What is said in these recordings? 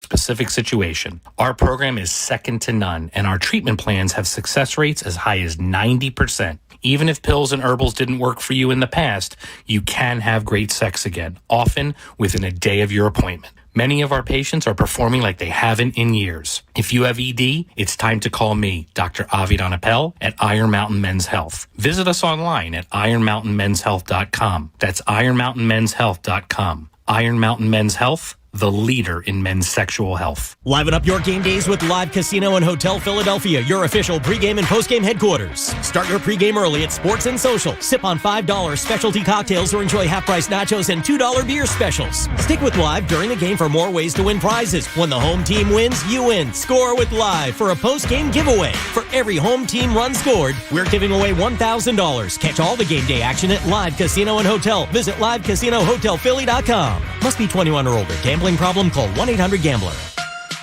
specific situation. Our program is second to none, and our treatment plans have success rates as high as 90%. Even if pills and herbals didn't work for you in the past, you can have great sex again, often within a day of your appointment. Many of our patients are performing like they haven't in years. If you have ED, it's time to call me, Dr. Avi Donapel at Iron Mountain Men's Health. Visit us online at ironmountainmenshealth.com. That's ironmountainmenshealth.com. Iron Mountain Men's Health, the leader in men's sexual health. Liven up your game days with Live Casino and Hotel Philadelphia, your official pregame and postgame headquarters. Start your pregame early at Sports and Social. Sip on $5 specialty cocktails or enjoy half-price nachos and $2 beer specials. Stick with Live during the game for more ways to win prizes. When the home team wins, you win. Score with Live for a postgame giveaway. For every home team run scored, we're giving away $1,000. Catch all the game day action at Live Casino and Hotel. Visit livecasinohotelphilly.com. Must be 21 or older. Gambling problem? Call 1-800-GAMBLER.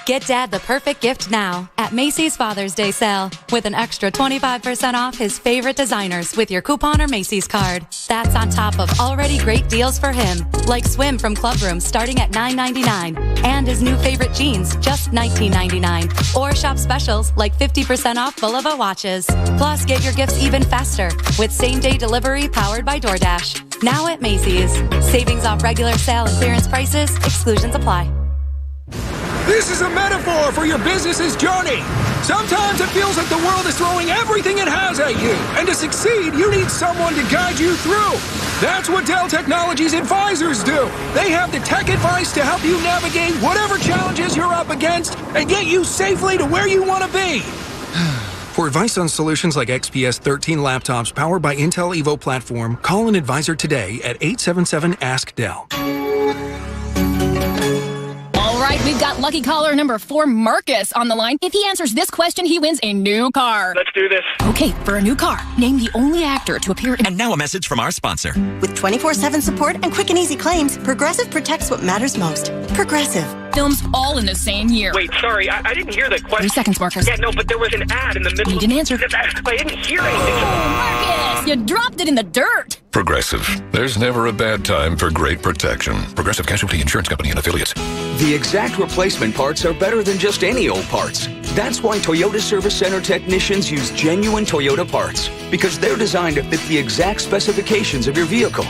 Get Dad the perfect gift now at Macy's Father's Day sale with an extra 25% off his favorite designers with your coupon or Macy's card. That's on top of already great deals for him, like swim from Club Room starting at $9.99 and his new favorite jeans, just $19.99. Or shop specials like 50% off Bulova watches. Plus, get your gifts even faster with same-day delivery powered by DoorDash. Now at Macy's. Savings off regular sale and clearance prices. Exclusions apply. This is a metaphor for your business's journey. Sometimes it feels like the world is throwing everything it has at you. And to succeed, you need someone to guide you through. That's what Dell Technologies advisors do. They have the tech advice to help you navigate whatever challenges you're up against and get you safely to where you want to be. For advice on solutions like XPS 13 laptops powered by Intel Evo platform, call an advisor today at 877-ASK-DELL. All right, we've got lucky caller number 4, Marcus, on the line. If he answers this question, he wins a new car. Let's do this. Okay, for a new car, name the only actor to appear in... And now a message from our sponsor. With 24/7 support and quick and easy claims, Progressive protects what matters most. Progressive. Films all in the same year. Wait, sorry, I didn't hear the question. 3 seconds, Marcus. Yeah, no, but there was an ad in the middle. You didn't answer. I didn't hear anything. Oh, Marcus, you dropped it in the dirt. Progressive. There's never a bad time for great protection. Progressive Casualty Insurance Company and Affiliates. The exact replacement parts are better than just any old parts. That's why Toyota Service Center technicians use genuine Toyota parts, because they're designed to fit the exact specifications of your vehicle.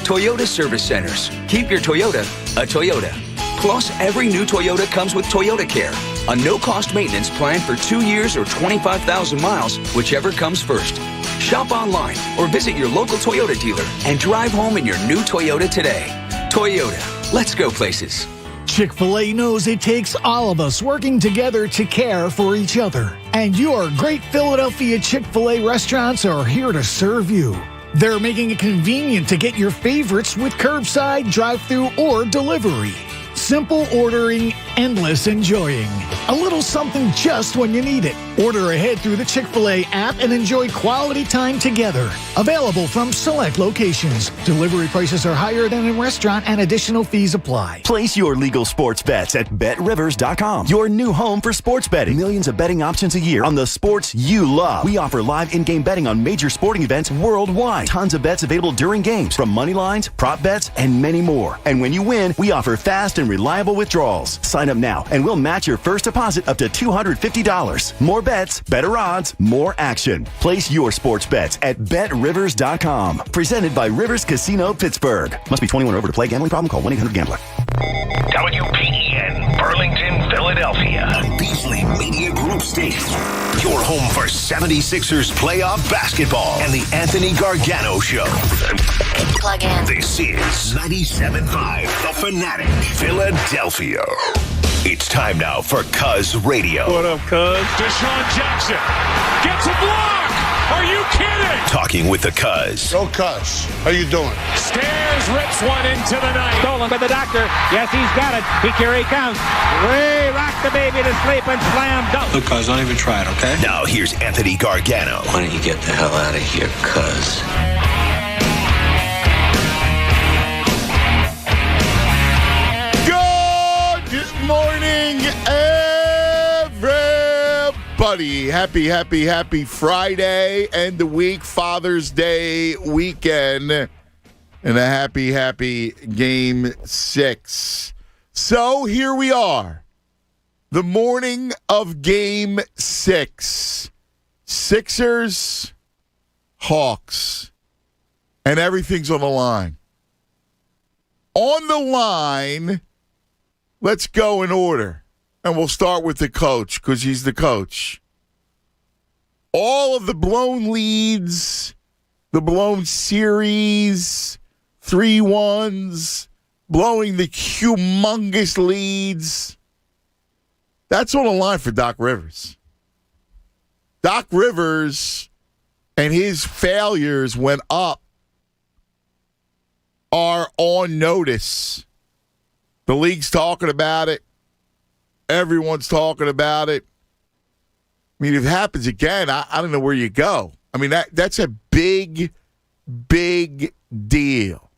Toyota Service Centers. Keep your Toyota a Toyota. Plus, every new Toyota comes with Toyota Care, a no-cost maintenance plan for 2 years or 25,000 miles, whichever comes first. Shop online or visit your local Toyota dealer and drive home in your new Toyota today. Toyota, let's go places. Chick-fil-A knows it takes all of us working together to care for each other. And your great Philadelphia Chick-fil-A restaurants are here to serve you. They're making it convenient to get your favorites with curbside, drive-thru, or delivery. Simple ordering, endless enjoying. A little something just when you need it. Order ahead through the Chick-fil-A app and enjoy quality time together. Available from select locations. Delivery prices are higher than in restaurant and additional fees apply. Place your legal sports bets at BetRivers.com. Your new home for sports betting. Millions of betting options a year on the sports you love. We offer live in-game betting on major sporting events worldwide. Tons of bets available during games, from money lines, prop bets, and many more. And when you win, we offer fast and reliable withdrawals. Sign up now and we'll match your first deposit up to $250. More bets, better odds, more action. Place your sports bets at BetRivers.com. Presented by Rivers Casino Pittsburgh. Must be 21 or over to play. Gambling problem? Call 1-800-GAMBLER. WPEN, Burlington, Philadelphia. A Beasley Media Group station. Your home for 76ers playoff basketball and the Anthony Gargano Show. Plug in. This is 97.5 The Fanatic, Philadelphia. It's time now for Cuz Radio. What up, Cuz? Deshaun Jackson gets a block. Are you kidding? Talking with the Cuz. Go Cuz. How you doing? Stairs rips one into the night. Stolen by the doctor. Yes, he's got it. Here he comes. Way rock the baby to sleep and slam dunk. Look, Cuz, don't even try it, okay? Now here's Anthony Gargano. Why don't you get the hell out of here, Cuz? Good morning, everybody. Happy Friday and the week, Father's Day weekend, and a happy Game 6. So here we are. The morning of Game 6. Sixers, Hawks, and everything's on the line. On the line, let's go in order. And we'll start with the coach because he's the coach. All of the blown leads, the blown series, 3-1s, blowing the humongous leads. That's on the line for Doc Rivers. Doc Rivers and his failures when up are on notice. The league's talking about it. Everyone's talking about it. I mean, if it happens again, I don't know where you go. I mean, that's a big, big deal.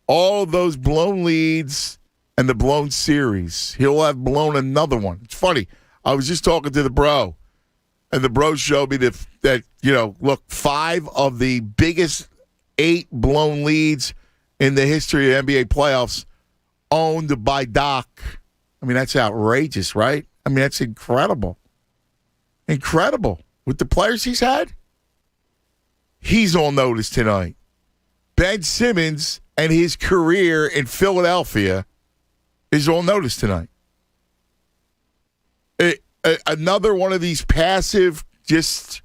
All of those blown leads and the blown series. He'll have blown another one. It's funny. I was just talking to the bro, and the bro showed me that look, 5 of the biggest 8 blown leads in the history of NBA playoffs owned by Doc. I mean, that's outrageous, right? I mean, that's incredible. Incredible. With the players he's had, he's on notice tonight. Ben Simmons and his career in Philadelphia is on notice tonight. Another one of these passive, just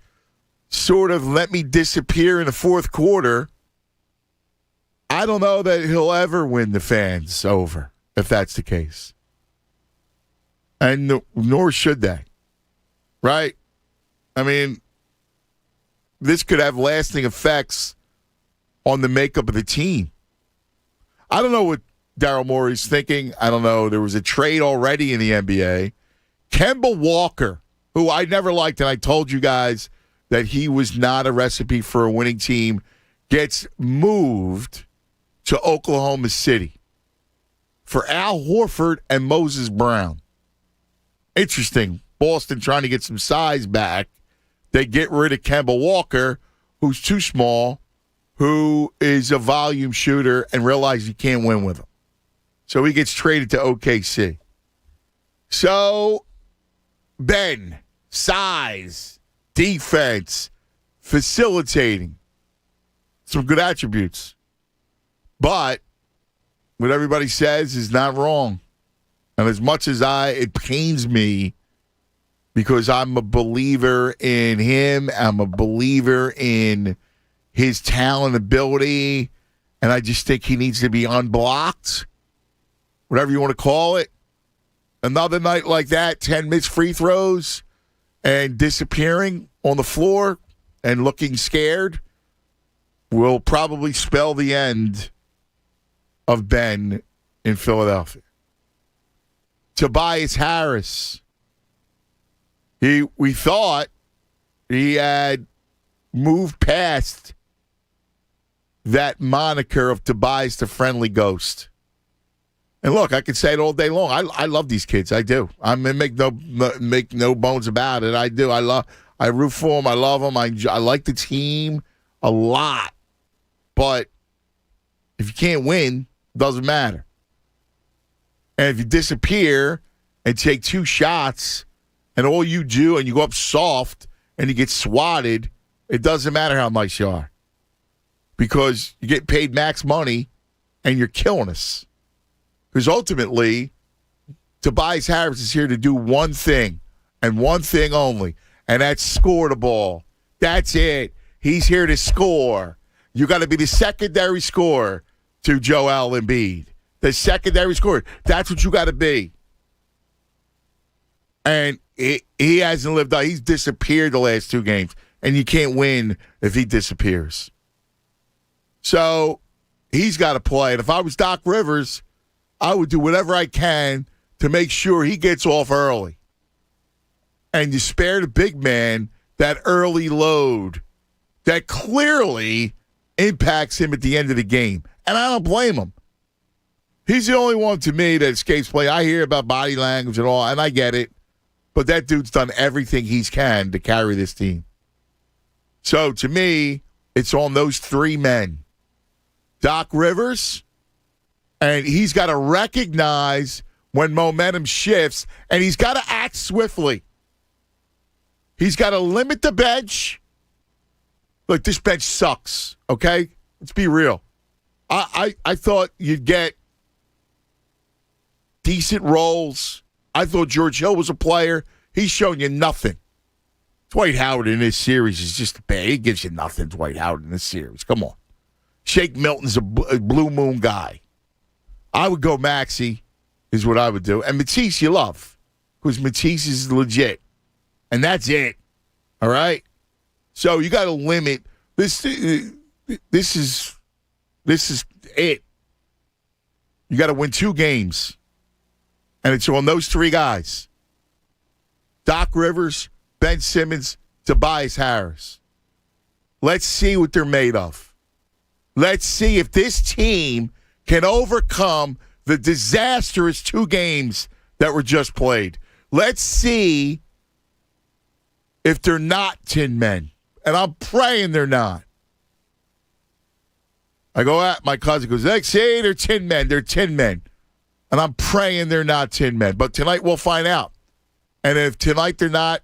sort of let me disappear in the fourth quarter. I don't know that he'll ever win the fans over if that's the case. And nor should they. Right? I mean, this could have lasting effects on the makeup of the team. I don't know what Daryl Morey's thinking. I don't know. There was a trade already in the NBA. Kemba Walker, who I never liked, and I told you guys that he was not a recipe for a winning team, gets moved to Oklahoma City for Al Horford and Moses Brown. Interesting. Boston trying to get some size back. They get rid of Kemba Walker, who's too small, who is a volume shooter, and realize you can't win with him. So he gets traded to OKC. So, Ben, size, defense, facilitating, some good attributes. But what everybody says is not wrong. And as much as it pains me because I'm a believer in him, I'm a believer in his talent, ability, and I just think he needs to be unblocked, whatever you want to call it. Another night like that, 10 missed free throws and disappearing on the floor and looking scared will probably spell the end of Ben in Philadelphia. Tobias Harris. We thought he had moved past that moniker of Tobias the Friendly Ghost. And look, I could say it all day long. I love these kids. I do. I mean, make no bones about it. I do. I root for them. I love them. I like the team a lot. But if you can't win, it doesn't matter. And if you disappear and take 2 shots and all you do and you go up soft and you get swatted, it doesn't matter how nice you are. Because you get paid max money and you're killing us. Because ultimately, Tobias Harris is here to do one thing and one thing only, and that's score the ball. That's it. He's here to score. You got to be the secondary scorer to Joel Embiid. The secondary scorer. That's what you got to be. And he hasn't lived up. He's disappeared the last 2 games, and you can't win if he disappears. So he's got to play. And if I was Doc Rivers, I would do whatever I can to make sure he gets off early. And you spare the big man that early load that clearly impacts him at the end of the game. And I don't blame him. He's the only one to me that escapes play. I hear about body language and all, and I get it. But that dude's done everything he can to carry this team. So to me, it's on those 3 men. Doc Rivers, and he's got to recognize when momentum shifts, and he's got to act swiftly. He's got to limit the bench. Look, this bench sucks, okay? Let's be real. I thought you'd get decent roles. I thought George Hill was a player. He's shown you nothing. Dwight Howard in this series is just bad. He gives you nothing, Dwight Howard in this series. Come on. Shake Milton's a blue moon guy. I would go Maxey, is what I would do. And Matisse you love, because Matisse is legit. And that's it. All right? So you got to limit. This is it. You got to win 2 games. And it's on those 3 guys. Doc Rivers, Ben Simmons, Tobias Harris. Let's see what they're made of. Let's see if this team can overcome the disastrous 2 games that were just played. Let's see if they're not 10 men. And I'm praying they're not. I go at my cousin, goes, let's say they're 10 men. They're 10 men. And I'm praying they're not 10 men. But tonight we'll find out. And if tonight they're not,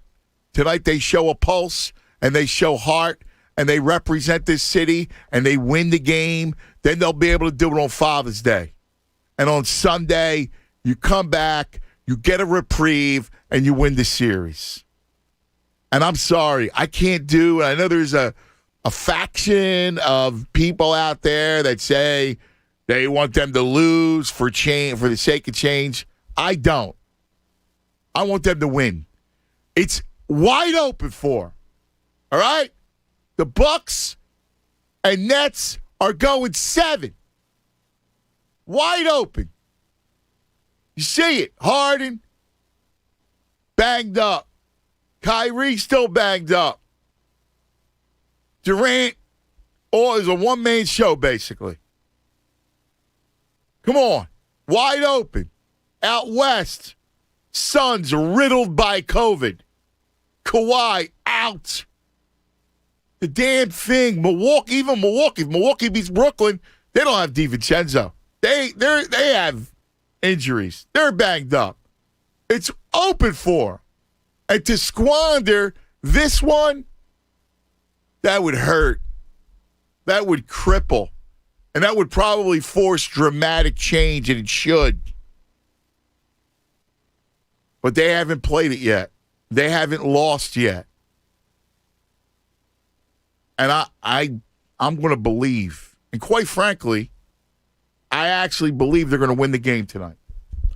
tonight they show a pulse and they show heart and they represent this city and they win the game, then they'll be able to do it on Father's Day. And on Sunday, you come back, you get a reprieve, and you win the series. And I'm sorry, I can't do, I know there's a faction of people out there that say they want them to lose for change, for the sake of change. I don't. I want them to win. It's wide open for. All right? The Bucks and Nets are going 7. Wide open. You see it. Harden, banged up. Kyrie still banged up. Durant, is a one-man show, basically. Come on. Wide open. Out west. Suns riddled by COVID. Kawhi out. The damn thing. Milwaukee. If Milwaukee beats Brooklyn, they don't have DiVincenzo. They have injuries. They're banged up. It's open for. And to squander this one, that would hurt. That would cripple. And that would probably force dramatic change, and it should. But they haven't played it yet. They haven't lost yet. And I'm going to believe. And quite frankly, I actually believe they're going to win the game tonight.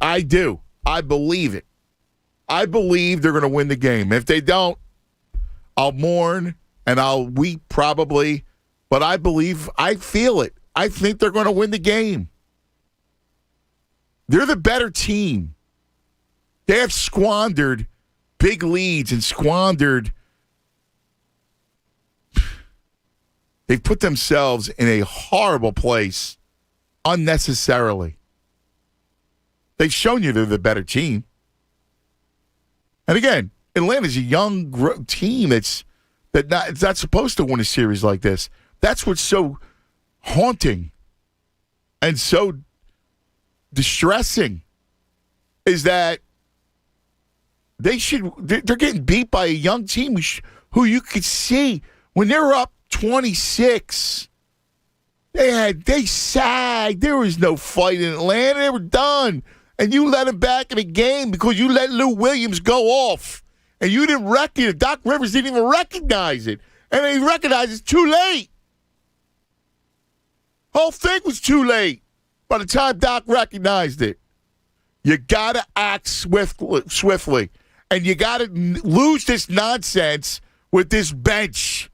I do. I believe it. I believe they're going to win the game. If they don't, I'll mourn and I'll weep probably. But I believe, I feel it. I think they're going to win the game. They're the better team. They have squandered big leads and squandered. They've put themselves in a horrible place unnecessarily. They've shown you they're the better team. And again, Atlanta's a young team it's not supposed to win a series like this. That's what's so haunting and so distressing is that they're getting beat by a young team who you could see when they're up 26. They sagged. There was no fight in Atlanta. They were done. And you let them back in the game because you let Lou Williams go off. And you didn't recognize it. Doc Rivers didn't even recognize it. And they recognized it's too late. Whole thing was too late by the time Doc recognized it. You got to act swiftly. And you got to lose this nonsense with this bench.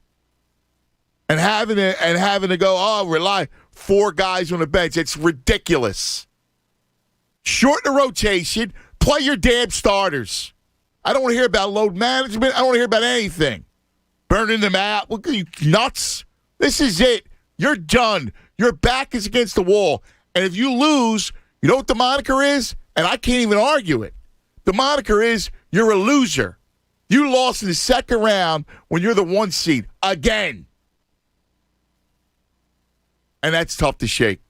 And having to go, rely 4 guys on the bench. It's ridiculous. Shorten the rotation. Play your damn starters. I don't want to hear about load management. I don't want to hear about anything. Burning them out. Look, are you nuts? This is it. You're done. Your back is against the wall. And if you lose, you know what the moniker is? And I can't even argue it. The moniker is you're a loser. You lost in the second round when you're the 1 seed. Again. And that's tough to shake.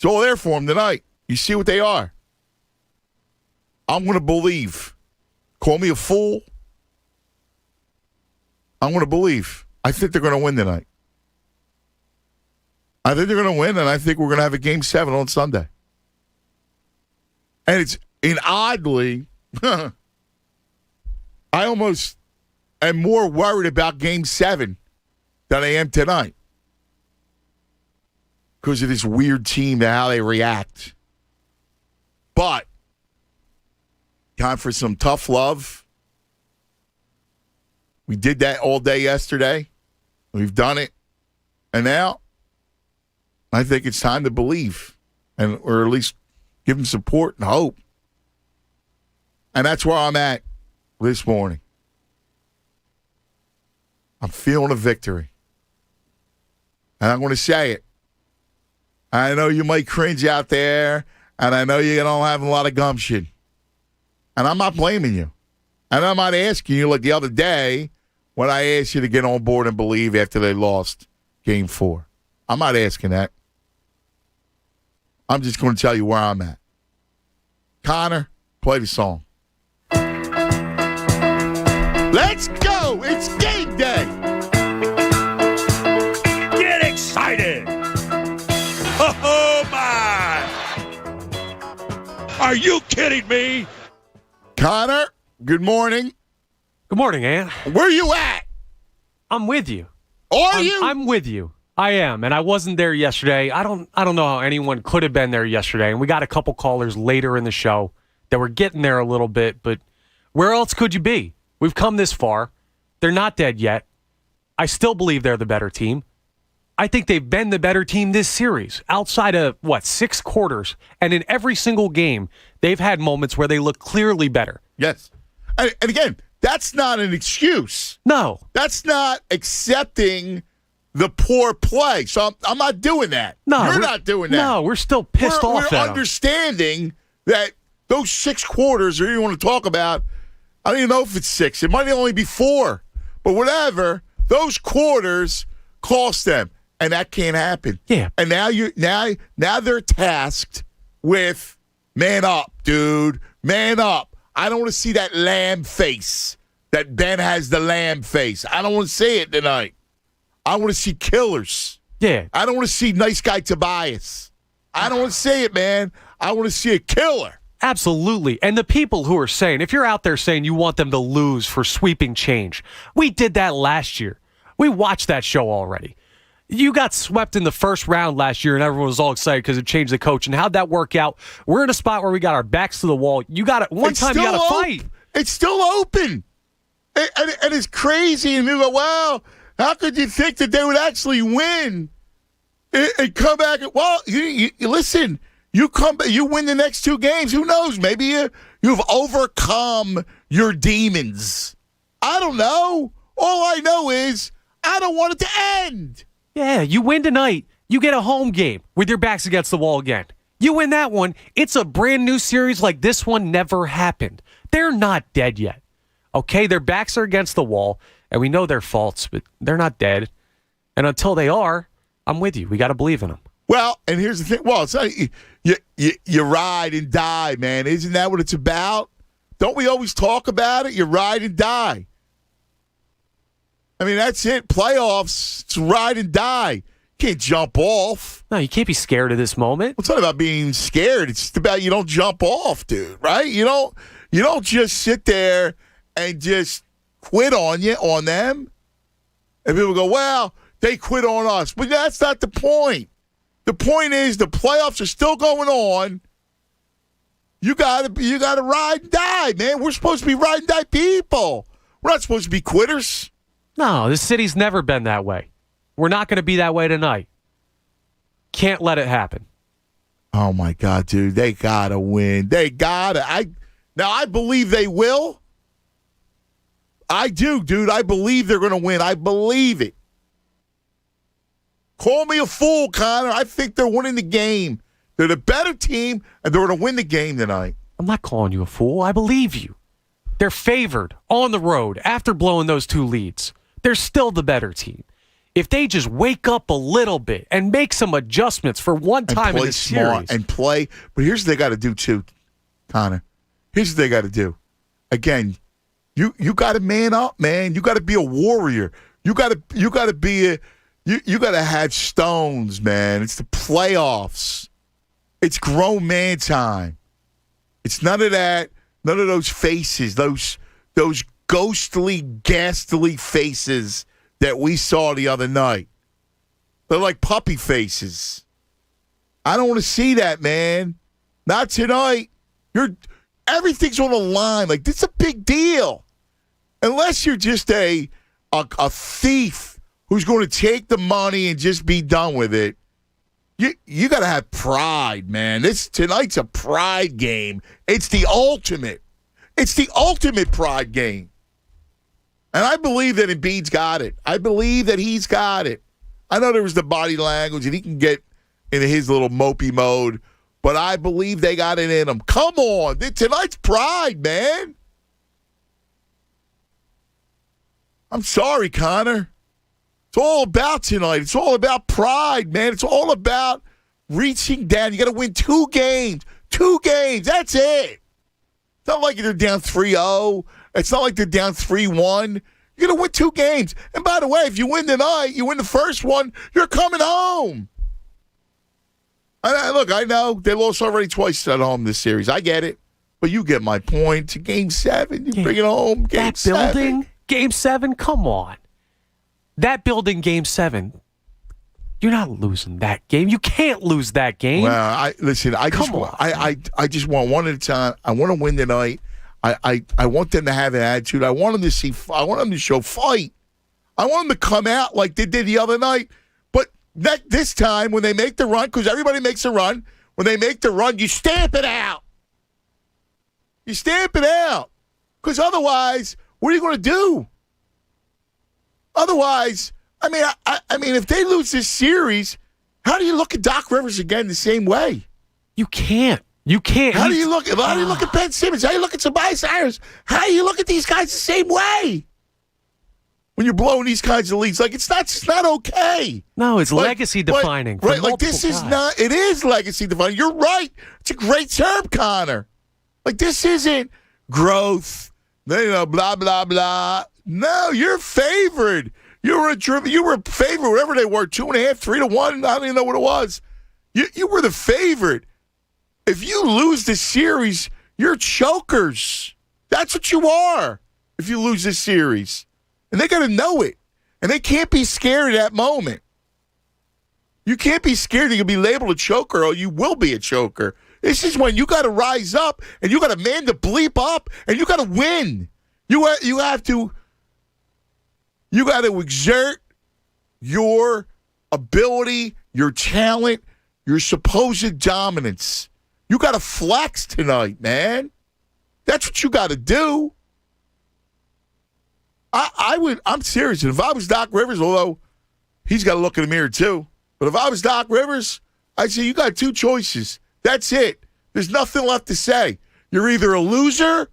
It's all there for them tonight. You see what they are. I'm going to believe. Call me a fool. I'm going to believe. I think they're going to win tonight. I think they're going to win, and I think we're going to have a Game 7 on Sunday. And oddly, I almost am more worried about Game 7 than I am tonight because of this weird team and how they react. But time for some tough love. We did that all day yesterday. We've done it. And now I think it's time to believe or at least give them support and hope. And that's where I'm at this morning. I'm feeling a victory. And I'm going to say it. I know you might cringe out there, and I know you don't have a lot of gumption. And I'm not blaming you. And I'm not asking you like the other day when I asked you to get on board and believe after they lost Game 4. I'm not asking that. I'm just going to tell you where I'm at. Connor, play the song. Let's go! It's game day! Get excited! Oh, my! Are you kidding me? Connor, good morning. Good morning, Ant. Where you at? I'm with you. Are you? I'm with you. I am, and I wasn't there yesterday. I don't know how anyone could have been there yesterday, and we got a couple callers later in the show that were getting there a little bit, but where else could you be? We've come this far. They're not dead yet. I still believe they're the better team. I think they've been the better team this series, outside of, 6 quarters, and in every single game, they've had moments where they look clearly better. Yes. And again, that's not an excuse. No. That's not accepting the poor play. So I'm not doing that. No, You're not doing that. No, we're still pissed off at We're them. understanding that those 6 quarters, or you want to talk about, I don't even know if it's 6. It might only be 4. But whatever, those quarters cost them. And that can't happen. Yeah. And now they're tasked with man up, dude. Man up. I don't want to see that lamb face. That Ben has the lamb face. I don't want to see it tonight. I want to see killers. Yeah. I don't want to see nice guy Tobias. I don't want to see it, man. I want to see a killer. Absolutely. And the people who are saying, if you're out there saying you want them to lose for sweeping change, we did that last year. We watched that show already. You got swept in the first round last year, and everyone was all excited because it changed the coach. And how'd that work out? We're in a spot where we got our backs to the wall. You got it. One time you got to fight. It's still open. And it's crazy. And you go, wow, how could you think that they would actually win and come back? Well, you listen, you win the next 2 games. Who knows? Maybe you've overcome your demons. I don't know. All I know is I don't want it to end. Yeah, you win tonight. You get a home game with your backs against the wall again. You win that one. It's a brand new series like this one never happened. They're not dead yet. Okay, their backs are against the wall, and we know their faults, but they're not dead. And until they are, I'm with you. We got to believe in them. Well, and here's the thing. Well, it's not, you ride and die, man. Isn't that what it's about? Don't we always talk about it? You ride and die. I mean, that's it. Playoffs, it's ride and die. You can't jump off. No, you can't be scared of this moment. It's not about being scared. It's just about you don't jump off, dude, right? You don't just sit there and just quit on them. And people go, well, they quit on us. But that's not the point. The point is the playoffs are still going on. You gotta ride and die, man. We're supposed to be ride and die people. We're not supposed to be quitters. No, this city's never been that way. We're not going to be that way tonight. Can't let it happen. Oh, my God, dude. They got to win. They got to. I believe they will. I do, dude. I believe they're going to win. I believe it. Call me a fool, Connor. I think they're winning the game. They're the better team, and they're going to win the game tonight. I'm not calling you a fool. I believe you. They're favored on the road after blowing those 2 leads. They're still the better team. if they just wake up a little bit and make some adjustments for one time in the series. And play. But here's what they got to do, too, Connor. Here's what they got to do. Again, you got to man up, man. You got to be a warrior. You got to be you got to have stones, man. It's the playoffs. It's grown man time. It's none of that. None of those faces, those ghostly, ghastly faces that we saw the other night. They're like puppy faces. I don't want to see that, man. Not tonight. Everything's on the line. Like, this is a big deal. Unless you're just a thief who's going to take the money and just be done with it. You got to have pride, man. Tonight's a pride game. It's the ultimate. It's the ultimate pride game. And I believe that Embiid's got it. I believe that he's got it. I know there was the body language, and he can get into his little mopey mode, but I believe they got it in him. Come on. Tonight's pride, man. I'm sorry, Connor. It's all about tonight. It's all about pride, man. It's all about reaching down. You got to win 2 games. 2 games. That's it. It's not like they're down 3-0. It's not like they're down 3-1. You're going to win 2 games. And by the way, if you win tonight, you win the first one, you're coming home. Look, I know they lost already twice at home this series. I get it. But you get my point. To Game 7, you bring it home. Game 7. That building, Game 7, come on. That building, Game 7, you're not losing that game. You can't lose that game. Well, I just want one at a time. I want to win tonight. I want them to have an attitude. I want them to show fight. I want them to come out like they did the other night. But this time, when they make the run, because everybody makes a run, when they make the run, you stamp it out. You stamp it out. Because otherwise, what are you going to do? Otherwise, I mean, if they lose this series, how do you look at Doc Rivers again the same way? You can't. How do you look at Ben Simmons? How do you look at Tobias Harris? How do you look at these guys the same way? When you're blowing these kinds of leads, like it's not okay. No, it's legacy defining. Right, like this is not. It is legacy defining. You're right. It's a great term, Connor. Like this isn't growth. Blah blah blah. No, you're favored. You were favored, whatever they were, 2.5, 3-1. I don't even know what it was. You were the favorite. If you lose this series, you're chokers. That's what you are if you lose this series. And they got to know it. And they can't be scared at that moment. You can't be scared you're going to be labeled a choker or you will be a choker. This is when you got to rise up and you got to man the bleep up and you got to win. You have to exert your ability, your talent, your supposed dominance. You got to flex tonight, man. That's what you got to do. I'm serious. And if I was Doc Rivers, although he's got to look in the mirror too, but if I was Doc Rivers, I'd say you got 2 choices. That's it. There's nothing left to say. You're either a loser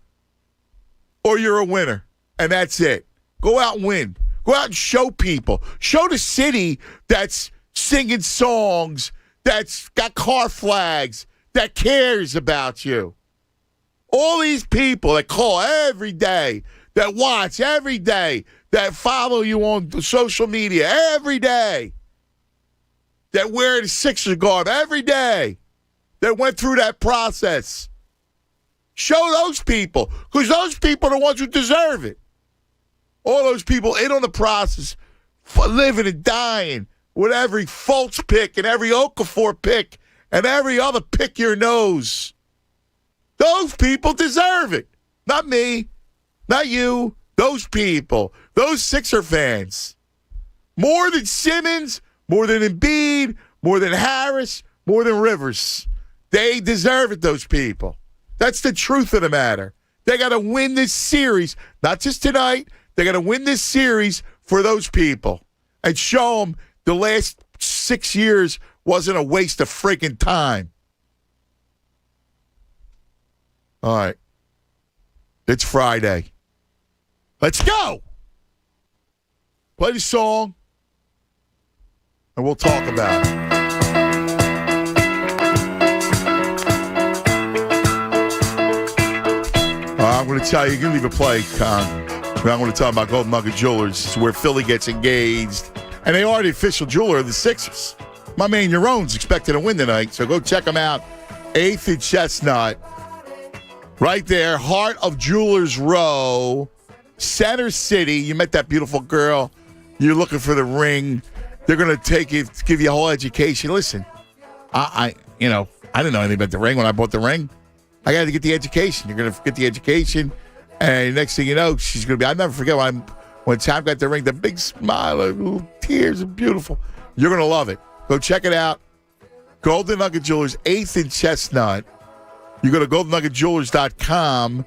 or you're a winner. And that's it. Go out and win. Go out and show people. Show the city that's singing songs, that's got car flags, that cares about you. All these people that call every day, that watch every day, that follow you on social media every day, that wear the Sixers garb every day, that went through that process. Show those people, because those people are the ones who deserve it. All those people in on the process, living and dying with every Fultz pick and every Okafor pick and every other pick your nose. Those people deserve it. Not me, not you, those people, those Sixer fans. More than Simmons, more than Embiid, more than Harris, more than Rivers. They deserve it, those people. That's the truth of the matter. They got to win this series, not just tonight. They got to win this series for those people and show them the last 6 years wasn't a waste of freaking time. All right. It's Friday. Let's go. Play the song. and we'll talk about it. I'm going to tell you, you can leave a play, Con. I'm going to talk about Golden Nugget Jewelers. It's where Philly gets engaged. And they are the official jeweler of the Sixers. My man Yaron's expected to win tonight, so go check him out. 8th and Chestnut. Right there, heart of Jewelers Row. Center City. You met that beautiful girl. You're looking for the ring. They're going to take it, give you a whole education. Listen, I didn't know anything about the ring when I bought the ring. I got to get the education. You're going to get the education, and next thing you know, she's going to be. I'll never forget when Tom got the ring, the big smile, little tears, are beautiful. You're going to love it. Go check it out. Golden Nugget Jewelers, 8th and Chestnut. You go to goldennuggetjewelers.com.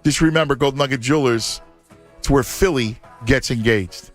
Just remember, Golden Nugget Jewelers, it's where Philly gets engaged.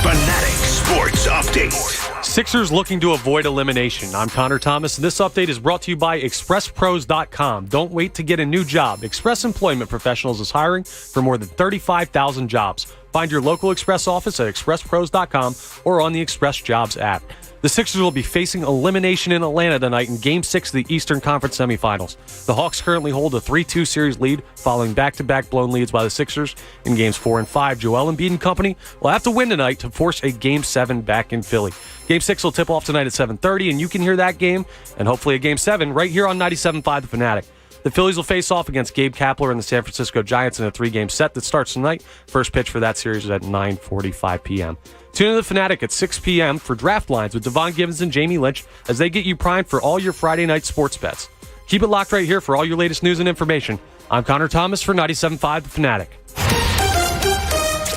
Fanatic Sports Update. Sixers looking to avoid elimination. I'm Connor Thomas, and this update is brought to you by ExpressPros.com. Don't wait to get a new job. Express Employment Professionals is hiring for more than 35,000 jobs. Find your local Express office at ExpressPros.com or on the Express Jobs app. The Sixers will be facing elimination in Atlanta tonight in Game 6 of the Eastern Conference semifinals. The Hawks currently hold a 3-2 series lead following back-to-back blown leads by the Sixers in Games 4 and 5. Joel Embiid and company will have to win tonight to force a Game 7 back in Philly. Game 6 will tip off tonight at 7:30, and you can hear that game and hopefully a Game 7 right here on 97.5 The Fanatic. The Phillies will face off against Gabe Kapler and the San Francisco Giants in a 3-game set that starts tonight. First pitch for that series is at 9:45 p.m. Tune in to The Fanatic at 6 p.m. for Draft Lines with Devon Givens and Jamie Lynch as they get you primed for all your Friday night sports bets. Keep it locked right here for all your latest news and information. I'm Connor Thomas for 97.5 The Fanatic.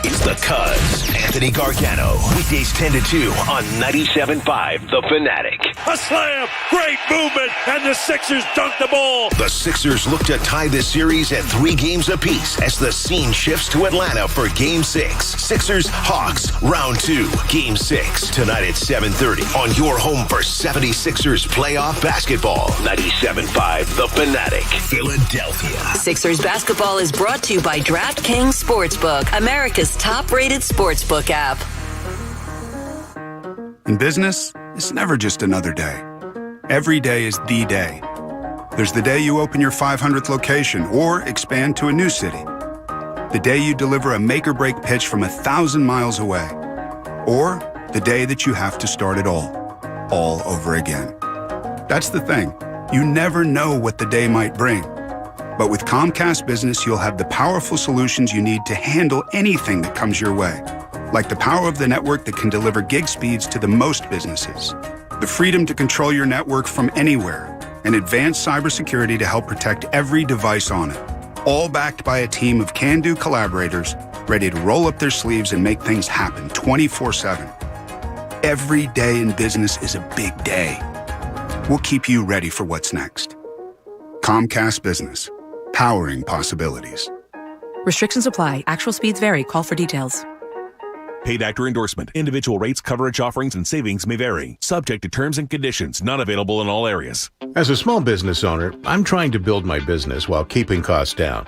It's the Cuz, Anthony Gargano. Weekdays 10 to 2 on 97.5 The Fanatic. A slam, great movement, and the Sixers dunk the ball. The Sixers look to tie this series at 3 games apiece as the scene shifts to Atlanta for Game 6. Sixers, Hawks, Round 2, Game 6. Tonight at 7:30 on your home for 76ers playoff basketball. 97.5 The Fanatic, Philadelphia. Sixers basketball is brought to you by DraftKings Sportsbook, America's top-rated sportsbook app. In business, it's never just another day. Every day is the day. There's the day you open your 500th location or expand to a new city. The day you deliver a make-or-break pitch from 1,000 miles away. Or the day that you have to start it all over again. That's the thing. You never know what the day might bring. But with Comcast Business, you'll have the powerful solutions you need to handle anything that comes your way. Like the power of the network that can deliver gig speeds to the most businesses. The freedom to control your network from anywhere. And advanced cybersecurity to help protect every device on it. All backed by a team of can-do collaborators ready to roll up their sleeves and make things happen 24/7. Every day in business is a big day. We'll keep you ready for what's next. Comcast Business. Powering possibilities. Restrictions apply. Actual speeds vary. Call for details. Paid actor endorsement. Individual rates, coverage offerings, and savings may vary. Subject to terms and conditions. Not available in all areas. As a small business owner, I'm trying to build my business while keeping costs down.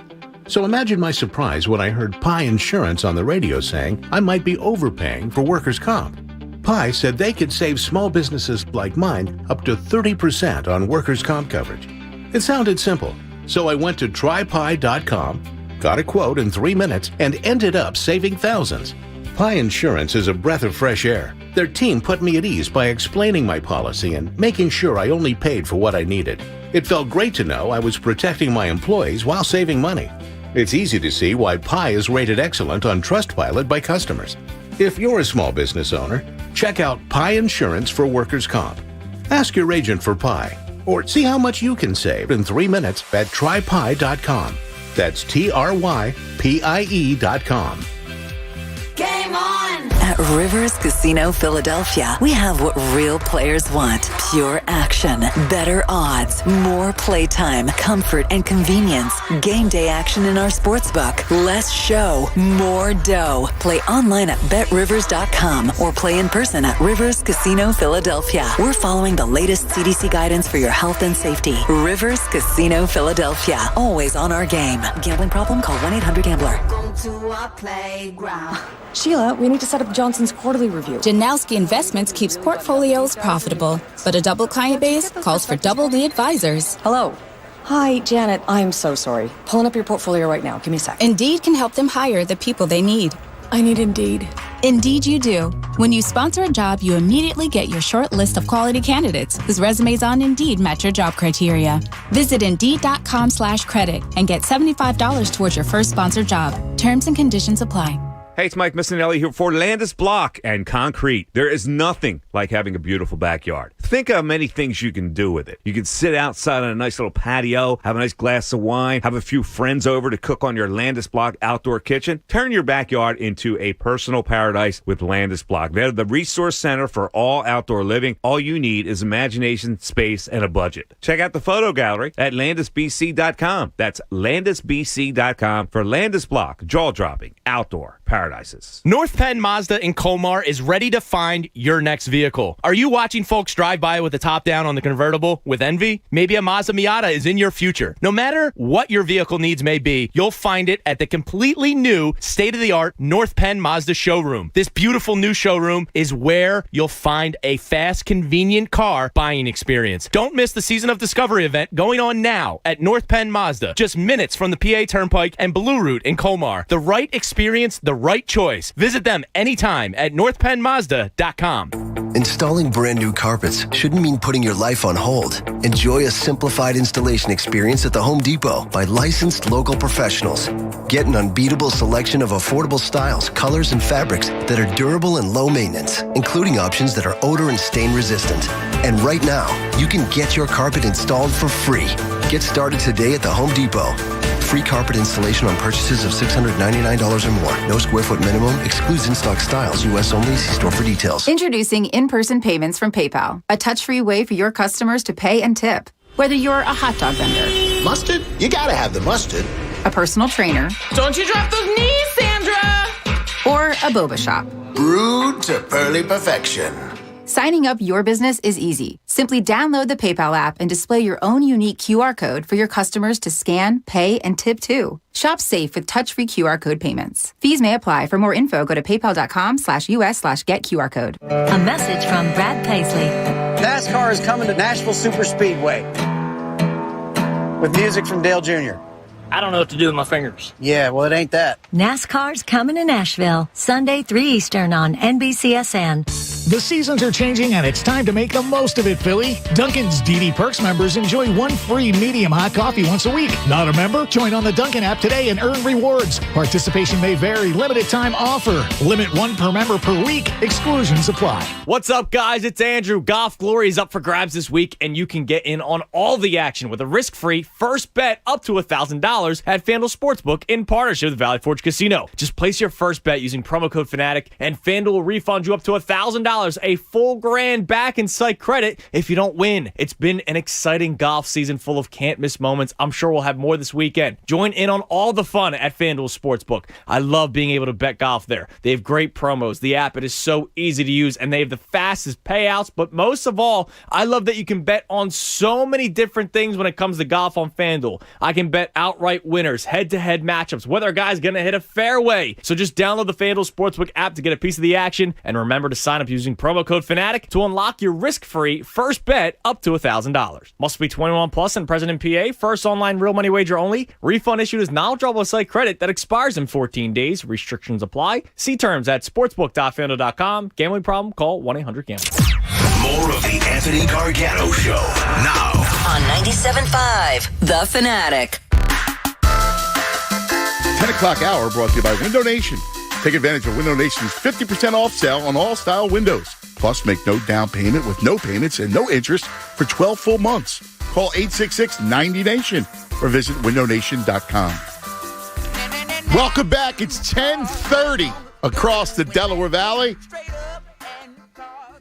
So imagine my surprise when I heard Pi Insurance on the radio saying I might be overpaying for workers' comp. Pi said they could save small businesses like mine up to 30% on workers' comp coverage. It sounded simple. So I went to trypi.com, got a quote in 3 minutes, and ended up saving thousands. Pi Insurance is a breath of fresh air. Their team put me at ease by explaining my policy and making sure I only paid for what I needed. It felt great to know I was protecting my employees while saving money. It's easy to see why Pi is rated excellent on Trustpilot by customers. If you're a small business owner, check out Pi Insurance for workers' comp. Ask your agent for Pi. Or see how much you can save in 3 minutes at trypi.com. That's TRYPIE.com. Game on! At Rivers Casino Philadelphia, we have what real players want. Pure action, better odds, more playtime, comfort and convenience. Game day action in our sportsbook. Less show, more dough. Play online at betrivers.com or play in person at Rivers Casino Philadelphia. We're following the latest CDC guidance for your health and safety. Rivers Casino Philadelphia. Always on our game. Gambling problem? Call 1-800-GAMBLER. Sheila, we need to set up Johnson's quarterly review. Janowski Investments keeps portfolios profitable, but a double client base calls for double the advisors. Hello. Hi, Janet. I'm so sorry. Pulling up your portfolio right now. Give me a sec. Indeed can help them hire the people they need. I need Indeed. Indeed you do. When you sponsor a job, you immediately get your short list of quality candidates whose resumes on Indeed match your job criteria. Visit Indeed.com/credit and get $75 towards your first sponsored job. Terms and conditions apply. Hey, it's Mike Missinelli here for Landis Block and Concrete. There is nothing like having a beautiful backyard. Think of many things you can do with it. You can sit outside on a nice little patio, have a nice glass of wine, have a few friends over to cook on your Landis Block outdoor kitchen. Turn your backyard into a personal paradise with Landis Block. They're the resource center for all outdoor living. All you need is imagination, space, and a budget. Check out the photo gallery at landisbc.com. That's landisbc.com for Landis Block, jaw-dropping outdoor paradises. North Penn Mazda in Comar is ready to find your next vehicle. Are you watching folks drive by with the top down on the convertible with envy? Maybe a Mazda Miata is in your future. No matter what your vehicle needs may be, you'll find it at the completely new, state-of-the-art North Penn Mazda showroom. This beautiful new showroom is where you'll find a fast, convenient car buying experience. Don't miss the Season of Discovery event going on now at North Penn Mazda, just minutes from the PA Turnpike and Blue Route in Comar. The right experience, the right choice. Visit them anytime at northpennmazda.com. Installing brand new carpets shouldn't mean putting your life on hold. Enjoy a simplified installation experience at the Home Depot by licensed local professionals. Get an unbeatable selection of affordable styles, colors, and fabrics that are durable and low maintenance, including options that are odor and stain resistant. And right now, you can get your carpet installed for free. Get started today at the Home Depot. Free carpet installation on purchases of $699 or more. No square foot minimum. Excludes in-stock styles. U.S. only. See store for details. Introducing in-person payments from PayPal. A touch-free way for your customers to pay and tip. Whether you're a hot dog vendor. Mustard? You gotta have the mustard. A personal trainer. Don't you drop those knees, Sandra! Or a boba shop. Brewed to pearly perfection. Signing up your business is easy. Simply download the PayPal app and display your own unique QR code for your customers to scan, pay, and tip too. Shop safe with touch-free QR code payments. Fees may apply. For more info, go to paypal.com/US/getQRcode. A message from Brad Paisley. NASCAR is coming to Nashville Super Speedway with music from Dale Jr. I don't know what to do with my fingers. Yeah, well, it ain't that. NASCAR's coming to Nashville, Sunday, 3 Eastern on NBCSN. The seasons are changing, and it's time to make the most of it, Philly. Dunkin's DD Perks members enjoy one free medium hot coffee once a week. Not a member? Join on the Dunkin' app today and earn rewards. Participation may vary. Limited time offer. Limit 1 per member per week. Exclusions apply. What's up, guys? It's Andrew. Golf Glory is up for grabs this week, and you can get in on all the action with a risk-free first bet up to $1,000 at FanDuel Sportsbook in partnership with Valley Forge Casino. Just place your first bet using promo code Fanatic, and FanDuel will refund you up to $1,000, a full grand back in site credit if you don't win. It's been an exciting golf season full of can't-miss moments. I'm sure we'll have more this weekend. Join in on all the fun at FanDuel Sportsbook. I love being able to bet golf there. They have great promos. The app, it is so easy to use, and they have the fastest payouts. But most of all, I love that you can bet on so many different things when it comes to golf on FanDuel. I can bet outright winners, head-to-head matchups, whether a guy's going to hit a fairway. So just download the FanDuel Sportsbook app to get a piece of the action, and remember to sign up using promo code Fanatic to unlock your risk-free first bet up to $1,000. Must be 21 plus and present in PA. First online real money wager only. Refund issued as non-withdrawable site credit that expires in 14 days. Restrictions apply. See terms at sportsbook.fanduel.com. Gambling problem? Call 1-800-GAMBLER. More of the Anthony Gargano Show now on 97.5 The Fanatic. 10 o'clock hour brought to you by Window Nation. Take advantage of Window Nation's 50% off sale on all style windows. Plus, make no down payment with no payments and no interest for 12 full months. Call 866-90-NATION or visit windownation.com. Welcome back. It's 10:30 across the Delaware Valley.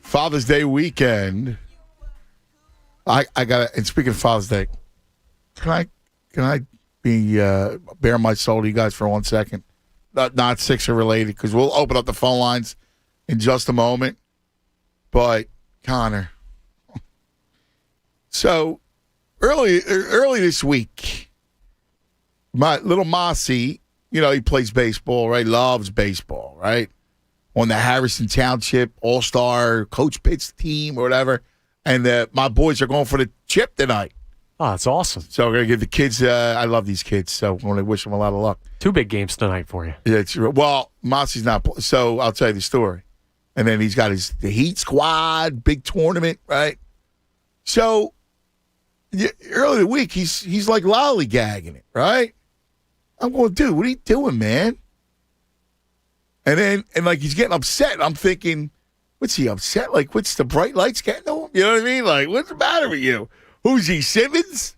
Father's Day weekend I got to, and speaking of Father's Day, can I be bare my soul to you guys for 1 second? Not Sixer related, because we'll open up the phone lines in just a moment. But Connor, so early this week, my little Mossy, he plays baseball, right? Loves baseball, right? On the Harrison Township All-Star Coach Pitts team or whatever. And my boys are going for the chip tonight. Oh, that's awesome. So we're going to give the kids, I love these kids, so we're going to wish them a lot of luck. 2 big games tonight for you. Yeah, well, Mossy's not, so I'll tell you the story. And then he's got the Heat squad, big tournament, right? So early in the week, he's like lollygagging it, right? I'm going, dude, what are you doing, man? And like he's getting upset. I'm thinking, what's he upset? Like, what's the bright lights getting to him? You know what I mean? Like, what's the matter with you? Who's he, Simmons?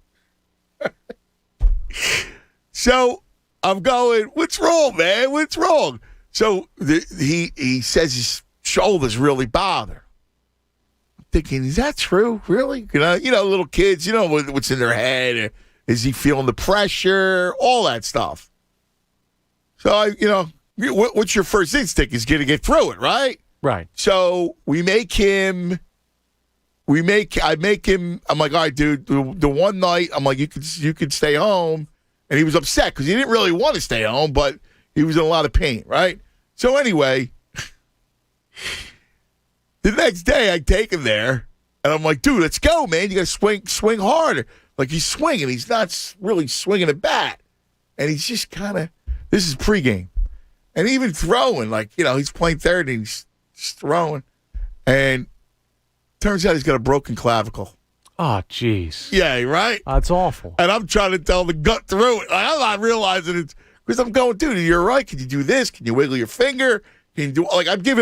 So I'm going, what's wrong, man? What's wrong? So he says his shoulders really bother. I'm thinking, is that true? Really? Little kids, what's in their head. Is he feeling the pressure? All that stuff. So what's your first instinct? Is going to get through it, right? Right. So I make him. I'm like, all right, dude. The one night, I'm like, you could stay home, and he was upset because he didn't really want to stay home, but he was in a lot of pain, right? So anyway, the next day I take him there, and I'm like, dude, let's go, man. You got to swing harder. Like he's swinging, he's not really swinging a bat, and he's just kind of. This is pregame, and even throwing, like he's playing third and he's throwing, and. Turns out he's got a broken clavicle. Oh, jeez. Yeah, right? That's awful. And I'm trying to tell him to gut through it. Like, I'm not realizing it because I'm going, dude, you're right. Can you do this? Can you wiggle your finger? Can you do I gave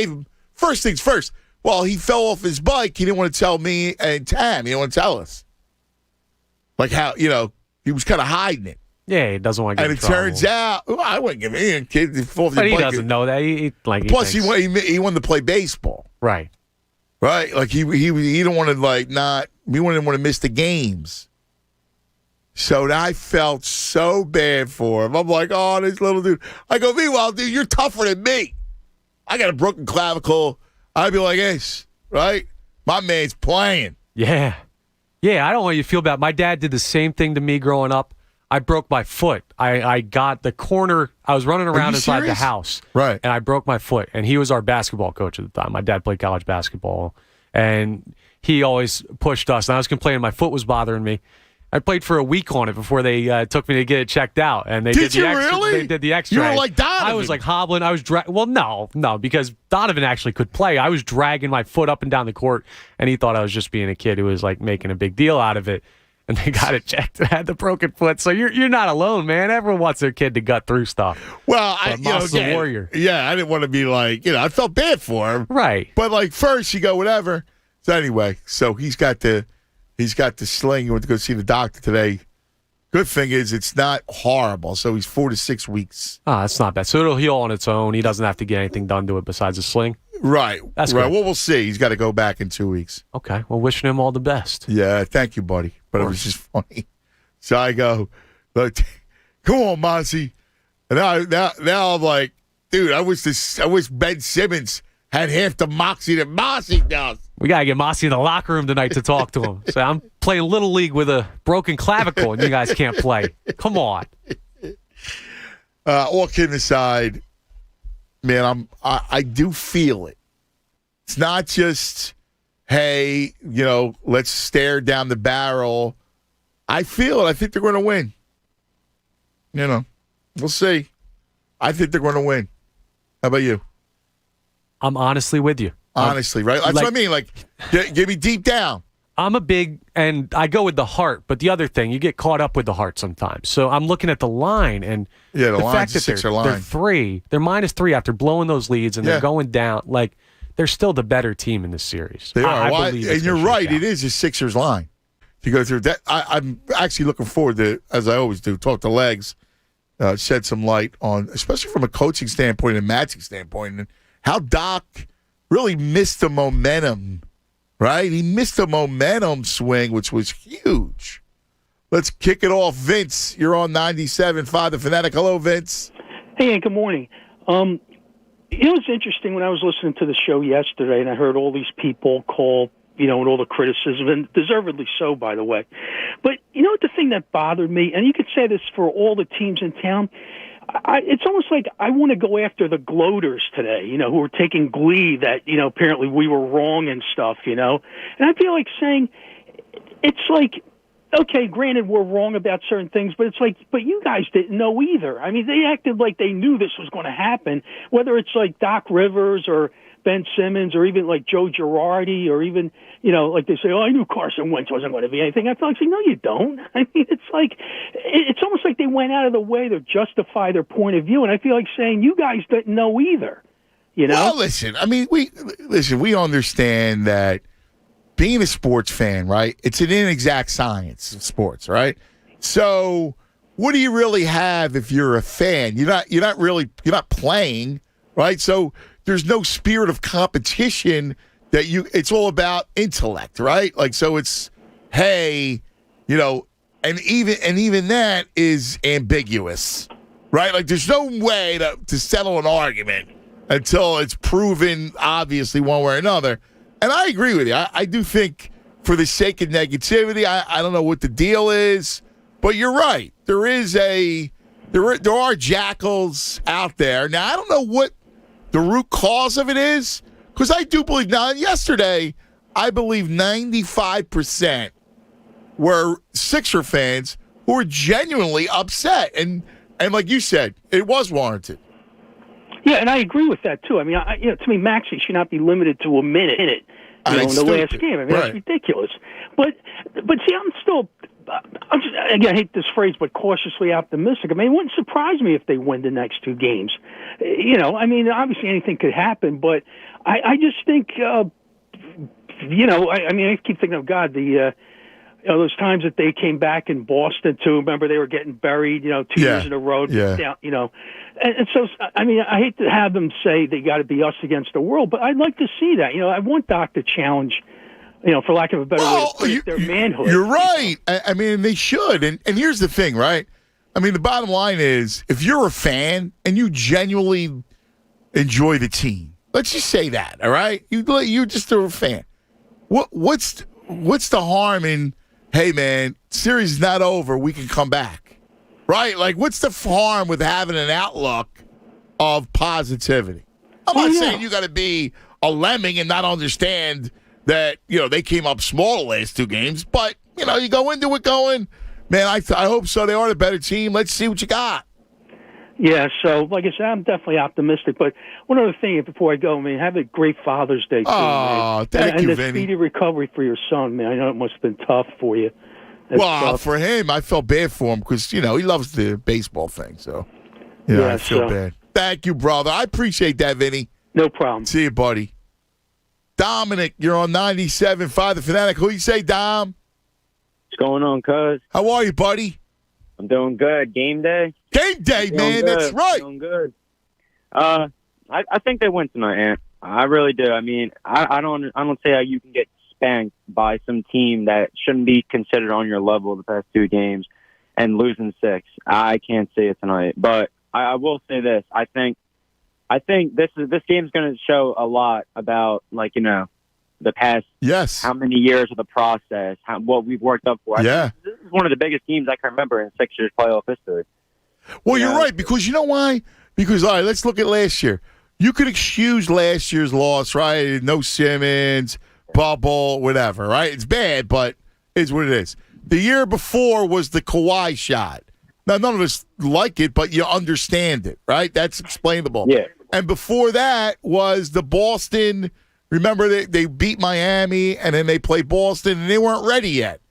him first things first. Well, he fell off his bike. He didn't want to tell me and Tam. He didn't want to tell us. Like how, he was kind of hiding it. Yeah, he doesn't want to get in trouble. And it turns out, I wouldn't give him a kid. But he doesn't know that. Plus, he wanted to play baseball. Right. Right, like he didn't want to he wouldn't want to miss the games. So I felt so bad for him. I'm like, oh, this little dude. I go, meanwhile, dude, you're tougher than me. I got a broken clavicle. I'd be like this, right? My man's playing. Yeah, I don't want you to feel bad. My dad did the same thing to me growing up. I broke my foot. I got the corner. I was running around inside the house. Right. And I broke my foot. And he was our basketball coach at the time. My dad played college basketball. And he always pushed us. And I was complaining my foot was bothering me. I played for a week on it before they took me to get it checked out. And they did the extra. Really? They did the extra. You were like Donovan. I was like hobbling. I was well, no, because Donovan actually could play. I was dragging my foot up and down the court. And he thought I was just being a kid who was like making a big deal out of it. And they got it checked and had the broken foot. So you're not alone, man. Everyone wants their kid to gut through stuff. Well, warrior. Yeah, I didn't want to be like, I felt bad for him. Right. But like first you go, whatever. So anyway, he's got the sling. He went to go see the doctor today. Good thing is it's not horrible. So he's 4 to 6 weeks. Ah, that's not bad. So it'll heal on its own. He doesn't have to get anything done to it besides a sling. Right. That's right. good. Well, we'll see. He's got to go back in 2 weeks. Okay. Well, wishing him all the best. Yeah. Thank you, buddy. But it was just funny. So I go, look, come on, Mossy. And now I'm like, dude, I wish Ben Simmons had half the moxie that Mossy does. We got to get Mossy in the locker room tonight to talk to him. So I'm playing Little League with a broken clavicle, and you guys can't play. Come on. All kidding aside, man, I do feel it. It's not just, hey, let's stare down the barrel. I feel it. I think they're going to win. We'll see. I think they're going to win. How about you? I'm honestly with you. Honestly, right? That's what I mean. Like, give me deep down. I'm a big, and I go with the heart, but the other thing, you get caught up with the heart sometimes. So I'm looking at the line, and the fact that they're -3 after blowing those leads, and they're going down. Like, they're still the better team in this series. They are. I believe and you're right. It is a Sixers line to go through. That I'm actually looking forward to, as I always do, talk to Legs, shed some light on, especially from a coaching standpoint and matching standpoint, and how Doc really missed the momentum right? He missed a momentum swing, which was huge. Let's kick it off. Vince, you're on 97.5 The Fanatic. Hello, Vince. Hey, good morning. It was interesting when I was listening to the show yesterday, and I heard all these people call, and all the criticism, and deservedly so, by the way. But you know what the thing that bothered me, and you could say this for all the teams in town, it's almost like I want to go after the gloaters today, who are taking glee that, apparently we were wrong and stuff, And I feel like saying, it's like, okay, granted, we're wrong about certain things, but it's like, but you guys didn't know either. I mean, they acted like they knew this was going to happen, whether it's like Doc Rivers or Ben Simmons or even like Joe Girardi or even, like they say, I knew Carson Wentz wasn't going to be anything. I feel like saying, no, you don't. I mean, it's like, it's almost like they went out of the way to justify their point of view. And I feel like saying, you guys didn't know either, Well, listen, I mean, we understand that being a sports fan, right? It's an inexact science of sports, right? So, what do you really have if you're a fan? You're not playing, right? So there's no spirit of competition that it's all about intellect, right? Like, so it's, hey, and even that is ambiguous, right? Like, there's no way to settle an argument until it's proven, obviously, one way or another. And I agree with you. I do think for the sake of negativity, I don't know what the deal is, but you're right. There are jackals out there. Now, I don't know what the root cause of it is, because I do believe, now yesterday, I believe 95% were Sixer fans who were genuinely upset. And like you said, it was warranted. Yeah, and I agree with that, too. I mean, to me, Maxey should not be limited to a minute in it, in the last game. I mean, that's ridiculous. But see, I'm just, again, I hate this phrase, but cautiously optimistic. I mean, it wouldn't surprise me if they win the next two games. I mean, obviously anything could happen, but I just think, I keep thinking of God, those times that they came back in Boston too. Remember, they were getting buried, 2 years in a row. Yeah. Down, and so, I mean, I hate to have them say they got to be us against the world, but I'd like to see that. I want Doc to challenge, for lack of a better way to put it, their manhood. You're right. I mean, they should. And here's the thing, right? I mean, the bottom line is, if you're a fan and you genuinely enjoy the team, let's just say that, all right? You just are a fan. What's the harm in, hey, man, series is not over, we can come back, right? Like, what's the harm with having an outlook of positivity? I'm not saying you got to be a lemming and not understand that, they came up small the last two games, but, you go into it going, man, I hope so. They are the better team. Let's see what you got. Yeah, so like I said, I'm definitely optimistic. But one other thing before I go, man, have a great Father's Day, too, man. Thank you, and Vinny. a speedy recovery for your son, man. I know it must have been tough for you. For him, I felt bad for him because, he loves the baseball thing. So, I feel bad. Thank you, brother. I appreciate that, Vinny. No problem. See you, buddy. Dominic, you're on 97.5 The Fanatic. Who you say, Dom? What's going on, cuz? How are you, buddy? I'm doing good. Game day? Game day, man. Good. That's right. Doing good. I think they win tonight, Ant. I really do. I mean, I don't see how you can get spanked by some team that shouldn't be considered on your level the past two games and losing 6. I can't see it tonight. But I will say this. I think this game's going to show a lot about, the past how many years of the process, what we've worked up for. Yeah. This is one of the biggest teams I can remember in Sixers playoff history. Well, you're right, because you know why? Because, all right, let's look at last year. You could excuse last year's loss, right? No Simmons, bubble, whatever, right? It's bad, but it's what it is. The year before was the Kawhi shot. Now, none of us like it, but you understand it, right? That's explainable. Yeah. And before that was the Boston. Remember, they beat Miami, and then they played Boston, and they weren't ready yet.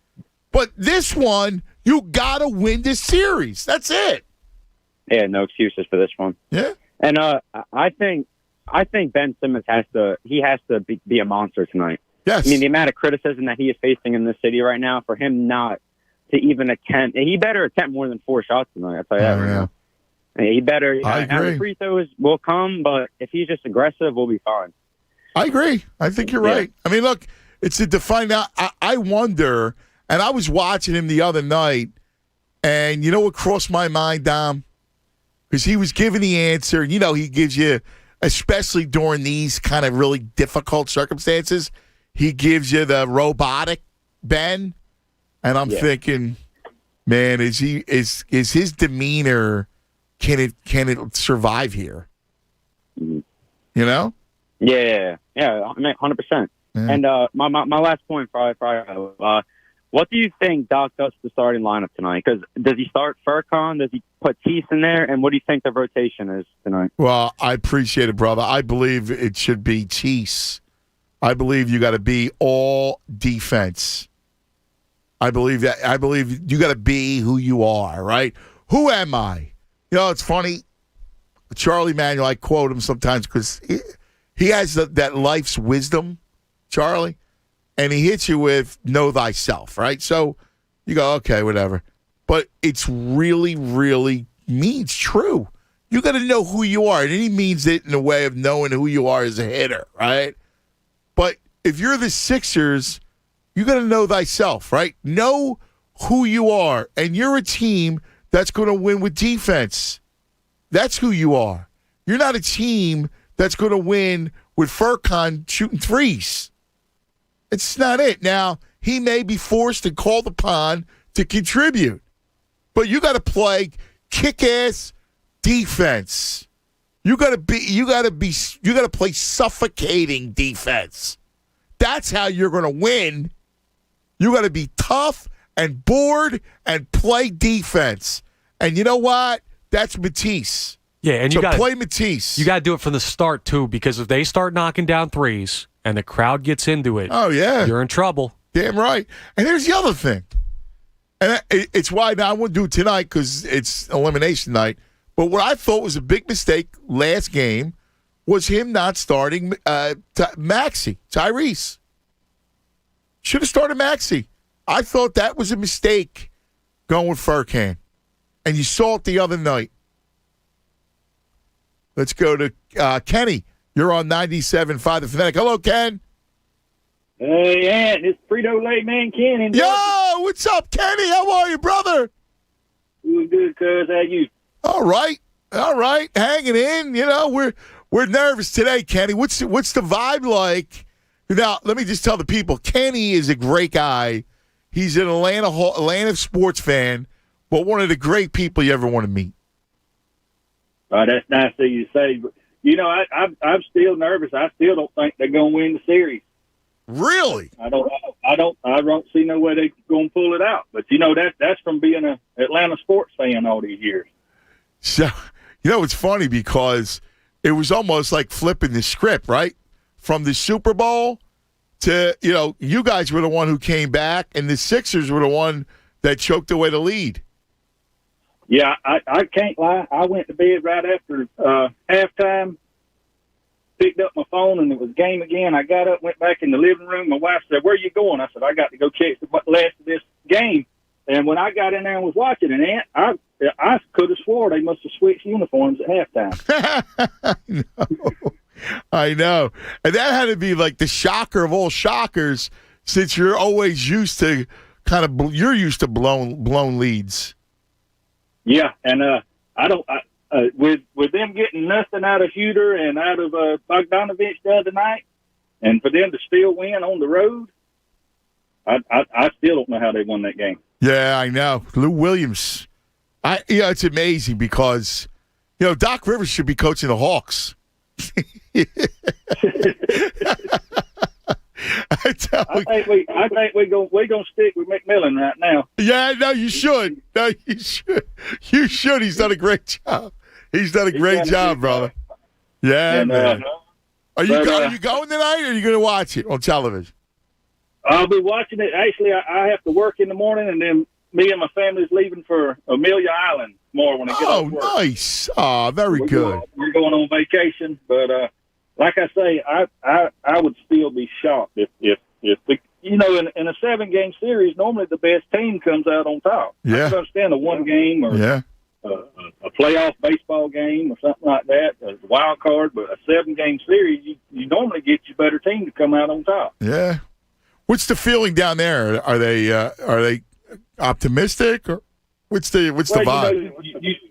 But this one, you got to win this series. That's it. Yeah, no excuses for this one. Yeah. And I think Ben Simmons has to be a monster tonight. Yes. I mean, the amount of criticism that he is facing in this city right now, for him not to even attempt, he better attempt more than 4 shots tonight. I'll tell you that right now. He better. I agree. The free throws will come, but if he's just aggressive, we'll be fine. I agree. I think you're right. I mean, look, It's to define out. I wonder, and I was watching him the other night, and you know what crossed my mind, Dom? Because he was giving the answer. You know, he gives you, especially during these kind of really difficult circumstances, he gives you the robotic Ben. And I'm thinking, man, is his demeanor, can it survive here? You know? Yeah, I mean, 100%. And my last point, what do you think Doc does to the starting lineup tonight? Because does he start Furkan? Does he put Teese in there? And what do you think the rotation is tonight? Well, I appreciate it, brother. I believe it should be Teese. I believe you got to be all defense. I believe that. I believe you got to be who you are, right? Who am I? You know, it's funny. Charlie Manuel, I quote him sometimes because he has that life's wisdom, Charlie, and he hits you with know thyself, right? So you go, okay, whatever. But it's really, really means true. You got to know who you are. And he means it in a way of knowing who you are as a hitter, right? But if you're the Sixers, you got to know thyself, right? Know who you are. And you're a team that's going to win with defense. That's who you are. You're not a team that's going to win with Furkan shooting threes. It's not it. Now, he may be forced and called upon to contribute. But you got to play kick-ass defense. You got to play suffocating defense. That's how you're going to win. You got to be tough and bored and play defense. And you know what? That's Matisse. Yeah, and so you got to play Matisse. You got to do it from the start too, because if they start knocking down threes and the crowd gets into it, you're in trouble. Damn right. And here's the other thing, and it's why now I won't do it tonight because it's elimination night. But what I thought was a big mistake last game was him not starting Maxey, Tyrese. Should have started Maxey. I thought that was a mistake going with Furkan. And you saw it the other night. Let's go to Kenny. You're on 97.5 The Fanatic. Hello, Ken. Hey, Ant. It's Frito-Lay Man Kenny. Yo, what's up, Kenny? How are you, brother? Doing good, cuz. How you? All right. Hanging in. You know, we're nervous today, Kenny. What's the vibe like? Now, let me just tell the people, Kenny is a great guy. He's an Atlanta sports fan, but one of the great people you ever want to meet. That's nice of you to say. But, you know, I'm still nervous. I still don't think they're going to win the series. Really? I don't see no way they're going to pull it out. But, you know, that's from being an Atlanta sports fan all these years. So, you know, it's funny because it was almost like flipping the script, right? From the Super Bowl to, you know, you guys were the one who came back, and the Sixers were the one that choked away the lead. Yeah, I can't lie. I went to bed right after halftime, picked up my phone, and it was game again. I got up, went back in the living room. My wife said, "Where are you going?" I said, "I got to go check the last of this game." And when I got in there and was watching it, I could have swore they must have switched uniforms at halftime. I know. And that had to be like the shocker of all shockers, since you're always used to you're used to blown leads. Yeah, and with them getting nothing out of Huter and out of Bogdanovich the other night, and for them to still win on the road, I still don't know how they won that game. Yeah, I know. Lou Williams. It's amazing because, you know, Doc Rivers should be coaching the Hawks. I think we're gonna stick with McMillan right now. Yeah, no, you should. No, you should. You should. He's done a great job. He's done a great job, brother. Yeah, and, man. Are you going tonight, or are you going to watch it on television? I'll be watching it. Actually, I have to work in the morning, and then me and my family's leaving for Amelia Island tomorrow when I get off work. Oh, nice. Oh, very good. We're going on vacation, but like I say, I would still be shocked if you know, in a 7-game series, normally the best team comes out on top. Yeah. I can understand a 1 game or a playoff baseball game or something like that, a wild card, but a 7-game series, you normally get your better team to come out on top. Yeah. What's the feeling down there? Are they optimistic, or what's the vibe?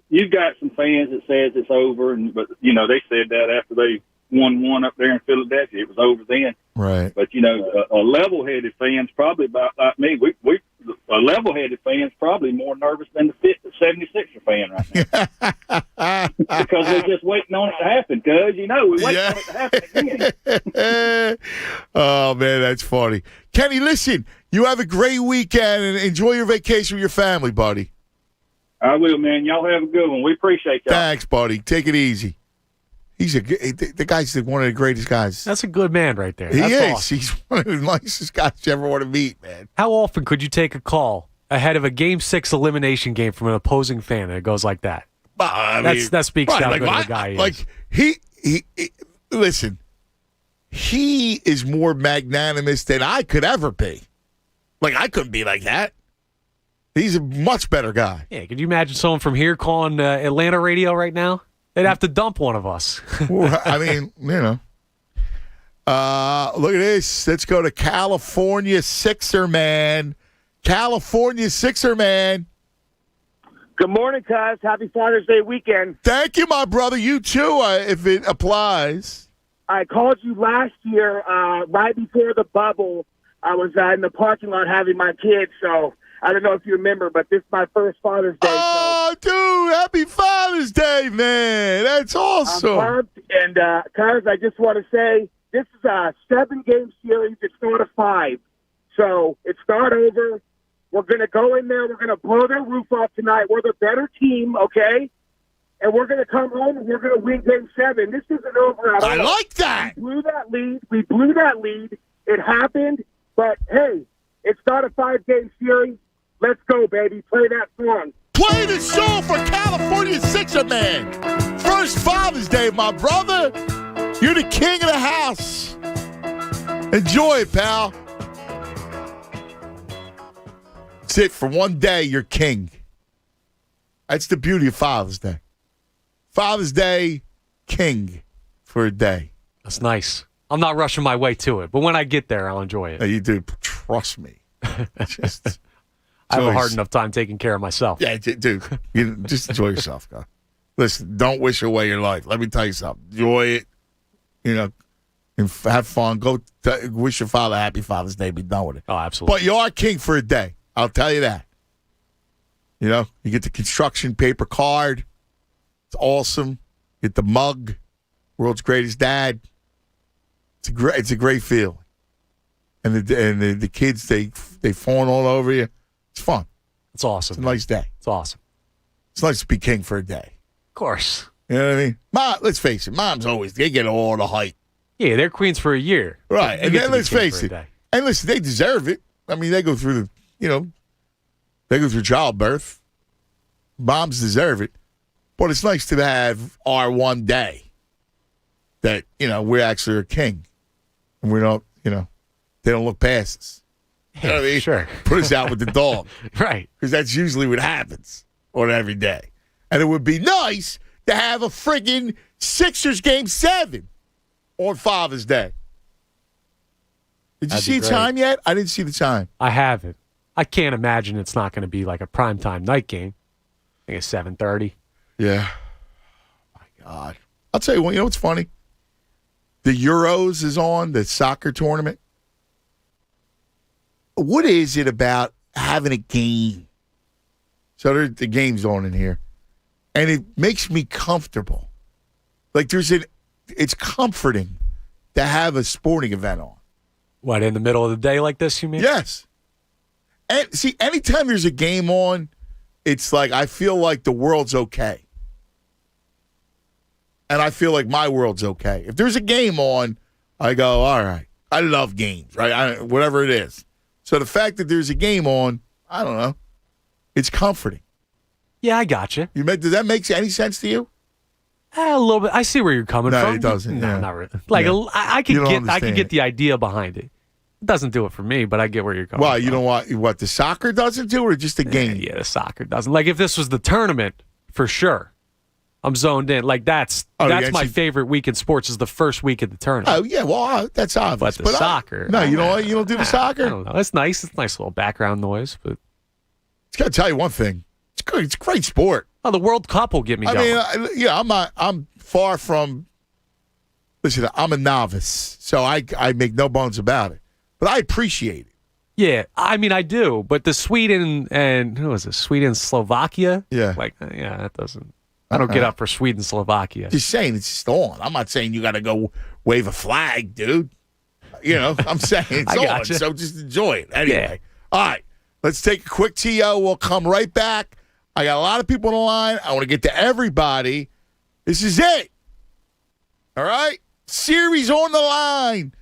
You've got some fans that says it's over, but they said that after they won one up there in Philadelphia, it was over then. Right. But a level-headed fan's probably about like me. We a level-headed fan's probably more nervous than the 76er fan right now because we're just waiting on it to happen. Cause we're waiting on it to happen again. Oh man, that's funny. Kenny, listen, you have a great weekend and enjoy your vacation with your family, buddy. I will, man. Y'all have a good one. We appreciate y'all. Thanks, buddy. Take it easy. The guy's one of the greatest guys. That's a good man right there. That's awesome. He's one of the nicest guys you ever want to meet, man. How often could you take a call ahead of a Game 6 elimination game from an opposing fan and it goes like that? That speaks to how good of a guy he is. Like, he listen, he is more magnanimous than I could ever be. Like, I couldn't be like that. He's a much better guy. Yeah, could you imagine someone from here calling Atlanta radio right now? They'd have to dump one of us. I mean, look at this. Let's go to California Sixer Man. California Sixer Man. Good morning, Cuz. Happy Father's Day weekend. Thank you, my brother. You too, if it applies. I called you last year, right before the bubble. I was in the parking lot having my kids, so I don't know if you remember, but this is my first Father's Day. Oh, dude, happy Father's Day, man. That's awesome. I'm pumped. And, Cuz, I just want to say, this is a 7-game series. It's not a 5. So it's not over. We're going to go in there. We're going to blow their roof off tonight. We're the better team, okay? And we're going to come home and we're going to win Game 7. This isn't over at all. I like that. We blew that lead. It happened. But, hey, it's not a 5-game series. Let's go, baby. Play that song. Play the song for California Sixer Man. First Father's Day, my brother. You're the king of the house. Enjoy it, pal. That's it. For one day, you're king. That's the beauty of Father's Day. Father's Day, king for a day. That's nice. I'm not rushing my way to it, but when I get there, I'll enjoy it. No, you do. Trust me. I have a hard enough time taking care of myself. Yeah, dude. Just enjoy yourself, guy. Listen, don't wish away your life. Let me tell you something. Enjoy it. And have fun. Go wish your father a happy Father's Day. Be done with it. Oh, absolutely. But you are king for a day. I'll tell you that. You get the construction paper card. It's awesome. Get the mug. World's greatest dad. It's a great feeling. And the kids, they fawn all over you. It's fun. It's awesome. It's a nice day. It's awesome. It's nice to be king for a day. Of course. You know what I mean? Let's face it. Moms they get all the hype. Yeah, they're queens for a year. Right. And then let's face it. And listen, they deserve it. I mean, they go through they go through childbirth. Moms deserve it. But it's nice to have our one day that, we actually are king. And we don't, they don't look past us. You know what I mean? Sure. Put us out with the dog. Right. Because that's usually what happens on every day. And it would be nice to have a friggin' Sixers Game 7 on Father's Day. Did you see the time yet? I didn't see the time. I haven't. I can't imagine it's not going to be like a primetime night game. I think it's 7:30. Yeah. Oh my God. I'll tell you what, what's funny? The Euros is on, the soccer tournament. What is it about having a game? So the game's on in here. And it makes me comfortable. Like it's comforting to have a sporting event on. What, in the middle of the day like this, you mean? Yes. And see, anytime there's a game on, it's like I feel like the world's okay. And I feel like my world's okay. If there's a game on, I go, all right. I love games, right? Whatever it is. So the fact that there's a game on, I don't know. It's comforting. Yeah, I got you. Does that make any sense to you? A little bit. I see where you're coming from. No, it doesn't. No, yeah. not really. Like yeah. I can get the idea behind it. It doesn't do it for me, but I get where you're coming from. Well, you know what the soccer doesn't do, or just the game? Yeah, the soccer doesn't. Like if this was the tournament, for sure. I'm zoned in. Like that's my favorite week in sports is the first week of the tournament. Oh yeah, well that's obvious. But soccer. No, you know what? You don't do the soccer. I don't know. It's nice. It's a nice little background noise, but it's got to tell you one thing. It's good. It's a great sport. Oh, the World Cup will get me going. I'm far from. Listen, I'm a novice, so I make no bones about it. But I appreciate it. Yeah, I mean, I do. But the Sweden and who was it? Sweden, Slovakia. Yeah, that doesn't. I don't get up for Sweden, Slovakia. Just saying, it's just on. I'm not saying you got to go wave a flag, dude. I'm saying it's on. Gotcha. So just enjoy it anyway. Yeah. All right, let's take a quick TO. We'll come right back. I got a lot of people on the line. I want to get to everybody. This is it. All right, series on the line.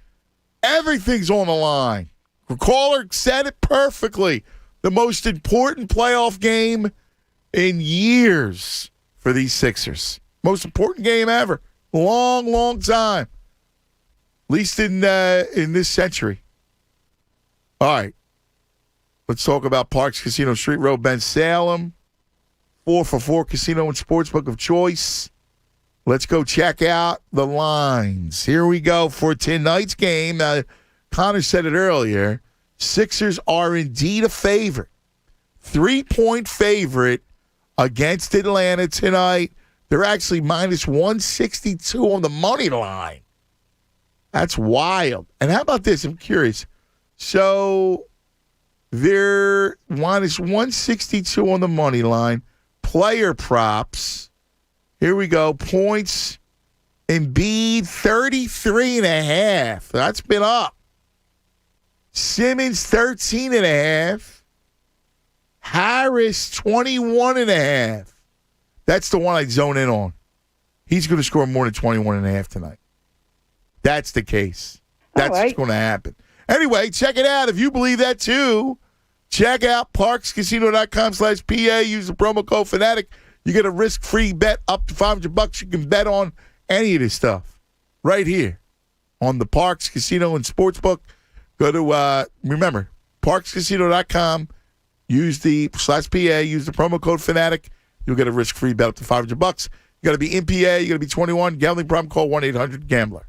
Everything's on the line. The caller said it perfectly. The most important playoff game in years for these Sixers. Most important game ever. Long, long time. At least in this century. All right. Let's talk about Parks Casino Street Road, Ben Salem. 4for4 Casino and Sportsbook of choice. Let's go check out the lines. Here we go for tonight's game. Connor said it earlier. Sixers are indeed a favorite. 3-point favorite against Atlanta tonight. They're actually minus 162 on the money line. That's wild. And how about this? I'm curious. So they're minus 162 on the money line. Player props. Here we go. Points. Embiid, 33.5. That's been up. Simmons, 13.5. Harris, 21.5. That's the one I'd zone in on. He's going to score more than 21.5 tonight. That's the case. That's what's going to happen. Anyway, check it out. If you believe that too, check out parkscasino.com/PA. Use the promo code Fanatic. You get a risk-free bet up to $500. You can bet on any of this stuff right here on the Parks Casino and Sportsbook. Go to, remember, parkscasino.com. Use the /PA. Use the promo code Fanatic. You'll get a risk-free bet up to $500. You got to be in PA. You got to be 21. Gambling problem? Call 1-800-GAMBLER.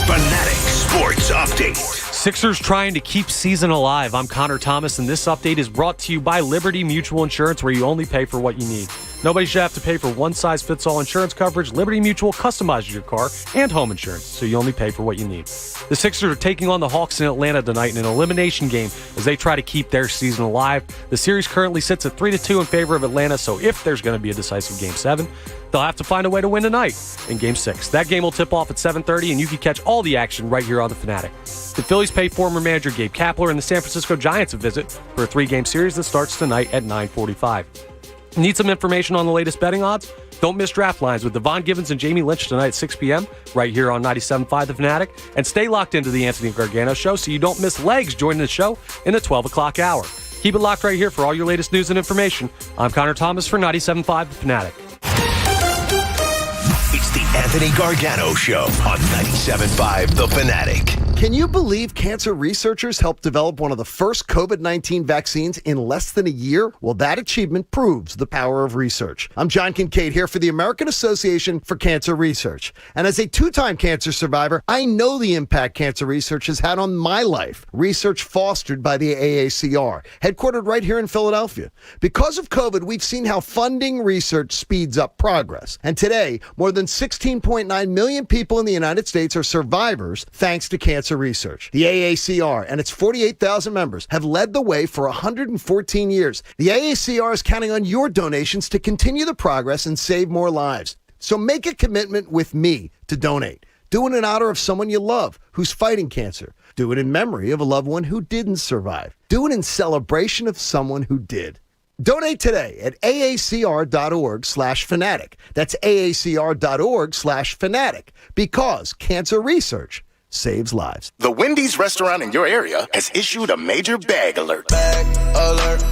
Fanatic Sports Update. Sixers trying to keep season alive. I'm Connor Thomas, and this update is brought to you by Liberty Mutual Insurance, where you only pay for what you need. Nobody should have to pay for one-size-fits-all insurance coverage. Liberty Mutual customizes your car and home insurance, so you only pay for what you need. The Sixers are taking on the Hawks in Atlanta tonight in an elimination game as they try to keep their season alive. The series currently sits at 3-2 in favor of Atlanta, so if there's going to be a decisive Game 7, they'll have to find a way to win tonight in Game 6. That game will tip off at 7:30, and you can catch all the action right here on The Fanatic. The Phillies pay former manager Gabe Kapler and the San Francisco Giants a visit for a 3-game series that starts tonight at 9:45. Need some information on the latest betting odds? Don't miss Draft Lines with Devon Givens and Jamie Lynch tonight at 6 p.m. right here on 97.5 The Fanatic. And stay locked into the Anthony Gargano Show so you don't miss Legs joining the show in the 12 o'clock hour. Keep it locked right here for all your latest news and information. I'm Connor Thomas for 97.5 The Fanatic. It's the Anthony Gargano Show on 97.5 The Fanatic. Can you believe cancer researchers helped develop one of the first COVID-19 vaccines in less than a year? Well, that achievement proves the power of research. I'm John Kincaid here for the American Association for Cancer Research. And as a two-time cancer survivor, I know the impact cancer research has had on my life. Research fostered by the AACR, headquartered right here in Philadelphia. Because of COVID, we've seen how funding research speeds up progress. And today, more than 16.9 million people in the United States are survivors thanks to cancer research. The AACR and its 48,000 members have led the way for 114 years. The AACR is counting on your donations to continue the progress and save more lives. So make a commitment with me to donate. Do it in honor of someone you love who's fighting cancer. Do it in memory of a loved one who didn't survive. Do it in celebration of someone who did. Donate today at aacr.org/fanatic. That's aacr.org/fanatic, because cancer research saves lives. The Wendy's restaurant in your area has issued a major bag alert.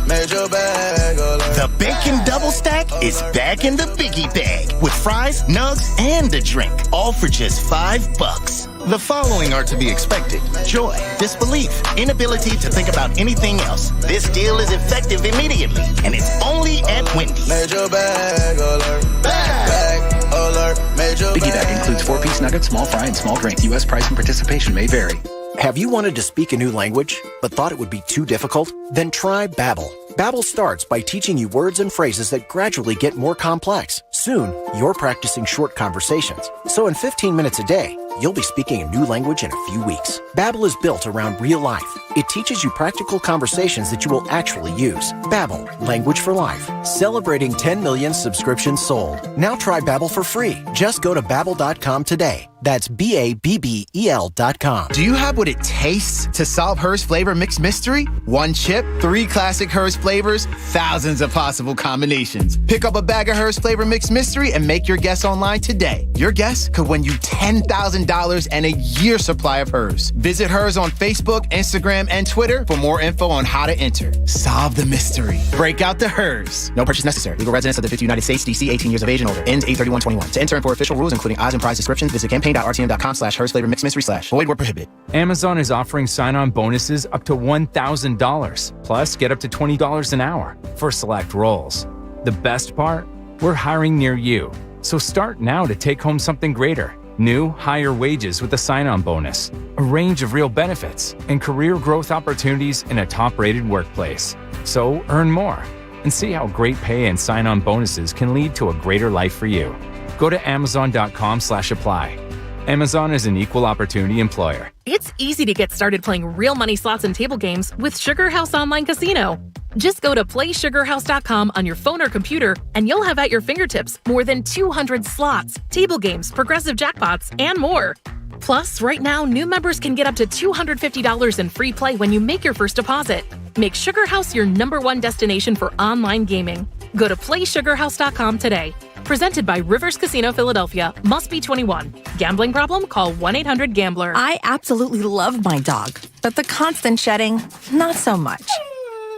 Major bag alert. The Bacon Double Stack is back in the biggie bag with fries, nugs, and a drink, all for just $5. The following are to be expected: joy, disbelief, inability to think about anything else. This deal is effective immediately, and it's only at Wendy's. Major bag alert. Bag alert. Major Biggie Bag includes 4-piece nuggets, small fry, and small drink. U.S. price and participation may vary. Have you wanted to speak a new language, but thought it would be too difficult? Then try Babbel. Babbel starts by teaching you words and phrases that gradually get more complex. Soon, you're practicing short conversations. So in 15 minutes a day, you'll be speaking a new language in a few weeks. Babbel is built around real life. It teaches you practical conversations that you will actually use. Babbel, language for life. Celebrating 10 million subscriptions sold. Now try Babbel for free. Just go to Babbel.com today. That's BABBEL.com. Do you have what it tastes to solve Her's Flavor Mix Mystery? 1 chip, 3 classic Her's flavors, thousands of possible combinations. Pick up a bag of Her's Flavor Mix Mystery and make your guess online today. Your guess could win you $10,000 and a year's supply of Her's. Visit Her's on Facebook, Instagram, and Twitter for more info on how to enter. Solve the mystery. Break out the Her's. No purchase necessary. Legal residents of the 50 United States, DC, 18 years of age and older. Ends 8/31/21. To enter and for official rules, including odds and prize descriptions, visit campaign.rtm.com/Her's Flavor Mix Mystery / void where prohibited. Amazon is offering sign-on bonuses up to $1,000, plus get up to $20 an hour for select roles. The best part? We're hiring near you. So start now to take home something greater. New, higher wages with a sign-on bonus, a range of real benefits, and career growth opportunities in a top-rated workplace. So earn more and see how great pay and sign-on bonuses can lead to a greater life for you. Go to Amazon.com/apply. Amazon is an equal opportunity employer. It's easy to get started playing real money slots and table games with Sugar House Online Casino. Just go to PlaySugarHouse.com on your phone or computer, and you'll have at your fingertips more than 200 slots, table games, progressive jackpots, and more. Plus, right now, new members can get up to $250 in free play when you make your first deposit. Make Sugar House your #1 destination for online gaming. Go to PlaySugarHouse.com today. Presented by Rivers Casino Philadelphia. Must be 21. Gambling problem? Call 1-800-GAMBLER. I absolutely love my dog, but the constant shedding, not so much.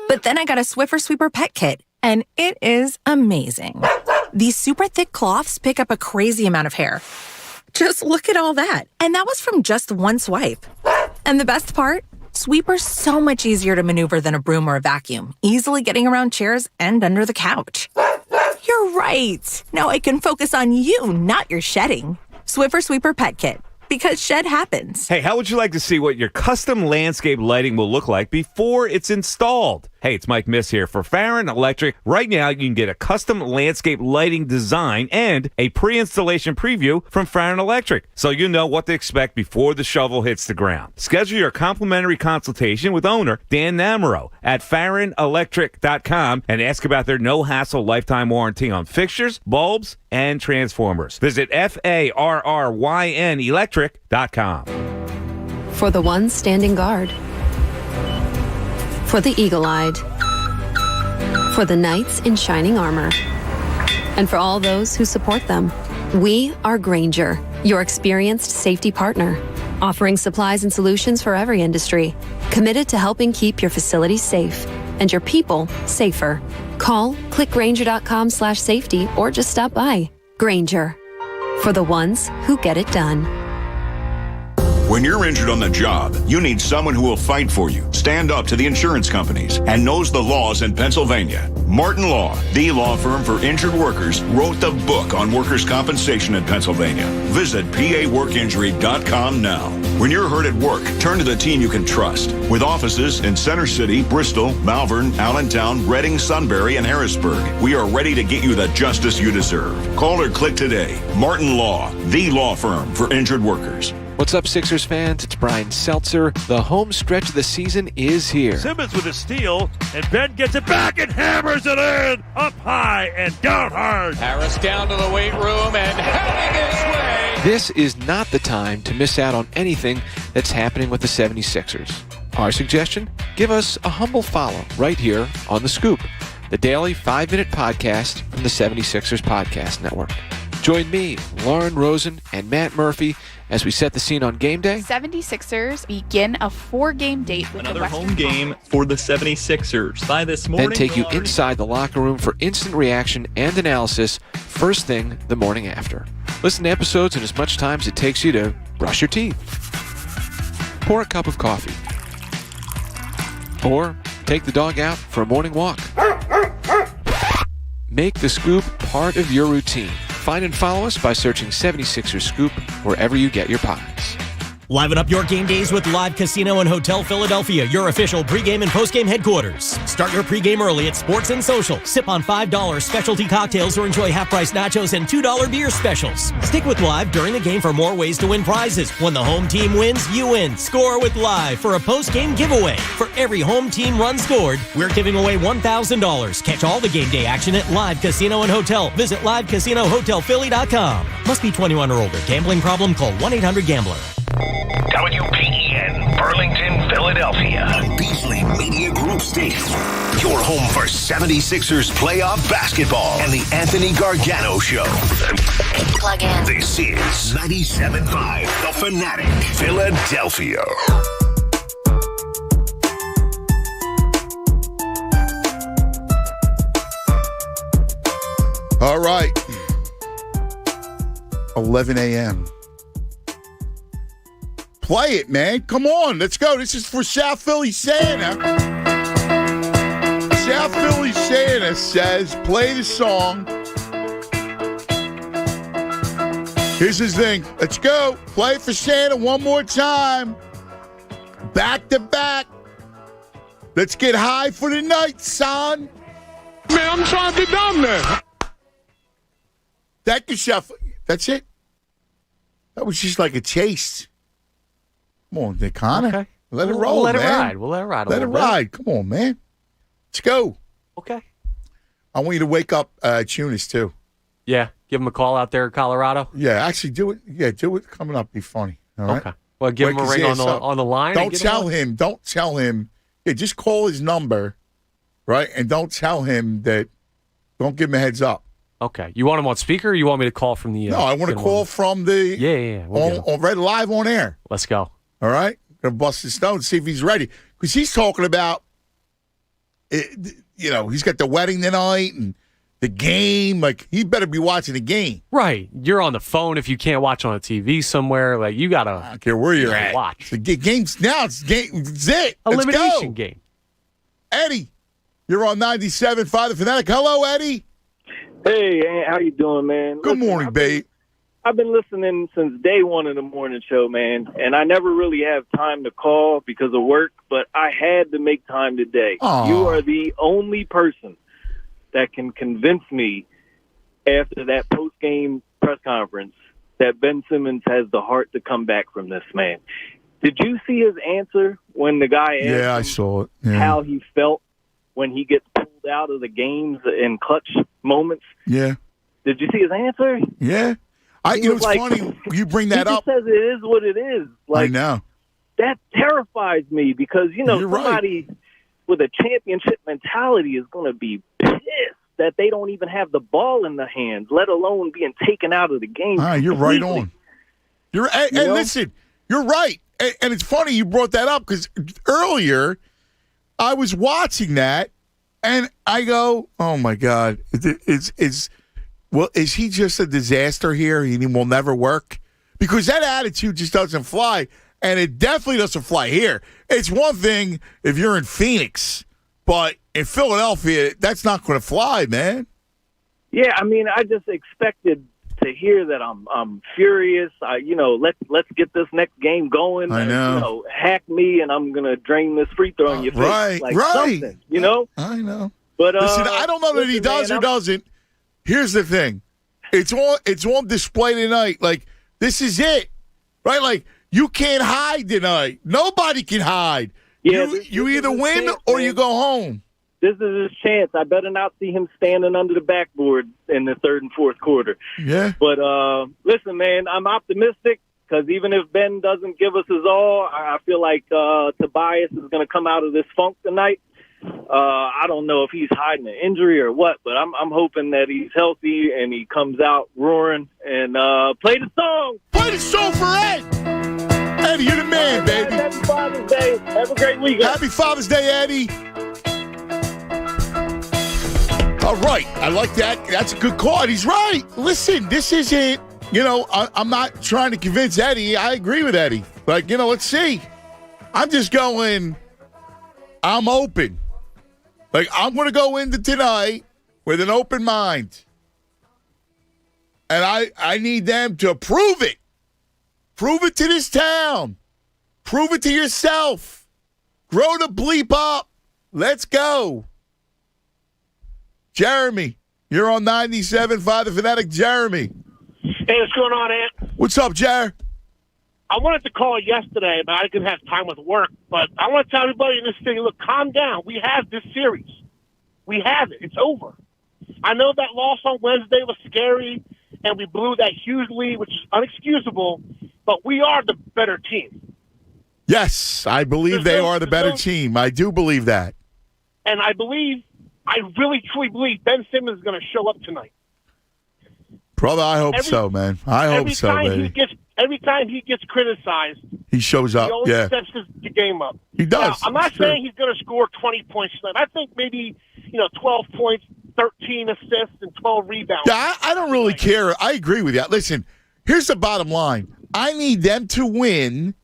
But then I got a Swiffer Sweeper Pet Kit, and it is amazing. These super thick cloths pick up a crazy amount of hair. Just look at all that. And that was from just one swipe. And the best part? Sweeper's so much easier to maneuver than a broom or a vacuum, easily getting around chairs and under the couch. You're right. Now I can focus on you, not your shedding. Swiffer Sweeper Pet Kit. Because shed happens. Hey, how would you like to see what your custom landscape lighting will look like before it's installed? Hey, it's Mike Miss here for Farron Electric. Right now, you can get a custom landscape lighting design and a pre-installation preview from Farron Electric, so you know what to expect before the shovel hits the ground. Schedule your complimentary consultation with owner Dan Namaro at FarronElectric.com and ask about their no-hassle lifetime warranty on fixtures, bulbs, and transformers. Visit FARRYN Electric.com. For the ones standing guard. For the eagle-eyed. For the knights in shining armor. And for all those who support them. We are Grainger, your experienced safety partner, offering supplies and solutions for every industry, committed to helping keep your facilities safe and your people safer. Call, click Grainger.com/safety, or just stop by. Grainger, for the ones who get it done. When you're injured on the job, you need someone who will fight for you, stand up to the insurance companies, and knows the laws in Pennsylvania. Martin Law, the law firm for injured workers, wrote the book on workers' compensation in Pennsylvania. Visit PAWorkInjury.com now. When you're hurt at work, turn to the team you can trust. With offices in Center City, Bristol, Malvern, Allentown, Reading, Sunbury, and Harrisburg, we are ready to get you the justice you deserve. Call or click today. Martin Law, the law firm for injured workers. What's up, Sixers fans? It's Brian Seltzer. The home stretch of the season is here. Simmons with a steal, and Ben gets it back and hammers it in, up high and down hard. Harris down to the weight room and heading his way. This is not the time to miss out on anything that's happening with the 76ers. Our suggestion? Give us a humble follow right here on The Scoop, the daily 5-minute podcast from the 76ers Podcast Network. Join me, Lauren Rosen, and Matt Murphy as we set the scene on game day. 76ers begin a 4-game date with another the Western home game for the 76ers. By this morning, then take you inside the locker room for instant reaction and analysis first thing the morning after. Listen to episodes in as much time as it takes you to brush your teeth, pour a cup of coffee, or take the dog out for a morning walk. Make the Scoop part of your routine. Find and follow us by searching 76ers Scoop wherever you get your pods. Liven up your game days with Live Casino and Hotel Philadelphia, your official pregame and postgame headquarters. Start your pregame early at Sports and Social. Sip on $5 specialty cocktails or enjoy half-price nachos and $2 beer specials. Stick with Live during the game for more ways to win prizes. When the home team wins, you win. Score with Live for a postgame giveaway. For every home team run scored, we're giving away $1,000. Catch all the game day action at Live Casino and Hotel. Visit livecasinohotelphilly.com. Must be 21 or older. Gambling problem? Call 1-800-GAMBLER. WPEN, Burlington, Philadelphia. Beasley Media Group Station. Your home for 76ers playoff basketball and the Anthony Gargano Show. Plug in. This is 97.5 The Fanatic, Philadelphia. All right. 11 a.m. Play it, man. Come on. Let's go. This is for South Philly Santa. South Philly Santa says, play the song. Here's his thing. Let's go. Play it for Santa one more time. Back to back. Let's get high for the night, son. Man, I'm trying to get down there. Thank you, Chef. That's it. That was just like a taste. Come on, Nick Connor. Okay. Let it roll, We'll let man. it ride. We'll let it ride. Let it ride. Come on, man. Let's go. Okay. I want you to wake up Tunis, too. Yeah. Give him a call out there in Colorado. Yeah, actually do it. Yeah, do it. Coming up. Be funny. All right. Okay. Well, give him a ring on the line. Don't tell him. Don't tell him. Yeah, just call his number, right? And don't tell him that. Don't give him a heads up. Okay. You want him on speaker, or you want me to call from the? No, I want to call from the. Yeah. On right live on air. Let's go. All right. Gonna bust his stone, see if he's ready, because he's talking about. He's got the wedding tonight and the game. Like, he better be watching the game. Right. You're on the phone if you can't watch on a TV somewhere. Like, you gotta. I don't care where you're at. Watch the game's now. It's game. It's it. Elimination game. Eddie, you're on 97.5 The Fanatic. Hello, Eddie. Hey, how you doing, man? Good morning, babe. I've been listening since day one of the morning show, man, and I never really have time to call because of work, but I had to make time today. Aww. You are the only person that can convince me after that post-game press conference that Ben Simmons has the heart to come back from this, man. Did you see his answer when the guy asked I saw it. Yeah. how he felt when he gets pulled out of the games in clutch moments? Yeah. Did you see his answer? Yeah. It's funny you bring that up. He just says it is what it is. Like, I know. That terrifies me because, somebody with a championship mentality is going to be pissed that they don't even have the ball in their hands, let alone being taken out of the game. You're right on. And listen, you're right. And it's funny you brought that up because earlier I was watching that and I go, oh, my God, is he just a disaster here? He will never work? Because that attitude just doesn't fly, and it definitely doesn't fly here. It's one thing if you're in Phoenix, but in Philadelphia, that's not going to fly, man. Yeah, I mean, I just expected to hear that I'm furious. Let's get this next game going. I know. Hack me, and I'm going to drain this free throw in your face. Right. Something, I know. But listen, I don't know that he does or doesn't. Here's the thing. It's on display tonight. Like, this is it. Right? Like, you can't hide tonight. Nobody can hide. Yeah, you either win or you go home. This is his chance. I better not see him standing under the backboard in the third and fourth quarter. Yeah. But listen, man, I'm optimistic because even if Ben doesn't give us his all, I feel like Tobias is going to come out of this funk tonight. I don't know if he's hiding an injury or what, but I'm hoping that he's healthy and he comes out roaring and play the song. Play the song for Ed. Eddie, you're the man, baby. Happy Father's Day. Have a great weekend. Happy Father's Day, Eddie. All right. I like that. That's a good call. And he's right. Listen, this isn't I'm not trying to convince Eddie. I agree with Eddie. Like, let's see. I'm just going, I'm open. Like, I'm going to go into tonight with an open mind. And I need them to prove it. Prove it to this town. Prove it to yourself. Grow the bleep up. Let's go. Jeremy, you're on 97.5 The Fanatic. Jeremy. Hey, what's going on, Ant? What's up, Jer? I wanted to call yesterday, but I didn't have time with work. But I want to tell everybody in this city, look, calm down. We have this series. We have it. It's over. I know that loss on Wednesday was scary, and we blew that huge lead, which is unexcusable, but we are the better team. Yes, I believe they are the better team. I do believe that. And I really, truly believe Ben Simmons is going to show up tonight. Brother, I hope so, man. I hope so, baby. Every time he gets criticized, he shows up. He always yeah, steps the game up. He does. Now, I'm not saying he's going to score 20 points tonight. I think maybe 12 points, 13 assists, and 12 rebounds. Yeah, I don't really care. I agree with you. Listen, here's the bottom line. I need them to win,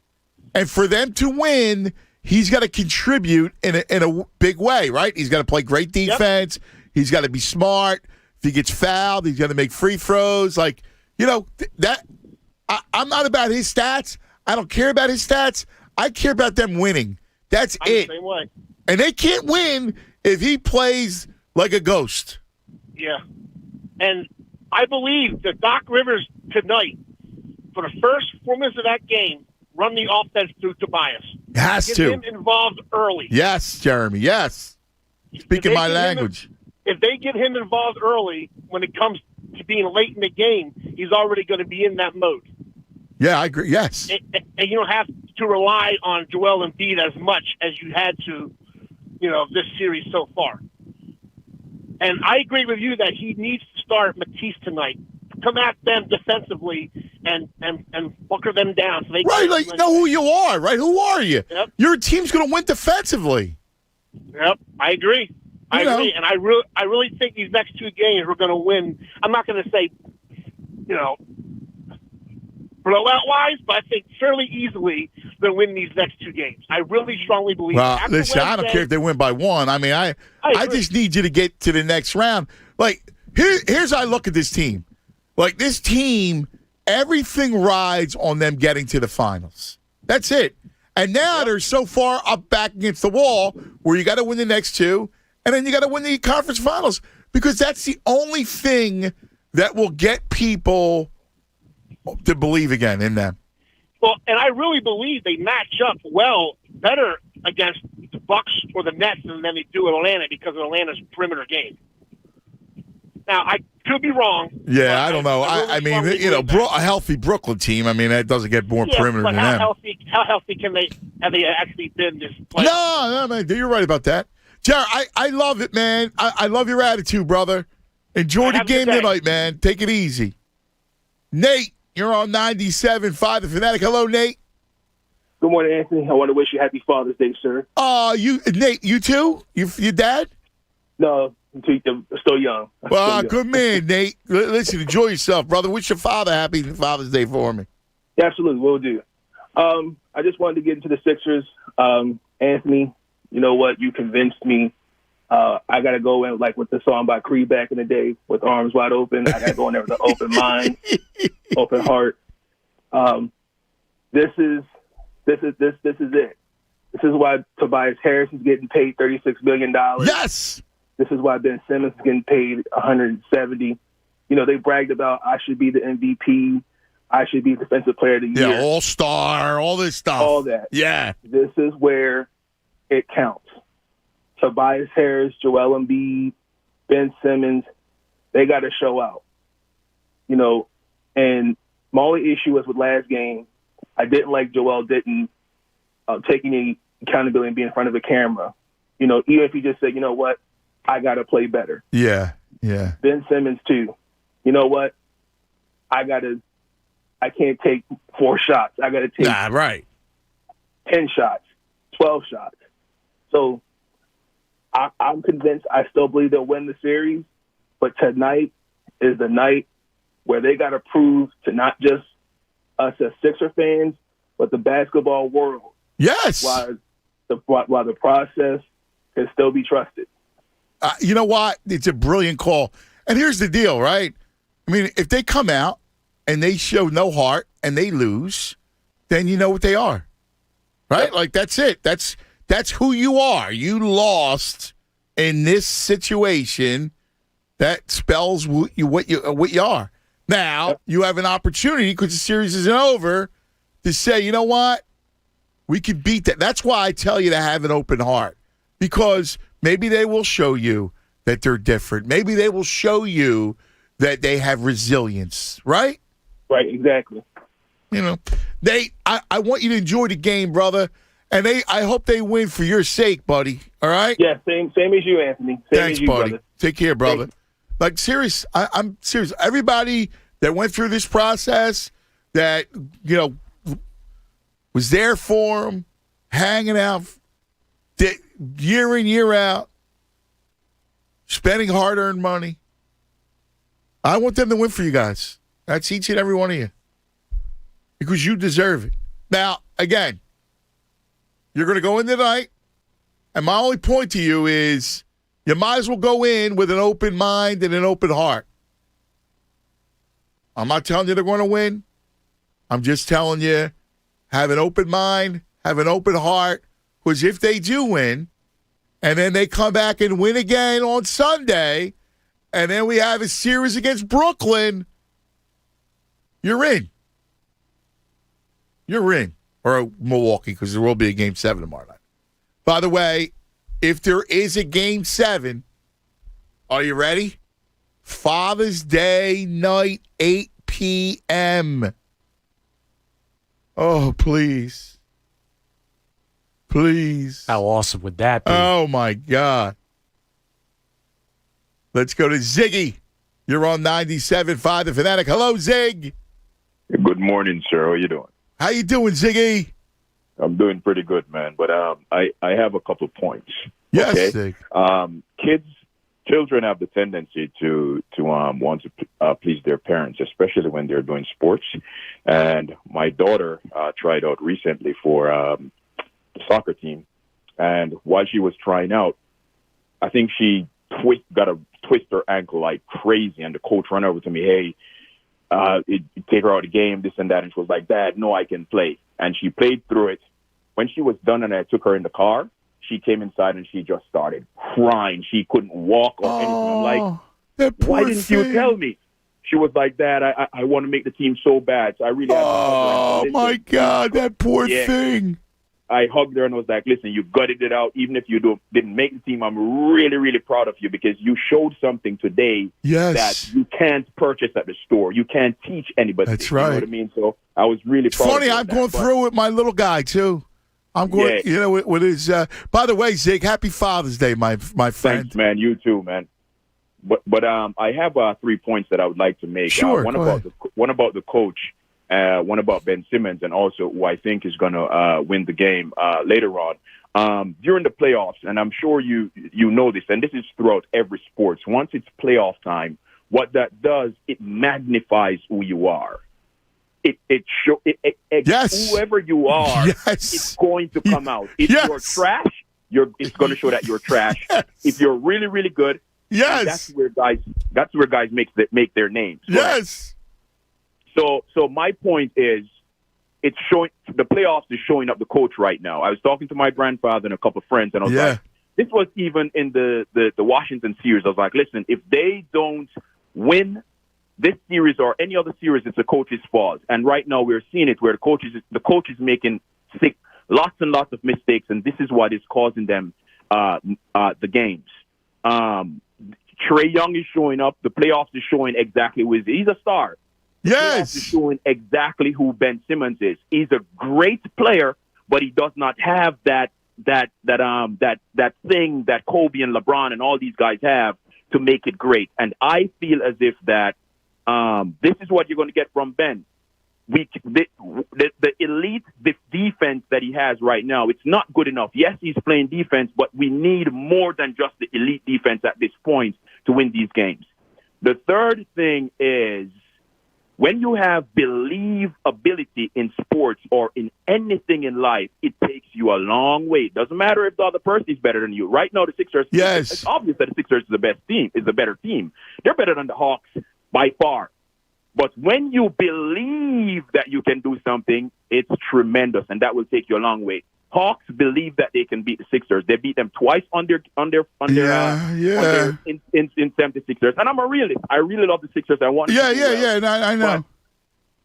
and for them to win, he's got to contribute in a big way, right? He's got to play great defense. Yep. He's got to be smart. If he gets fouled, he's got to make free throws. Like, that. I'm not about his stats. I don't care about his stats. I care about them winning. That's it. The same way. And they can't win if he plays like a ghost. Yeah. And I believe that Doc Rivers tonight, for the first 4 minutes of that game, run the offense through Tobias. Has Get to. him involved early. Yes, Jeremy, yes. Speaking my language. If they get him involved early, when it comes to being late in the game, he's already going to be in that mode. Yeah, I agree. Yes. And you don't have to rely on Joel Embiid as much as you had to, this series so far. And I agree with you that he needs to start Matisse tonight. Come at them defensively and bunker them down. So they know who you are, right? Who are you? Yep. Your team's going to win defensively. Yep, I agree. I agree, and I really think these next two games we're going to win. I'm not going to say, blowout-wise, but I think fairly easily they'll win these next two games. I really strongly believe. Well, listen, I don't care if they win by one. I mean, I just need you to get to the next round. Like, here's how I look at this team. Like, this team, everything rides on them getting to the finals. That's it. And now they're so far up back against the wall where you got to win the next two, and then you got to win the conference finals, because that's the only thing that will get people to believe again in them. Well, and I really believe they match up better against the Bucks or the Nets than they do Atlanta because of Atlanta's perimeter game. Now, I could be wrong. Yeah, I don't know. I mean, a healthy Brooklyn team, I mean, that doesn't get more perimeter than them. How healthy have they actually been this playoff? No, man, you're right about that. Jared, I love it, man. I love your attitude, brother. Enjoy the game tonight, man. Take it easy. Nate, you're on 97.5 The Fanatic. Hello, Nate. Good morning, Anthony. I want to wish you happy Father's Day, sir. Nate, you too? Your dad? No, I'm still young. Good man, Nate. Listen, enjoy yourself, brother. Wish your father happy Father's Day for me. Yeah, absolutely, will do. I just wanted to get into the Sixers. Anthony, you know what? You convinced me. I got to go in with the song by Creed back in the day, with arms wide open. I got to go in there with an open mind, open heart. This is it. This is why Tobias Harris is getting paid $36 million. Yes. This is why Ben Simmons is getting paid $170. They bragged about, I should be the MVP. I should be Defensive Player of the Year. Yeah, All-Star, all this stuff. All that. Yeah. This is where it counts. Tobias Harris, Joel Embiid, Ben Simmons, they got to show out. And my only issue was with last game, I didn't like Joel didn't take any accountability and be in front of the camera. Even if he just said, you know what, I got to play better. Yeah, yeah. Ben Simmons, too. You know what? I can't take 4 shots. I got to take 10 shots, 12 shots. So I'm convinced. I still believe they'll win the series, but tonight is the night where they got to prove to not just us as Sixer fans, but the basketball world. Yes. While the process can still be trusted. You know what? It's a brilliant call. And here's the deal, right? I mean, if they come out and they show no heart and they lose, then you know what they are, right? Yep. Like, that's it. That's who you are. You lost in this situation. That spells what you are. Now, you have an opportunity, because the series isn't over, to say, you know what? We can beat that. That's why I tell you to have an open heart, because maybe they will show you that they're different. Maybe they will show you that they have resilience, right? Right, exactly. You know, I want you to enjoy the game, brother, and I hope they win for your sake, buddy. All right? Yeah, same as you, Anthony. Thanks, as you, buddy. brother. Take care, brother. Like, serious. I'm serious. Everybody that went through this process, that, you know, was there for them, hanging out year in, year out, spending hard-earned money. I want them to win for you guys. That's each and every one of you, because you deserve it. Now, again, you're going to go in tonight, and my only point to you is you might as well go in with an open mind and an open heart. I'm not telling you they're going to win. I'm just telling you, have an open mind, have an open heart, because if they do win, and then they come back and win again on Sunday, and then we have a series against Brooklyn, you're in. You're in. Or Milwaukee, because there will be a Game 7 tomorrow night. By the way, if there is a Game 7, are you ready? Father's Day night, 8 p.m. Oh, please. Please. How awesome would that be? Oh, my God. Let's go to Ziggy. You're on 97.5 The Fanatic. Hello, Zig. Good morning, sir. How you doing? How you doing, Ziggy? I'm doing pretty good, man. But I have a couple points. Yes, okay? Zig. Children have the tendency to want to please their parents, especially when they're doing sports. And my daughter tried out recently for the soccer team, and while she was trying out, I think she got a twist her ankle like crazy, and the coach ran over to me, hey, take her out of the game, this and that, and she was like, Dad, no, I can play. And she played through it. When she was done and I took her in the car, she came inside and she just started crying. She couldn't walk or anything. I'm like, why didn't you tell me? She was like, Dad, I want to make the team so bad. So I really had to hug her. Oh, my God, that poor thing. I hugged her and was like, listen, you gutted it out. Even if you didn't make the team, I'm really, really proud of you, because you showed something today that you can't purchase at the store. You can't teach anybody. That's right. You know what I mean? So I was really proud of you. Funny, I'm going through with my little guy, too. I'm going, with his, by the way, Zig, happy Father's Day, my friend. Thanks, man. You too, man. But I have 3 points that I would like to make. Sure, one about the coach, one about Ben Simmons, and also who I think is going to win the game later on. During the playoffs, and I'm sure you know this, and this is throughout every sports, once it's playoff time, what that does, it magnifies who you are. Yes. Whoever you are, it's going to come out. If you're trash, it's going to show that you're trash. Yes. If you're really, really good, that's where guys make their names. Yes. Right? So my point is, it's showing the playoffs is showing up the coach right now. I was talking to my grandfather and a couple of friends, and I was like, this was even in the Washington series. I was like, listen, if they don't win this series or any other series, it's the coach's fault. And right now we're seeing it where the coach is making lots and lots of mistakes, and this is what is causing them the games. Trae Young is showing up. The playoffs is showing exactly who he is. He's a star. The playoffs is showing exactly who Ben Simmons is. He's a great player, but he does not have that thing that Kobe and LeBron and all these guys have to make it great. And I feel as if that this is what you're going to get from Ben. The elite defense that he has right now, it's not good enough. Yes, he's playing defense, but we need more than just the elite defense at this point to win these games. The third thing is when you have believability in sports or in anything in life, it takes you a long way. It doesn't matter if the other person is better than you. Right now, the Sixers, it's obvious that the Sixers is the best team, is the better team. They're better than the Hawks by far. But when you believe that you can do something, it's tremendous, and that will take you a long way. Hawks believe that they can beat the Sixers. They beat them twice in 76ers. And I'm a realist. I really love the Sixers. I want. I know.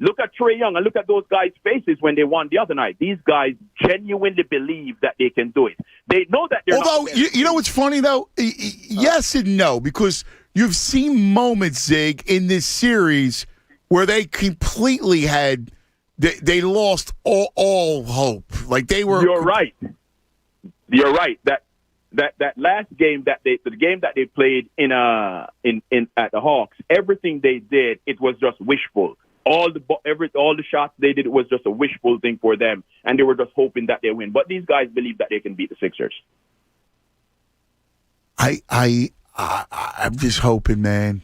But look at Trae Young and look at those guys' faces when they won the other night. These guys genuinely believe that they can do it. They know that they're. Although you know what's funny though, yes and no, because you've seen moments, Zig, in this series where they completely had. They lost all hope. Like they were. You're right. That last game the game that they played in at the Hawks, everything they did, it was just wishful. All the shots they did, it was just a wishful thing for them, and they were just hoping that they win. But these guys believe that they can beat the Sixers. I'm just hoping, man.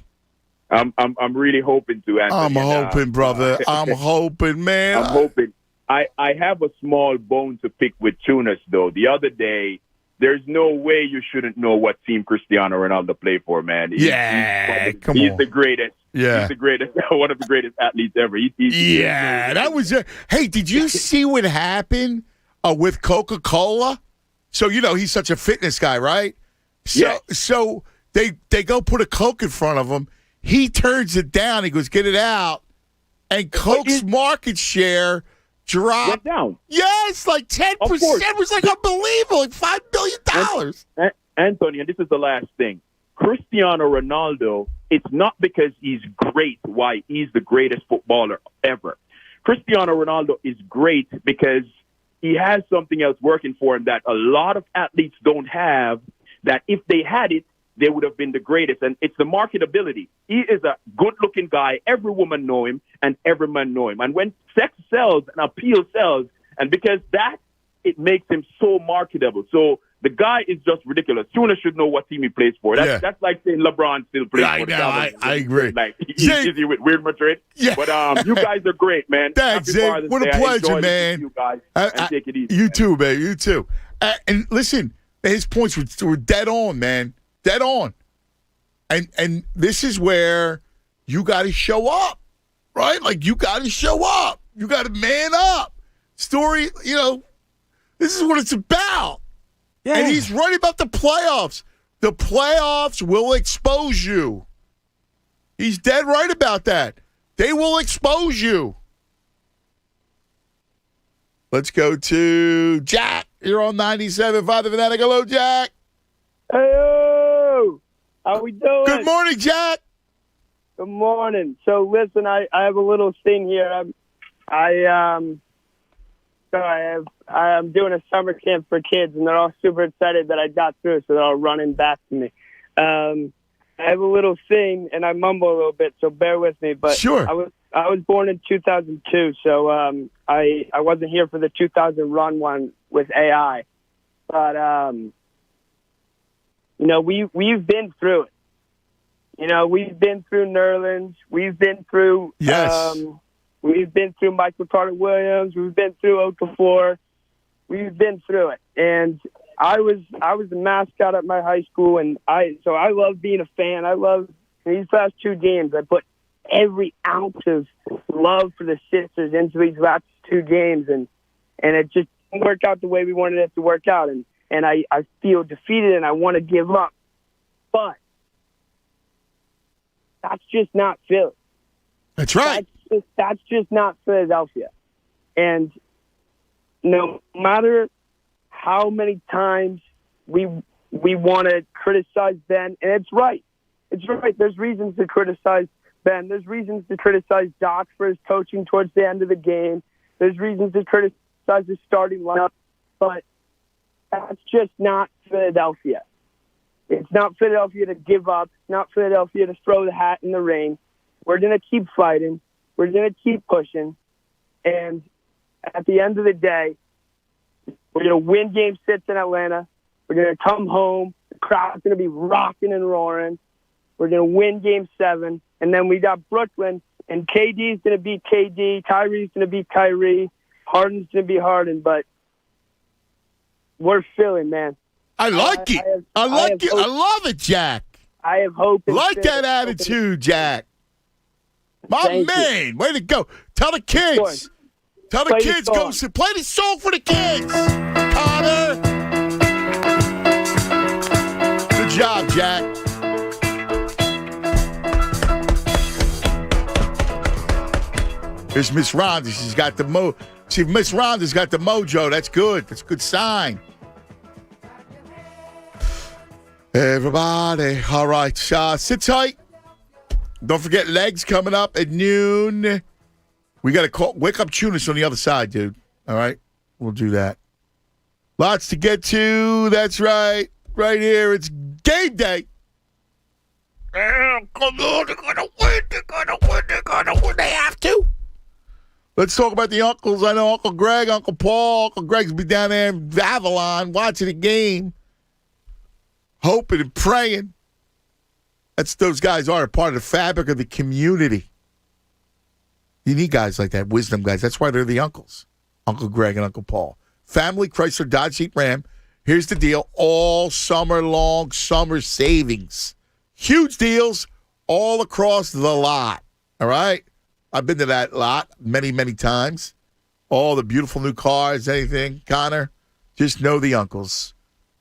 I'm really hoping to, Anthony. I'm hoping, brother. I'm hoping, man. I'm hoping. I have a small bone to pick with Tunis, though. The other day, there's no way you shouldn't know what team Cristiano Ronaldo played for, man. He's the greatest. Yeah. He's the greatest, one of the greatest athletes ever. That was it. Hey, did you see what happened with Coca-Cola? So, he's such a fitness guy, right? So they go put a Coke in front of him. He turns it down. He goes, get it out. And Coke's market share dropped. Went down. Yes, like 10%. It was like unbelievable, like $5 billion. Anthony, and this is the last thing. Cristiano Ronaldo, it's not because he's great why he's the greatest footballer ever. Cristiano Ronaldo is great because he has something else working for him that a lot of athletes don't have, that if they had it, they would have been the greatest. And it's the marketability. He is a good-looking guy. Every woman know him, and every man know him. And when sex sells and appeal sells, and because that, it makes him so marketable. So the guy is just ridiculous. Tuna should know what team he plays for. That's like saying LeBron still plays for the Cowboys. I agree. Like, he's with Real Madrid. Yeah. But you guys are great, man. Thanks, Zig. What a pleasure, man. You guys, and take it easy. You too, baby. You too. And listen, his points were dead on, man. Dead on. And this is where you got to show up, right? Like, you got to show up. You got to man up. Story, this is what it's about. Yeah. And he's right about the playoffs. The playoffs will expose you. He's dead right about that. They will expose you. Let's go to Jack. You're on 97.5 The Fanatic. Hello, Jack. Hey, how we doing? Good morning, Jack. Good morning. So listen, I have a little thing here. I'm doing a summer camp for kids, and they're all super excited that I got through, so they're all running back to me. I have a little thing, and I mumble a little bit, so bear with me. But sure. I was born in 2002, so I wasn't here for the 2000 run one with AI, but we've been through it. We've been through Nerlens. We've been through we've been through Michael Carter Williams. We've been through Okafor. We've been through it. And I was the mascot at my high school, and I love being a fan. I love these last two games. I put every ounce of love for the Sixers into these last two games, and it just didn't work out the way we wanted it to work out. And I feel defeated, and I want to give up. But that's just not Philly. That's right. That's just not Philadelphia. And no matter how many times we want to criticize Ben, and it's right. It's right. There's reasons to criticize Ben. There's reasons to criticize Doc for his coaching towards the end of the game. There's reasons to criticize his starting lineup. But that's just not Philadelphia. It's not Philadelphia to give up. It's not Philadelphia to throw the hat in the ring. We're going to keep fighting. We're going to keep pushing. And at the end of the day, we're going to win Game 6 in Atlanta. We're going to come home. The crowd's going to be rocking and roaring. We're going to win Game 7. And then we got Brooklyn And KD's going to beat KD. Kyrie's going to beat Kyrie. Harden's going to be Harden. But we're Philly, man. I like it. I like it. I love it, Jack. I have hope. Like that attitude, Jack. My man, way to go. Tell the kids. Tell the kids, go play the song for the kids. Connor. Good job, Jack. There's Miss Rhonda. She's got the See, Miss Rhonda's got the mojo. That's good. That's a good sign. Everybody. All right. Sit tight. Don't forget legs coming up at noon. We got to wake up Tunis on the other side, dude. All right? We'll do that. Lots to get to. That's right. Right here. It's game day. Come on. They're going to win. They're going to win. They're going to win. They have to. Let's talk about the uncles. I know Uncle Greg, Uncle Paul. Uncle Greg's be down there in Avalon watching the game. Hoping and praying. Those guys are a part of the fabric of the community. You need guys like that, wisdom guys. That's why they're the uncles. Uncle Greg and Uncle Paul. Family, Chrysler, Dodge, Jeep, Ram. Here's the deal. All summer long, summer savings. Huge deals all across the lot. All right? I've been to that lot many, many times. All the beautiful new cars, anything. Connor, just know the uncles.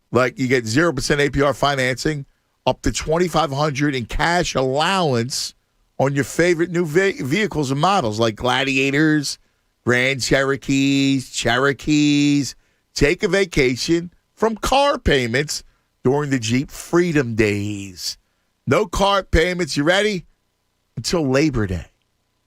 Like you get 0% APR financing, up to $2,500 in cash allowance on your favorite new vehicles and models like Gladiators, Grand Cherokees. Take a vacation from car payments during the Jeep Freedom Days. No car payments, you ready? Until Labor Day.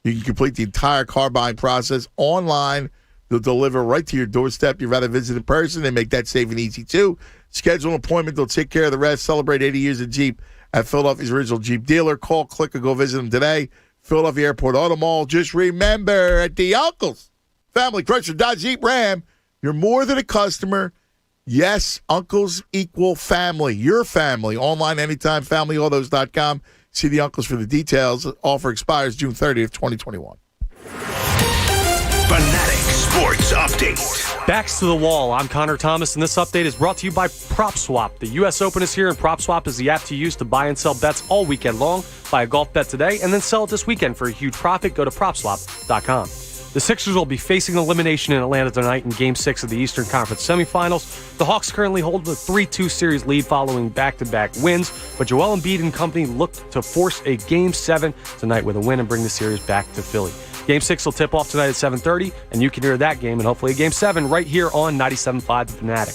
You can complete the entire car buying process online. They'll deliver right to your doorstep. You'd rather visit in person. They make that safe and easy, too. Schedule an appointment. They'll take care of the rest. Celebrate 80 years of Jeep at Philadelphia's original Jeep dealer. Call, click, or go visit them today. Philadelphia Airport Auto Mall. Just remember, at the uncles, Family, Chrysler, Dodge, Jeep, Ram, you're more than a customer. Yes, uncles equal family. Your family. Online anytime. FamilyAutos.com. See the uncles for the details. Offer expires June 30th, 2021. Fanatic Sports Update. Backs to the wall. I'm Connor Thomas, and this update is brought to you by PropSwap. The U.S. Open is here, and PropSwap is the app to use to buy and sell bets all weekend long. Buy a golf bet today, and then sell it this weekend for a huge profit. Go to PropSwap.com. The Sixers will be facing elimination in Atlanta tonight in Game 6 of the Eastern Conference semifinals. The Hawks currently hold a 3-2 series lead following back-to-back wins, but Joel Embiid and company look to force a Game 7 tonight with a win and bring the series back to Philly. Game 6 will tip off tonight at 7:30, and you can hear that game and hopefully a Game 7 right here on 97.5 The Fanatic.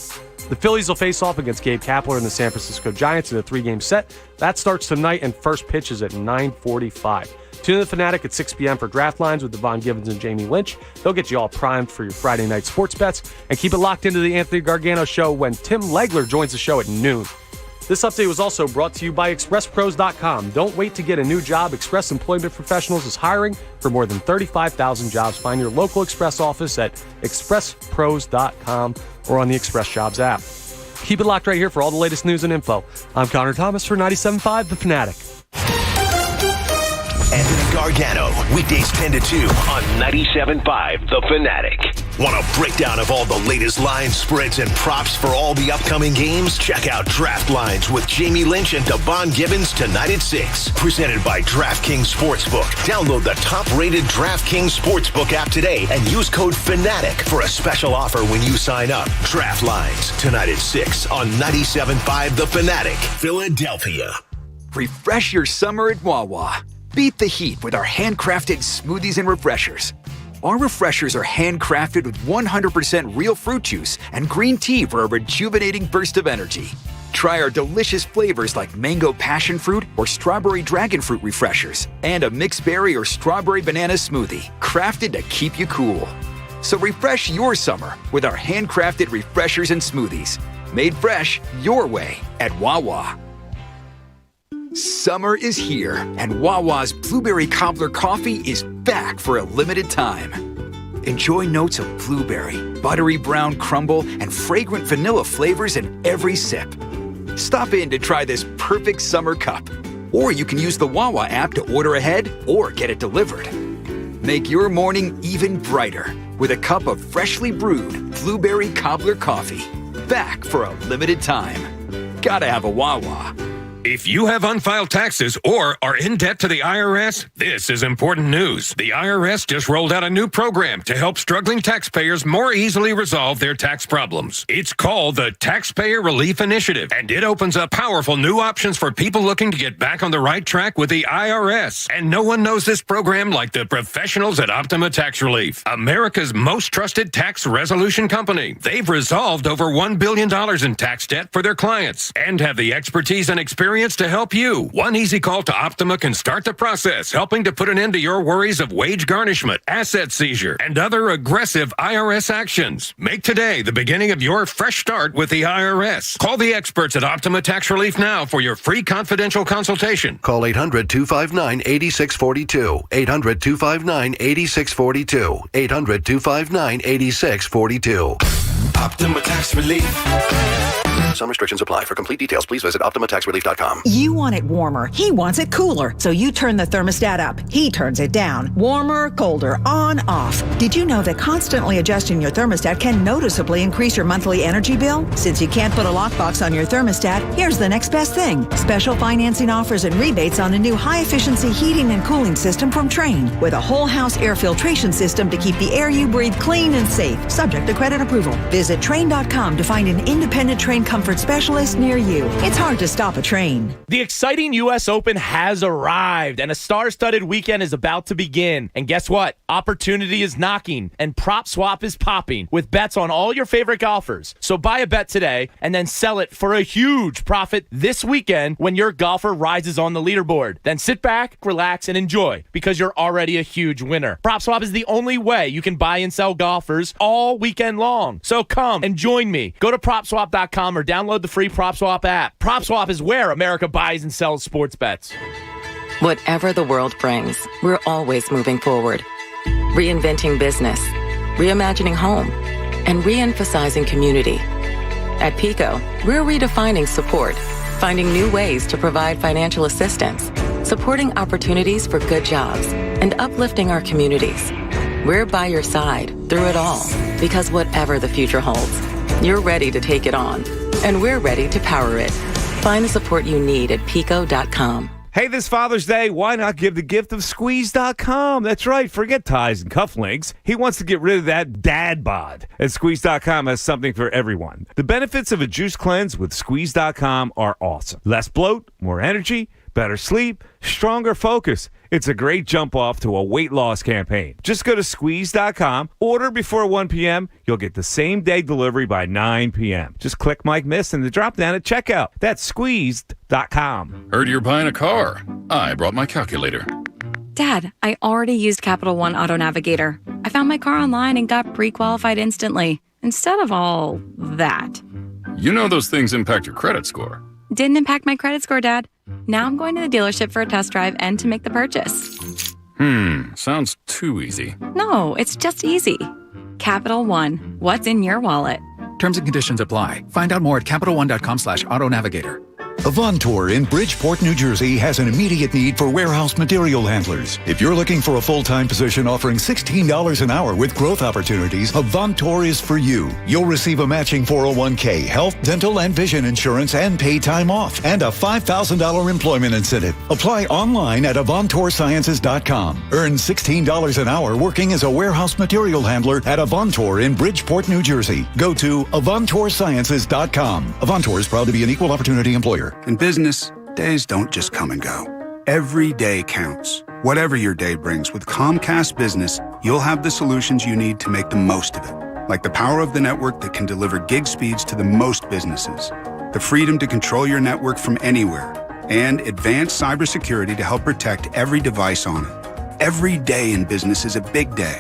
The Phillies will face off against Gabe Kapler and the San Francisco Giants in a 3-game set. That starts tonight, and first pitch is at 9:45. Tune in to The Fanatic at 6 p.m. for draft lines with Devon Givens and Jamie Lynch. They'll get you all primed for your Friday night sports bets. And keep it locked into the Anthony Gargano Show when Tim Legler joins the show at noon. This update was also brought to you by ExpressPros.com. Don't wait to get a new job. Express Employment Professionals is hiring for more than 35,000 jobs. Find your local Express office at ExpressPros.com or on the Express Jobs app. Keep it locked right here for all the latest news and info. I'm Connor Thomas for 97.5 The Fanatic. Anthony Gargano, weekdays 10 to 2 on 97.5 The Fanatic. Want a breakdown of all the latest lines, spreads, and props for all the upcoming games? Check out Draft Lines with Jamie Lynch and Devon Givens tonight at 6. Presented by DraftKings Sportsbook. Download the top-rated DraftKings Sportsbook app today and use code FANATIC for a special offer when you sign up. Draft Lines tonight at 6 on 97.5 The Fanatic, Philadelphia. Refresh your summer at Wawa. Beat the heat with our handcrafted smoothies and refreshers. Our refreshers are handcrafted with 100% real fruit juice and green tea for a rejuvenating burst of energy. Try our delicious flavors like mango passion fruit or strawberry dragon fruit refreshers and a mixed berry or strawberry banana smoothie, crafted to keep you cool. So refresh your summer with our handcrafted refreshers and smoothies. Made fresh your way at Wawa. Summer is here, and Wawa's Blueberry Cobbler Coffee is back for a limited time. Enjoy notes of blueberry, buttery brown crumble, and fragrant vanilla flavors in every sip. Stop in to try this perfect summer cup. Or you can use the Wawa app to order ahead or get it delivered. Make your morning even brighter with a cup of freshly brewed blueberry cobbler coffee. Back for a limited time. Gotta have a Wawa. If you have unfiled taxes or are in debt to the IRS, this is important news. The IRS just rolled out a new program to help struggling taxpayers more easily resolve their tax problems. It's called the Taxpayer Relief Initiative, and it opens up powerful new options for people looking to get back on the right track with the IRS. And no one knows this program like the professionals at Optima Tax Relief, America's most trusted tax resolution company. They've resolved over $1 billion in tax debt for their clients and have the expertise and experience to help you. One easy call to Optima can start the process, helping to put an end to your worries of wage garnishment, asset seizure, and other aggressive IRS actions. Make today the beginning of your fresh start with the IRS. Call the experts at Optima Tax Relief now for your free confidential consultation. Call 800-259-8642. 800-259-8642. 800-259-8642. Optima Tax Relief. Some restrictions apply. For complete details, please visit OptimaTaxRelief.com. You want it warmer. He wants it cooler. So you turn the thermostat up. He turns it down. Warmer, colder, on, off. Did you know that constantly adjusting your thermostat can noticeably increase your monthly energy bill? Since you can't put a lockbox on your thermostat, here's the next best thing. Special financing offers and rebates on the new high-efficiency heating and cooling system from Trane, with a whole-house air filtration system to keep the air you breathe clean and safe, subject to credit approval. Visit Trane.com to find an independent Trane comfort specialist near you. It's hard to stop a train. The exciting U.S. Open has arrived, and a star-studded weekend is about to begin. And guess what? Opportunity is knocking, and Prop Swap is popping with bets on all your favorite golfers. So buy a bet today and then sell it for a huge profit this weekend when your golfer rises on the leaderboard. Then sit back, relax, and enjoy because you're already a huge winner. Prop Swap is the only way you can buy and sell golfers all weekend long. So come and join me. Go to PropSwap.com or download the free PropSwap app. PropSwap is where America buys and sells sports bets. Whatever the world brings, we're always moving forward. Reinventing business, reimagining home, and reemphasizing community. At PECO, we're redefining support, finding new ways to provide financial assistance, supporting opportunities for good jobs, and uplifting our communities. We're by your side through it all, because whatever the future holds, you're ready to take it on, and we're ready to power it. Find the support you need at PECO.com. Hey, this Father's Day, why not give the gift of Squeeze.com? That's right, forget ties and cufflinks. He wants to get rid of that dad bod. And Squeeze.com has something for everyone. The benefits of a juice cleanse with Squeeze.com are awesome. Less bloat, more energy, better sleep, stronger focus. It's a great jump off to a weight loss campaign. Just go to Squeeze.com, order before 1 p.m. You'll get the same day delivery by 9 p.m. Just click Mike Miss in the drop down at checkout. That's Squeezed.com. Heard you're buying a car. I brought my calculator. Dad, I already used Capital One Auto Navigator. I found my car online and got pre-qualified instantly, instead of all that. You know those things impact your credit score. Didn't impact my credit score, Dad. Now I'm going to the dealership for a test drive and to make the purchase. Sounds too easy. No, it's just easy. Capital One, what's in your wallet? Terms and conditions apply. Find out more at CapitalOne.com/autonavigator. Avantor in Bridgeport, New Jersey has an immediate need for warehouse material handlers. If you're looking for a full-time position offering $16 an hour with growth opportunities, Avantor is for you. You'll receive a matching 401k, health, dental, and vision insurance and paid time off, and a $5,000 employment incentive. Apply online at AvantorSciences.com. Earn $16 an hour working as a warehouse material handler at Avantor in Bridgeport, New Jersey. Go to AvantorSciences.com. Avantor is proud to be an equal opportunity employer. In business, days don't just come and go. Every day counts. Whatever your day brings, with Comcast Business, you'll have the solutions you need to make the most of it. Like the power of the network that can deliver gig speeds to the most businesses, the freedom to control your network from anywhere, and advanced cybersecurity to help protect every device on it. Every day in business is a big day.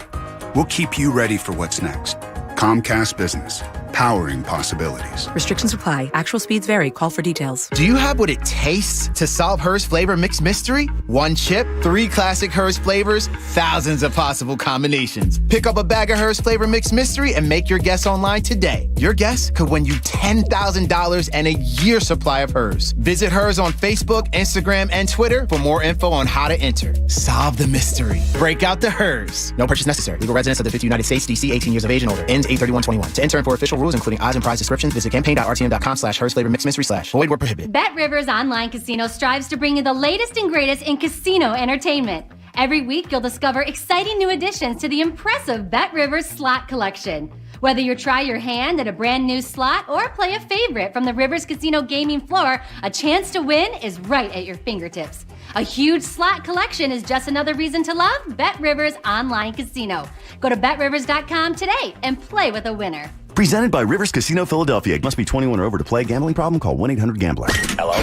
We'll keep you ready for what's next. Comcast Business. powering possibilities. Restrictions apply. Actual speeds vary. Call for details. Do you have what it tastes to solve Hers flavor mix mystery? One chip, 3 classic Hers flavors, thousands of possible combinations. Pick up a bag of Hers flavor mix mystery and make your guess online today. Your guess could win you $10,000 and a year's supply of Hers. Visit Hers on Facebook, Instagram, and Twitter for more info on how to enter. Solve the mystery. Break out the Hers. No purchase necessary. Legal residents of the 50 United States, D.C., 18 years of age and older. Ends 8/31/21. To enter and for official rules, including odds and prize descriptions, visit campaign.rtm.com/Hers flavor mix mystery / void where prohibited. Bet Rivers Online Casino strives to bring you the latest and greatest in casino entertainment. Every week, you'll discover exciting new additions to the impressive Bet Rivers slot collection. Whether you try your hand at a brand new slot or play a favorite from the Rivers Casino gaming floor, a chance to win is right at your fingertips. A huge slot collection is just another reason to love Bet Rivers Online Casino. Go to betrivers.com today and play with a winner. Presented by Rivers Casino Philadelphia. Must be 21 or over to play. Gambling problem? Call 1-800-GAMBLER. Hello?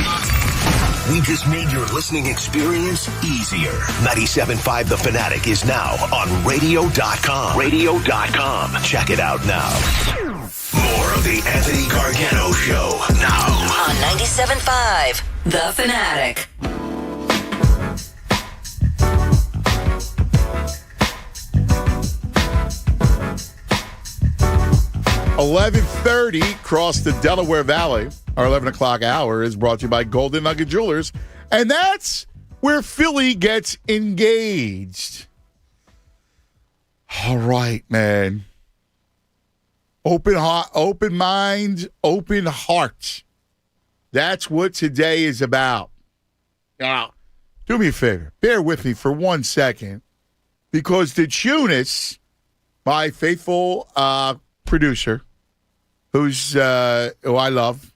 We just made your listening experience easier. 97.5 The Fanatic is now on radio.com. Radio.com. Check it out now. More of the Anthony Gargano Show now. On 97.5 The Fanatic. 11:30 across the Delaware Valley. Our 11 o'clock hour is brought to you by Golden Nugget Jewelers. And that's where Philly gets engaged. All right, man. Open heart, open mind, open heart. That's what today is about. Now, do me a favor. Bear with me for 1 second. Because the Tunis, my faithful producer, who I love,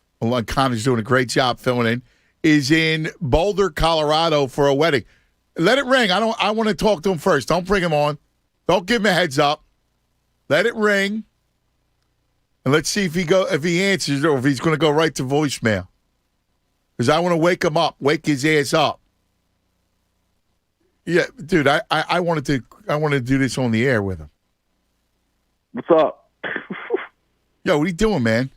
Connor's doing a great job filling in, is in Boulder, Colorado for a wedding. Let it ring. I want to talk to him first. Don't bring him on. Don't give him a heads up. Let it ring. And let's see if he answers or if he's going to go right to voicemail. Because I want to wake him up, wake his ass up. Yeah, dude, I wanted to do this on the air with him. What's up? Yo, what are you doing, man?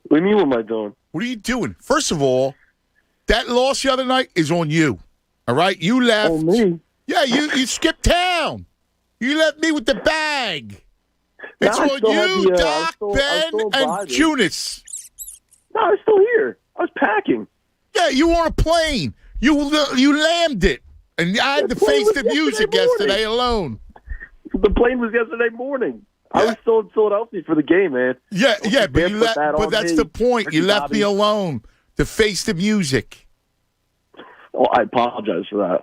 What do you mean, what am I doing? What are you doing? First of all, that loss the other night is on you. All right? You left. On me? Yeah, you skipped town. You left me with the bag. It's on you, Doc, Ben, and Tunis. No, I was still here. I was packing. Yeah, you were on a plane. You lammed it. And I had to face the music yesterday alone. The plane was yesterday morning. Yeah. I was still in Philadelphia for the game, man. Yeah, but that's the point. You left me alone to face the music. Oh, I apologize for that.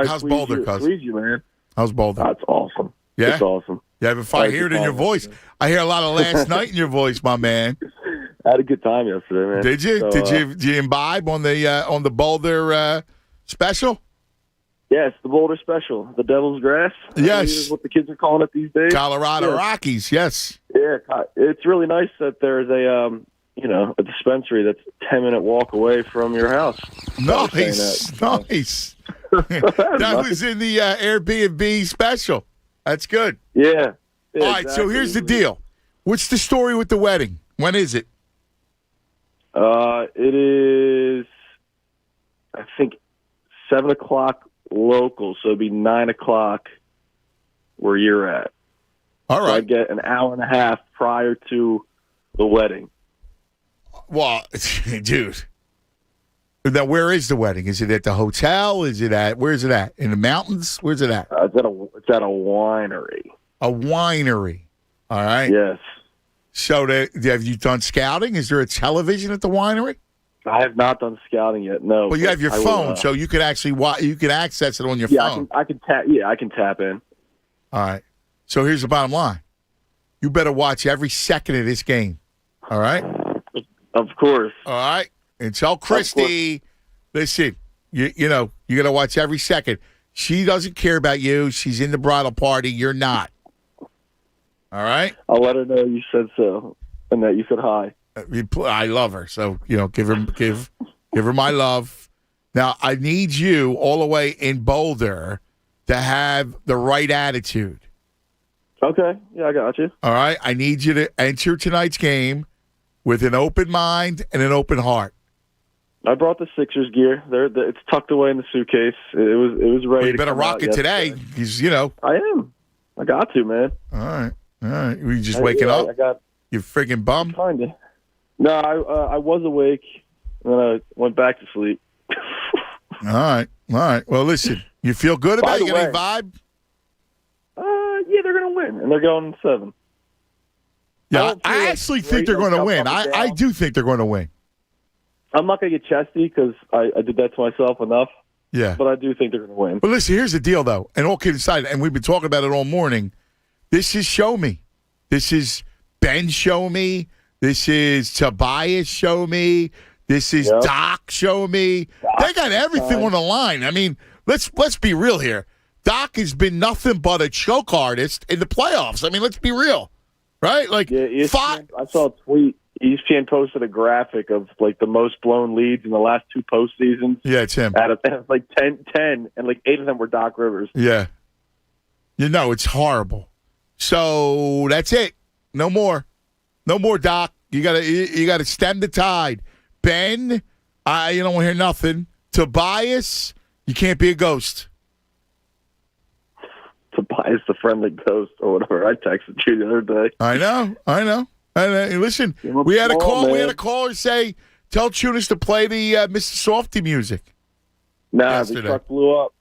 How's Boulder, cousin? You, man. How's Boulder? That's awesome. Yeah? It's awesome. Yeah, if I hear it in your voice. Man. I hear a lot of last night in your voice, my man. I had a good time yesterday, man. Did you? So, did you imbibe on the Boulder special? Yes, the Boulder Special, the Devil's Grass. Yes, is what the kids are calling it these days. Colorado Rockies. Yes. Yeah, it's really nice that there's a dispensary that's a 10-minute walk away from your house. Nice. That was in the Airbnb special. That's good. Yeah. All right. Exactly. So here's the deal. What's the story with the wedding? When is it? It is, I think, 7 o'clock. Local, so it'd be 9 o'clock where you're at. All right. So I get an hour and a half prior to the wedding. Well, dude. Now, where is the wedding? Is it at the hotel? Where's it at? In the mountains? Where's it at? It's at a winery. A winery. All right. Yes. So have you done scouting? Is there a television at the winery? I have not done scouting yet. No. Well, you have your phone, so you could actually access it on your phone. I can tap. Yeah, I can tap in. All right. So here's the bottom line: you better watch every second of this game. All right. Of course. All right. And tell Christy, listen, you got to watch every second. She doesn't care about you. She's in the bridal party. You're not. All right. I'll let her know you said so and that you said hi. I love her, so give her my love. Now I need you all the way in Boulder to have the right attitude. Okay. Yeah, I got you. All right. I need you to enter tonight's game with an open mind and an open heart. I brought the Sixers gear. It's tucked away in the suitcase. It was ready. Well, you to better come rock out it yesterday. today. Because, you know. I am. I got to, man. All right. Were you just waking up? I got. You friggin' bum? Kinda. No, I was awake, and then I went back to sleep. All right. Well, listen. You feel good about it? You got any vibe? Yeah, they're going to win, and they're going 7. Yeah, I actually think they're going to win. I do think they're going to win. I'm not going to get chesty because I did that to myself enough. Yeah. But I do think they're going to win. But listen, here's the deal, though. And all kidding aside, and we've been talking about it all morning, this is Show Me. This is Ben Show Me. This is Tobias Show Me. This is Doc Show Me. They got everything on the line. I mean, let's be real here. Doc has been nothing but a choke artist in the playoffs. I mean, let's be real. Right? Like, I saw a tweet. ESPN posted a graphic of like the most blown leads in the last 2 postseasons. Yeah, it's him. Out of like 10, and like 8 of them were Doc Rivers. Yeah. You know, it's horrible. So that's it. No more. No more, Doc. You gotta stem the tide. Ben, you don't want to hear nothing. Tobias, you can't be a ghost. Tobias the friendly ghost or whatever. I texted you the other day. I know. And listen, we had a caller say, tell Tunis to play the Mr. Softy music. Nah, the truck blew up.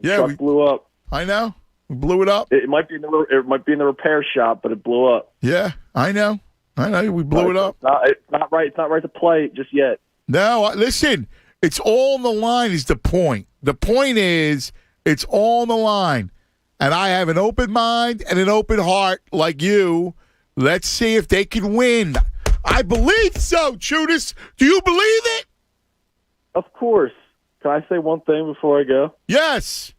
Yeah, blew up. I know. We blew it up. It might be in the repair shop, but it blew up. Yeah, I know. We blew it up. It's not right. It's not right to play it just yet. No, listen. It's all on the line is the point. The point is it's all on the line. And I have an open mind and an open heart like you. Let's see if they can win. I believe so, Judas. Do you believe it? Of course. Can I say one thing before I go? Yes.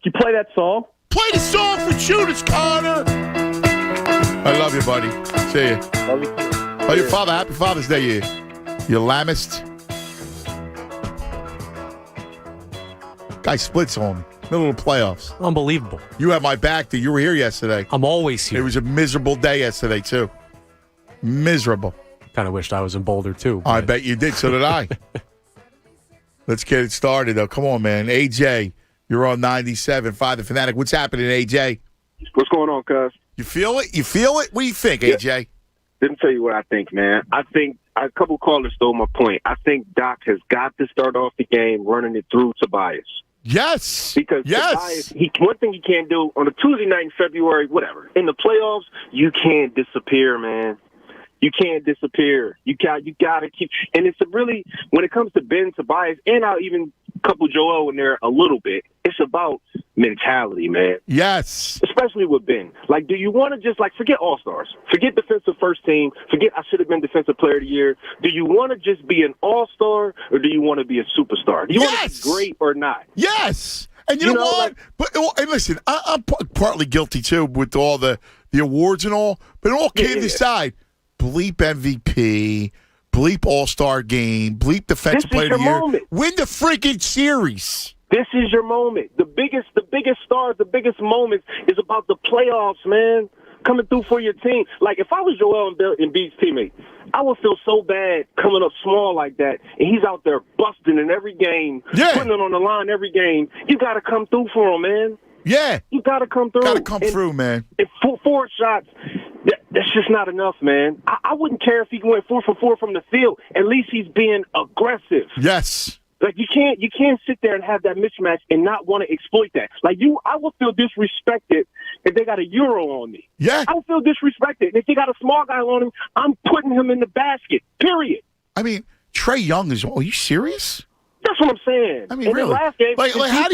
Can you play that song? Play the song for Judas, Connor. I love you, buddy. See you. Love you. Oh, your father. Happy Father's Day, you lamist. Guy splits on me. Middle of the playoffs. Unbelievable. You have my back. You were here yesterday. I'm always here. It was a miserable day yesterday, too. Miserable. Kind of wished I was in Boulder, too. I bet you did. So did I. Let's get it started, though. Come on, man. AJ, you're on 97.5 The Fanatic. What's happening, AJ? What's going on, cuz? You feel it? You feel it? What do you think, AJ? Let me tell you what I think, man. I think a couple callers stole my point. I think Doc has got to start off the game running it through Tobias. Yes. Because Tobias, one thing he can't do on a Tuesday night in February, whatever. In the playoffs, you can't disappear, man. You can't disappear. You got to keep. And it's really, when it comes to Ben, Tobias, and I'll even couple Joel in there a little bit, it's about mentality, man. Yes. Especially with Ben. Like, do you want to just, forget All-Stars? Forget defensive first team. Forget I should have been defensive player of the year. Do you want to just be an All-Star, or do you want to be a superstar? Do you want to be great or not? Yes. And you know what? And listen, I'm partly guilty, too, with all the awards and all. But all kidding aside, bleep MVP, bleep All-Star game, bleep Defensive Player of the Year. Moment. Win the freaking series. This is your moment. The biggest stars, the biggest moments is about the playoffs, man. Coming through for your team. Like, if I was Joel Embiid's teammate, I would feel so bad coming up small like that, and he's out there busting in every game, putting it on the line every game. You got to come through for him, man. Yeah. You got to come through. Got to come through, man. And 4 shots, that's just not enough, man. I wouldn't care if he went 4 for 4 from the field. At least he's being aggressive. Yes. Like, you can't sit there and have that mismatch and not want to exploit that. Like, I would feel disrespected if they got a Euro on me. Yeah. I would feel disrespected. And if they got a small guy on him, I'm putting him in the basket, period. I mean, Trae Young is, are you serious? That's what I'm saying. I mean, in really? The last game, like how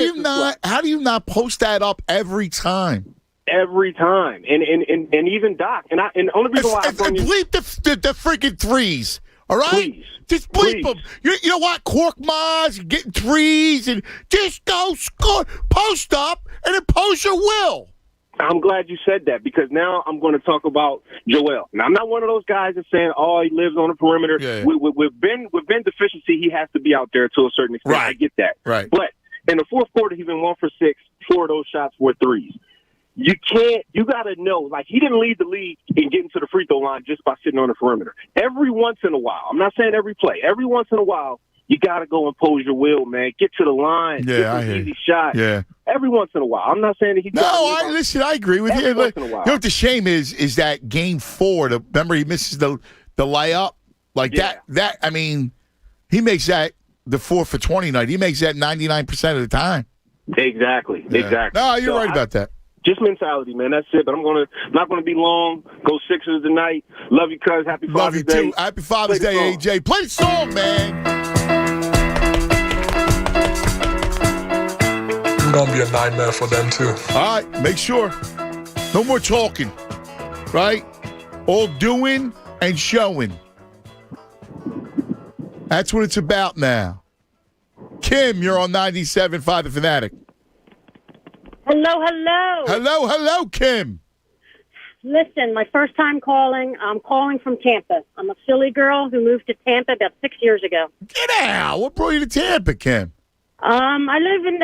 do you not post that up every time? Every time. And even Doc. And the only reason why I bleep the freaking threes. All right? Please. Just bleep them. You know what? Cork Maz getting threes and just go score. Post up and impose your will. I'm glad you said that, because now I'm going to talk about Joel. Now, I'm not one of those guys that's saying, oh, he lives on the perimeter. Yeah. With Ben deficiency, he has to be out there to a certain extent. Right. I get that. Right. But in the fourth quarter, he went 1 for 6. 4 of those shots were threes. You can't. You got to know. Like, he didn't lead the league in getting to the free throw line just by sitting on the perimeter. Every once in a while, I'm not saying every play. Every once in a while, you got to go impose your will, man. Get to the line. Yeah, get I some hear easy you. shots. Yeah. Every once in a while. I'm not saying that he. Listen. I agree with you. Every once in a while. You know what the shame is that game 4. Remember, he misses the layup like that. I mean, he makes that the 4 for 20 night. He makes that 99% of the time. Exactly. Yeah. Exactly. No, you're right about that. Just mentality, man. That's it. But I'm not gonna be long. Go Sixers tonight. Love you, cuz. Happy Father's Day. Love you too. Happy Father's Day, AJ. Play the song, man. It's gonna be a nightmare for them too. All right, make sure. No more talking. Right? All doing and showing. That's what it's about now. Kim, you're on 97.5 The Fanatic. Hello, Kim. Listen, my first time calling. I'm calling from Tampa. I'm a Philly girl who moved to Tampa about 6 years ago. Get out. What brought you to Tampa, Kim? I live in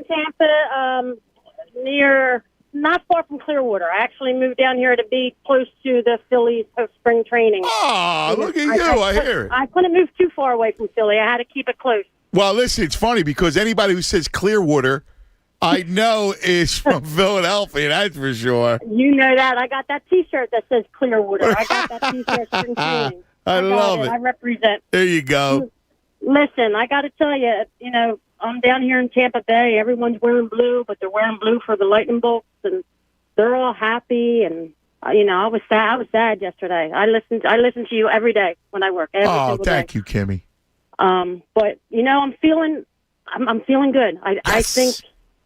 Tampa, not far from Clearwater. I actually moved down here to be close to the Phillies spring training. Oh, look at you. I hear it. I couldn't move too far away from Philly. I had to keep it close. Well, listen, it's funny because anybody who says Clearwater, I know is from Philadelphia, that's for sure. You know that. I got that T-shirt that says Clearwater. I got that T-shirt spring training. I love it. I represent. There you go. Listen, I got to tell you, I'm down here in Tampa Bay. Everyone's wearing blue, but they're wearing blue for the lightning bolts, and they're all happy. And I was sad. I was sad yesterday. I listen to you every day when I work. Every single thank day. you, Kimmy. But I'm feeling good.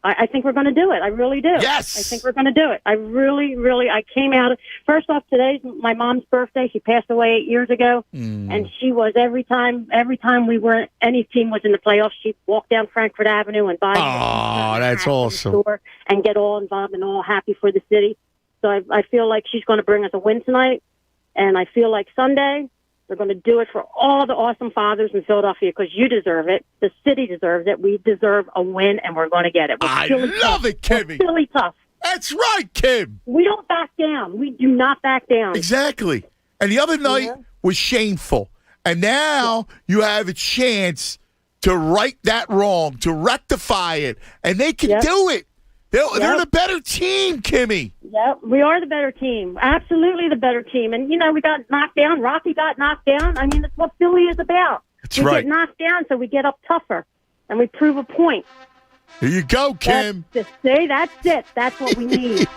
I think we're going to do it. I really do. Yes. I think we're going to do it. I really, I came out. First off, today's my mom's birthday. She passed away 8 years ago. And she was every time any team was in the playoffs, she'd walk down Frankfurt Avenue and buy. Oh, that's awesome. And get all involved and all happy for the city. So I feel like she's going to bring us a win tonight. And I feel like Sunday, they're going to do it for all the awesome fathers in Philadelphia because you deserve it. The city deserves it. We deserve a win, and we're going to get it. I love it, Kimmy. We're really tough. That's right, Kim. We don't back down. We do not back down. Exactly. And the other night was shameful. And now you have a chance to right that wrong, to rectify it. And they can do it. They're the better team, Kimmy. Yep, we are the better team. Absolutely the better team. And, we got knocked down. Rocky got knocked down. I mean, that's what Philly is about. We get knocked down, so we get up tougher, and we prove a point. Here you go, Kim. That's it. That's what we need.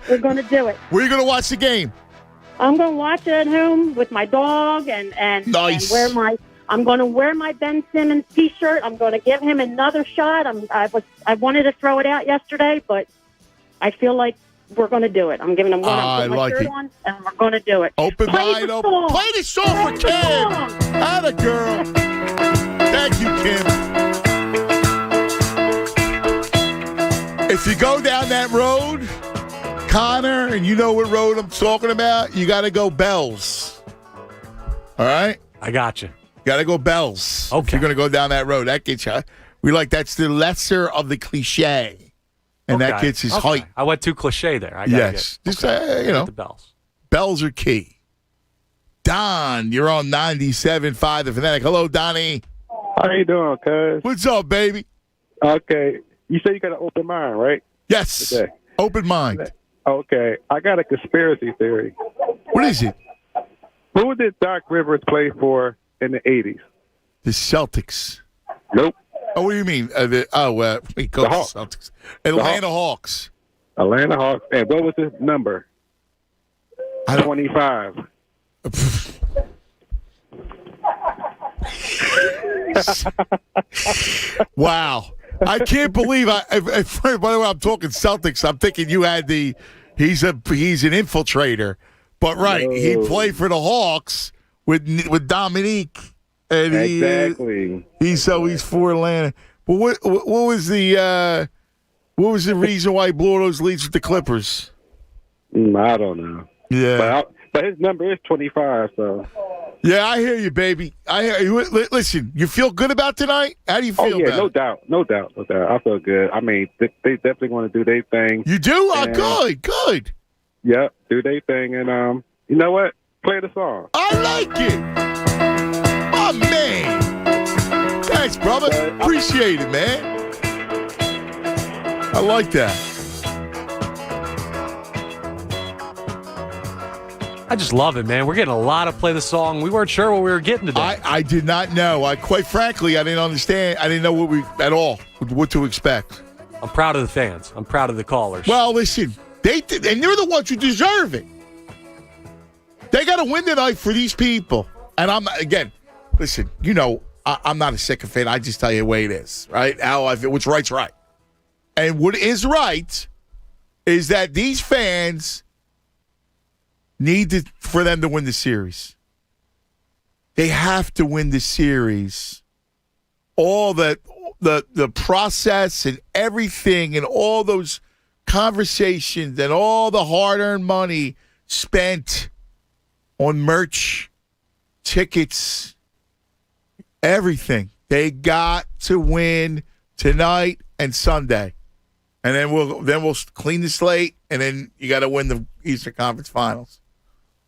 We're going to do it. Where are you going to watch the game? I'm going to watch it at home with my dog and nice. I'm going to wear my Ben Simmons T-shirt. I'm going to give him another shot. I wanted to throw it out yesterday, but I feel like we're going to do it. I'm giving him one. I'm putting my shirt on, and we're going to do it. Open mind, open. Play the song for Kim. Atta girl. Thank you, Kim. If you go down that road, Connor, and you know what road I'm talking about, you got to go Bells. All right? I got you. Got to go Bells. Okay. If you're going to go down that road. That gets you. That's the lesser of the cliche. And that gets his height. I went too cliche there. Just the bells. Bells are key. Don, you're on 97.5 The Fanatic. Hello, Donnie. How you doing, cuz? What's up, baby? Okay. You say you got an open mind, right? Yes. Today. Open mind. Okay. I got a conspiracy theory. What is it? Who did Doc Rivers play for in the 80s? The Celtics. Nope. Oh, what do you mean? The Celtics. Atlanta Hawks. Atlanta Hawks. And what was his number? 25. Wow. I can't believe by the way, I'm talking Celtics. I'm thinking you had he's an infiltrator. But he played for the Hawks with Dominique. And exactly. He's for Atlanta. But what was the reason why he blew those leads with the Clippers? I don't know. Yeah. But his number is 25, so. Yeah, I hear you, baby. I hear you. Listen, you feel good about tonight? How do you feel about it? No doubt. I feel good. I mean, they definitely want to do their thing. You do? Good. Yep, do their thing. And you know what? Play the song. I like it. Oh, man. Thanks, brother. Appreciate it, man. I like that. I just love it, man. We're getting a lot of play the song. We weren't sure what we were getting today. I did not know. Quite frankly, I didn't understand. I didn't know what to expect. I'm proud of the fans. I'm proud of the callers. Well, listen, and they're the ones who deserve it. They got to win tonight for these people. And listen, I'm not a sycophant. I just tell you the way it is, right? How I feel. What's right's right. And what is right is that these fans need for them to win the series. They have to win the series. All the process and everything and all those conversations and all the hard-earned money spent on merch, tickets, everything. They got to win tonight and Sunday. And then we'll clean the slate, and then you got to win the Eastern Conference Finals.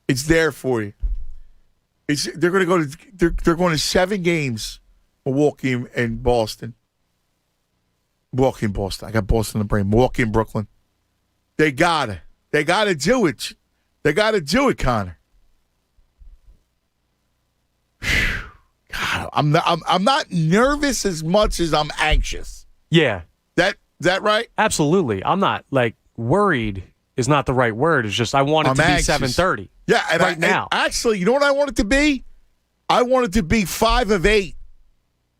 It's there for you. They're going to 7 games. Milwaukee and Boston. Milwaukee and Boston. I got Boston in the brain. Milwaukee and Brooklyn. They gotta do it. They gotta do it, Connor. God, I'm not nervous as much as I'm anxious. Yeah. Is that right? Absolutely. I'm not worried is not the right word. It's just I want it to be 7:30. Yeah, and now. And actually, you know what I want it to be? I want it to be 5 of 8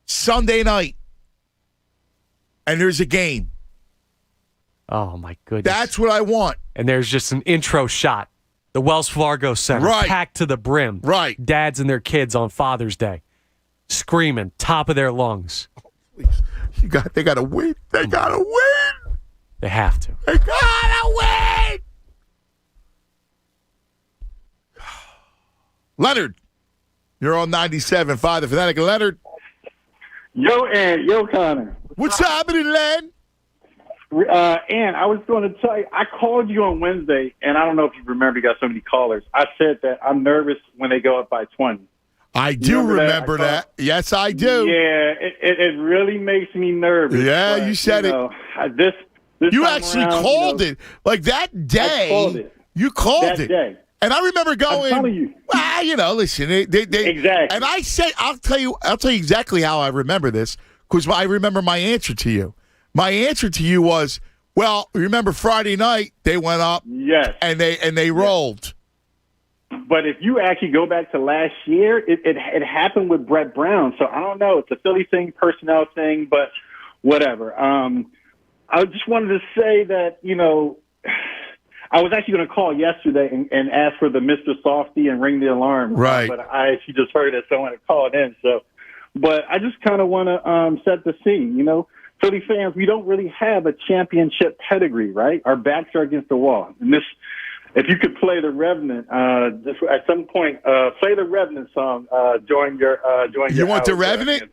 Sunday night. And there's a game. Oh, my goodness. That's what I want. And there's just an intro shot. The Wells Fargo Center, packed to the brim. Right. Dads and their kids on Father's Day, screaming, top of their lungs. They got to win. They got to win. They have to. They got to win. Leonard, you're on 97.5 The Fanatic. Leonard. Yo, Ann. Yo, Connor. What's happening, Len? Ann, I was going to tell you, I called you on Wednesday, and I don't know if you remember, you got so many callers. I said that I'm nervous when they go up by 20. I do remember that. Yes, I do. Yeah, it really makes me nervous. Yeah, but, you said it. This you actually called it. Like that day, I called it. You called that it. Day. And I remember going, I'm telling you. Well, listen, they exactly. And I said, I'll tell you exactly how I remember this, because I remember my answer to you. My answer to you was, well, remember Friday night they went up, yes, and they rolled. But if you actually go back to last year, it happened with Brett Brown. So I don't know. It's a Philly thing, personnel thing, but whatever. I just wanted to say that, I was actually going to call yesterday and ask for the Mr. Softy and ring the alarm. Right. But I actually just heard that someone had called in. So, but I just kind of want to set the scene. Philly fans, we don't really have a championship pedigree, right? Our backs are against the wall. And this, if you could play the Revenant, just at some point, play the Revenant song during your You want the Revenant?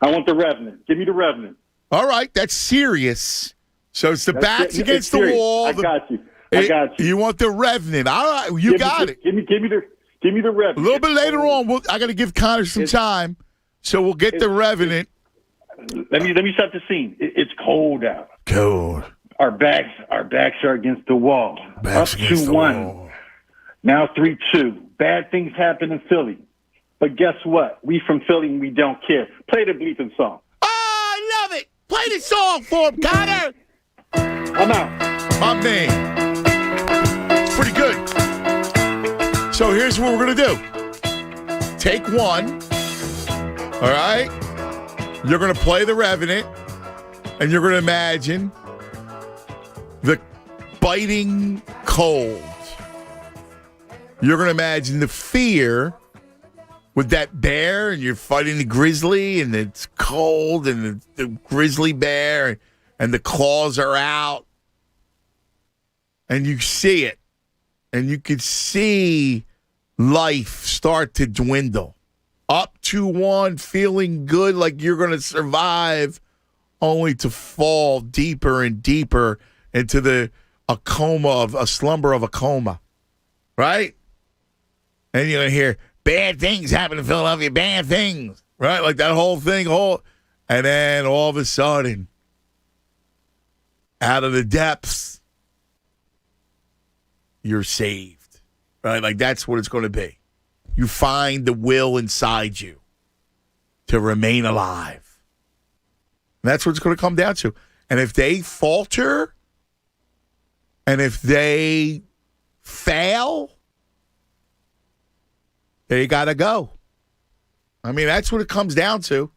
I want the Revenant. Give me the Revenant. All right, that's serious. So it's the backs against the wall. I got you. I got you. You want the Revenant? All right, you got it. Give me the Revenant. A little bit later on, I got to give Connor some time, so we'll get the Revenant. Let me set the scene. It's cold out. Cold. Our backs are against the wall. Backs up against 2-1. Now 3-2. Bad things happen in Philly. But guess what? We from Philly and we don't care. Play the bleeping song. Oh, I love it. Play the song for him, Connor. I'm out. My man. Pretty good. So here's what we're going to do. Take one. All right? You're going to play the Revenant, and you're going to imagine the biting cold. You're going to imagine the fear with that bear, and you're fighting the grizzly, and it's cold, and the grizzly bear, and the claws are out, and you see it, and you could see life start to dwindle. Up 2-1, feeling good like you're going to survive, only to fall deeper and deeper into a slumber of a coma. Right? And you're going to hear, bad things happen in Philadelphia, bad things. Right? Like that whole thing. And then all of a sudden, out of the depths, you're saved. Right? Like that's what it's going to be. You find the will inside you to remain alive. And that's what it's going to come down to. And if they falter, and if they fail, they got to go. I mean, that's what it comes down to.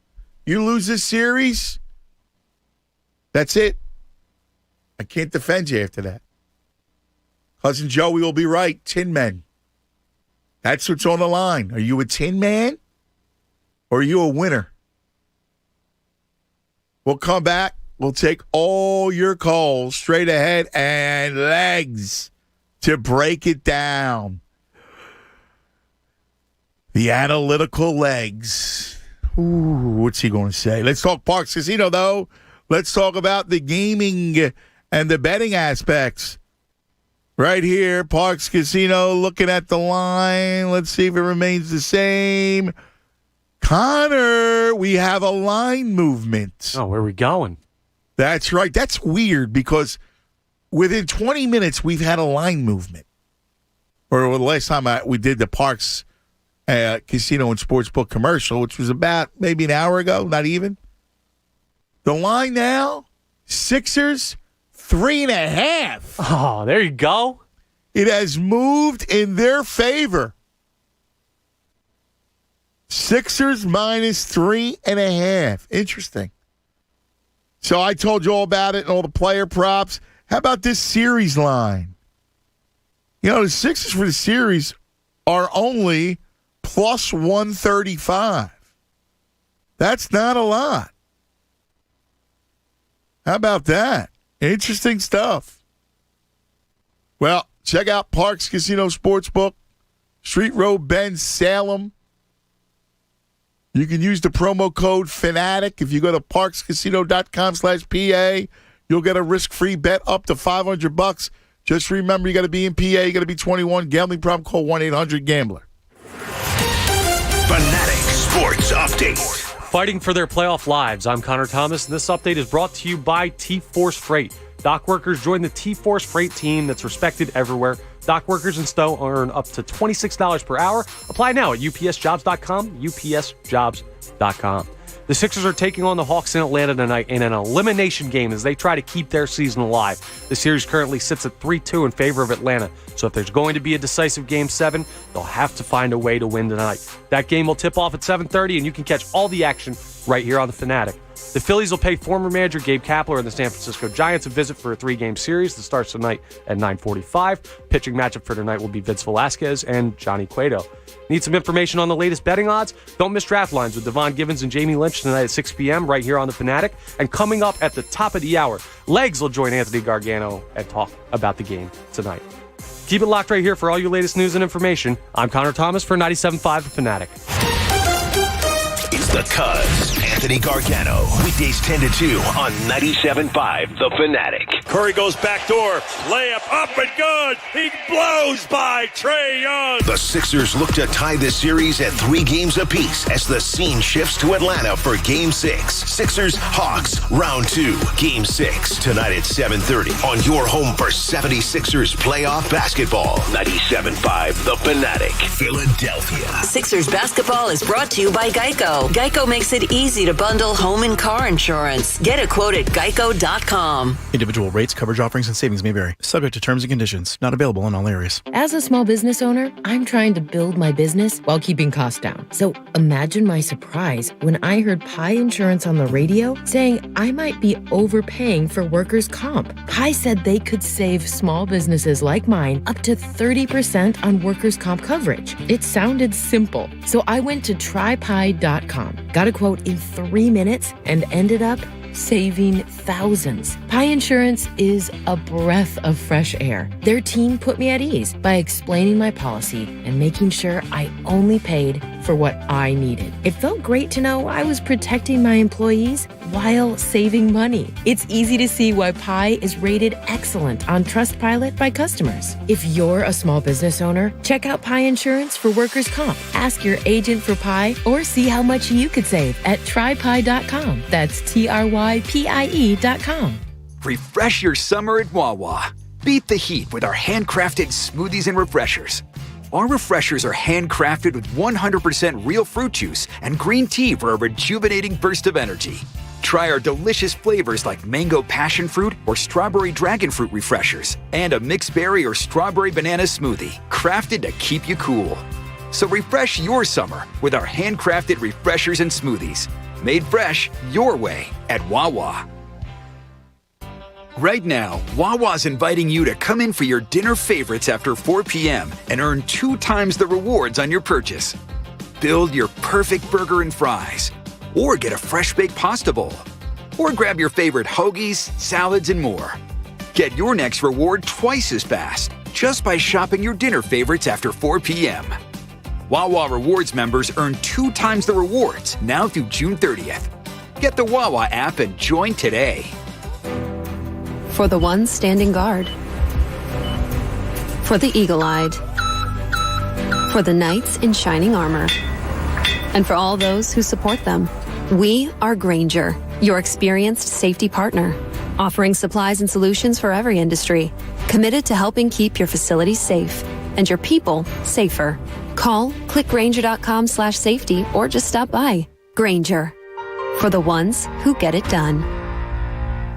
You lose this series, that's it. I can't defend you after that. Cousin Joey will be right. Tin Men. That's what's on the line. Are you a Tin Man or are you a winner? We'll come back. We'll take all your calls straight ahead and legs to break it down. The analytical legs. Ooh, what's he going to say? Let's talk Parks Casino, though. Let's talk about the gaming and the betting aspects. Right here, Parks Casino, looking at the line. Let's see if it remains the same. Connor, we have a line movement. Oh, where are we going? That's right. That's weird because within 20 minutes, we've had a line movement. Or the last time we did the Parks Casino and Sportsbook commercial, which was about maybe an hour ago, not even. The line now, Sixers, 3.5. Oh, there you go. It has moved in their favor. Sixers minus 3.5. Interesting. So I told you all about it and all the player props. How about this series line? You know, the Sixers for the series are only plus 135. That's not a lot. How about that? Interesting stuff. Well, check out Parks Casino Sportsbook, Street Road Bend, Salem. You can use the promo code FANATIC. If you go to parkscasino.com/PA, you'll get a risk-free bet up to $500. Just remember, you got to be in PA, you got to be 21. Gambling problem, call 1-800-GAMBLER. Fanatic Sports Update. Fighting for their playoff lives. I'm Connor Thomas, and this update is brought to you by T-Force Freight. Dock workers join the T-Force Freight team that's respected everywhere. Dock workers in Stowe earn up to $26 per hour. Apply now at upsjobs.com, upsjobs.com. The Sixers are taking on the Hawks in Atlanta tonight in an elimination game as they try to keep their season alive. The series currently sits at 3-2 in favor of Atlanta, so if there's going to be a decisive Game 7, they'll have to find a way to win tonight. That game will tip off at 7:30, and you can catch all the action right here on The Fanatic. The Phillies will pay former manager Gabe Kapler and the San Francisco Giants a visit for a 3-game series that starts tonight at 9:45. Pitching matchup for tonight will be Vince Velasquez and Johnny Cueto. Need some information on the latest betting odds? Don't miss Draft Lines with Devon Givens and Jamie Lynch tonight at 6 p.m. right here on The Fanatic. And coming up at the top of the hour, Legs will join Anthony Gargano and talk about the game tonight. Keep it locked right here for all your latest news and information. I'm Connor Thomas for 97.5 The Fanatic. It's the Cuz, Anthony Gargano. Weekdays 10 to 2 on 97.5 The Fanatic. Curry goes back door. Layup up and good. He blows by Trae Young. The Sixers look to tie the series at 3 games apiece as the scene shifts to Atlanta for Game 6. Sixers, Hawks, Round 2. Game 6 tonight at 7:30 on your home for 76ers playoff basketball. 97.5 The Fanatic, Philadelphia. Sixers basketball is brought to you by Geico. Geico makes it easy to bundle home and car insurance. Get a quote at geico.com. Individual rates, coverage offerings, and savings may vary. Subject to terms and conditions. Not available in all areas. As a small business owner, I'm trying to build my business while keeping costs down. So imagine my surprise when I heard Pi Insurance on the radio saying I might be overpaying for workers' comp. Pi said they could save small businesses like mine up to 30% on workers' comp coverage. It sounded simple. So I went to trypi.com, got a quote in 3 minutes, and ended up saving thousands. Pie Insurance is a breath of fresh air. Their team put me at ease by explaining my policy and making sure I only paid for what I needed. It felt great to know I was protecting my employees while saving money. It's easy to see why Pie is rated excellent on Trustpilot by customers. If you're a small business owner, check out Pie Insurance for workers' comp. Ask your agent for Pie or see how much you could save at trypie.com. That's TRYPIE.com. Refresh your summer at Wawa. Beat the heat with our handcrafted smoothies and refreshers. Our refreshers are handcrafted with 100% real fruit juice and green tea for a rejuvenating burst of energy. Try our delicious flavors like mango passion fruit or strawberry dragon fruit refreshers and a mixed berry or strawberry banana smoothie, crafted to keep you cool. So refresh your summer with our handcrafted refreshers and smoothies. Made fresh your way at Wawa. Right now, Wawa's inviting you to come in for your dinner favorites after 4 p.m. and earn 2 times the rewards on your purchase. Build your perfect burger and fries, or get a fresh baked pasta bowl, or grab your favorite hoagies, salads, and more. Get your next reward twice as fast just by shopping your dinner favorites after 4 p.m. Wawa Rewards members earn 2 times the rewards now through June 30th. Get the Wawa app and join today. For the ones standing guard. For the eagle-eyed. For the knights in shining armor. And for all those who support them. We are Grainger, your experienced safety partner, offering supplies and solutions for every industry, committed to helping keep your facilities safe and your people safer. Call, click Grainger.com/safety, or just stop by. Grainger, for the ones who get it done.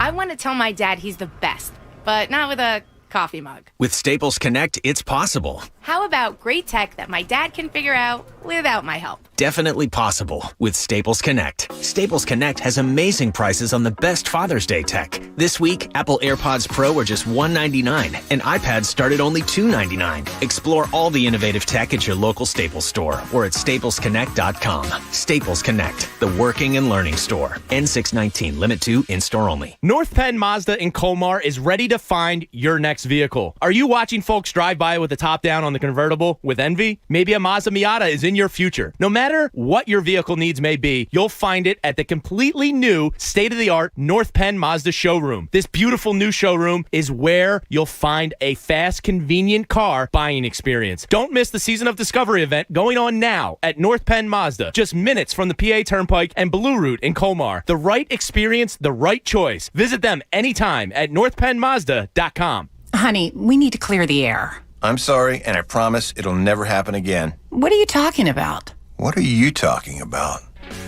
I want to tell my dad he's the best, but not with a coffee mug. With Staples Connect, it's possible. How about great tech that my dad can figure out without my help? Definitely possible with Staples Connect. Staples Connect has amazing prices on the best Father's Day tech. This week, Apple AirPods Pro are just $199 and iPads start at only $299. Explore all the innovative tech at your local Staples store or at staplesconnect.com. Staples Connect, the working and learning store. N619, limit 2, in-store only. North Penn Mazda in Colmar is ready to find your next vehicle. Are you watching folks drive by with the top down on the convertible with envy? Maybe a Mazda Miata is in your future. No matter what your vehicle needs may be, you'll find it at the completely new, state-of-the-art North Penn Mazda showroom. This beautiful new showroom is where you'll find a fast, convenient car buying experience. Don't miss the Season of Discovery event going on now at North Penn Mazda, just minutes from the PA Turnpike and Blue Route in Colmar. The right experience, the right choice. Visit them anytime at northpennmazda.com. Honey, we need to clear the air. I'm sorry, and I promise it'll never happen again. What are you talking about? What are you talking about?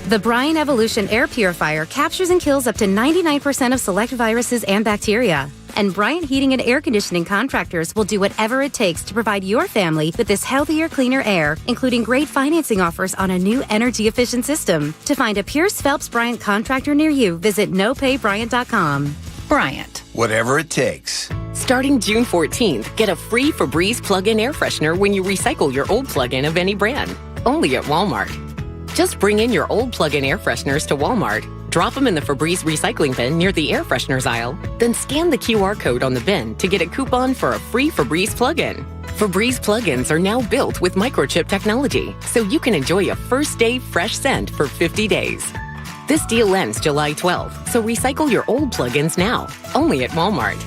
The Brian Evolution Air Purifier captures and kills up to 99% of select viruses and bacteria. And Bryant Heating and Air Conditioning contractors will do whatever it takes to provide your family with this healthier, cleaner air, including great financing offers on a new energy-efficient system. To find a Pierce Phelps Bryant contractor near you, visit nopayBryant.com. Bryant. Whatever it takes. Starting June 14th, get a free Febreze plug-in air freshener when you recycle your old plug-in of any brand. Only at Walmart. Just bring in your old plug-in air fresheners to Walmart, drop them in the Febreze recycling bin near the air fresheners aisle, then scan the QR code on the bin to get a coupon for a free Febreze plug-in. Febreze plug-ins are now built with microchip technology, so you can enjoy a first-day fresh scent for 50 days. This deal ends July 12th, so recycle your old plug-ins now, only at Walmart.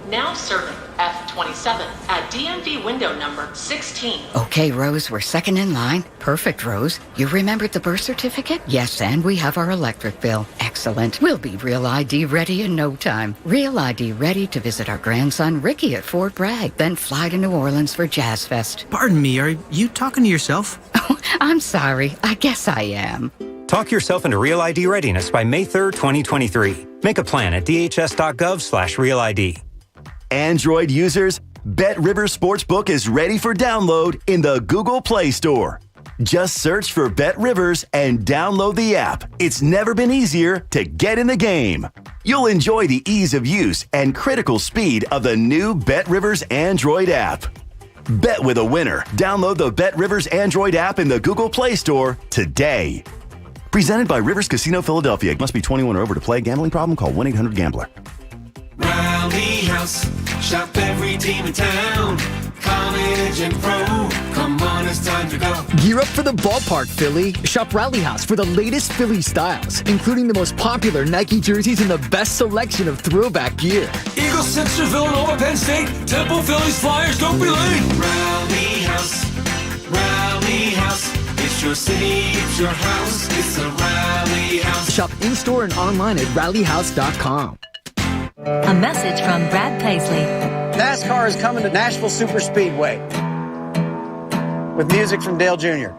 Now serving F27 at DMV window number 16. Okay, Rose, we're second in line. Perfect, Rose. You remembered the birth certificate? Yes, and we have our electric bill. Excellent. We'll be Real ID ready in no time. Real ID ready to visit our grandson Ricky at Fort Bragg, then fly to New Orleans for Jazz Fest. Pardon me, are you talking to yourself? Oh, I'm sorry. I guess I am. Talk yourself into Real ID readiness by May 3rd, 2023. Make a plan at dhs.gov/RealID. Android users, BetRivers Sportsbook is ready for download in the Google Play Store. Just search for BetRivers and download the app. It's never been easier to get in the game. You'll enjoy the ease of use and critical speed of the new BetRivers Android app. Bet with a winner. Download the BetRivers Android app in the Google Play Store today. Presented by Rivers Casino Philadelphia. Must be 21 or over to play. Gambling problem? Call 1-800-GAMBLER. Rally House, shop every team in town. College and pro, come on, it's time to go. Gear up for the ballpark, Philly. Shop Rally House for the latest Philly styles, including the most popular Nike jerseys and the best selection of throwback gear. Eagles, Sixers, Villanova, Penn State, Temple, Phillies, Flyers, don't be late. Rally House, Rally House. It's your city, it's your house, it's a Rally House. Shop in-store and online at rallyhouse.com. A message from Brad Paisley. NASCAR is coming to Nashville Superspeedway with music from Dale Jr.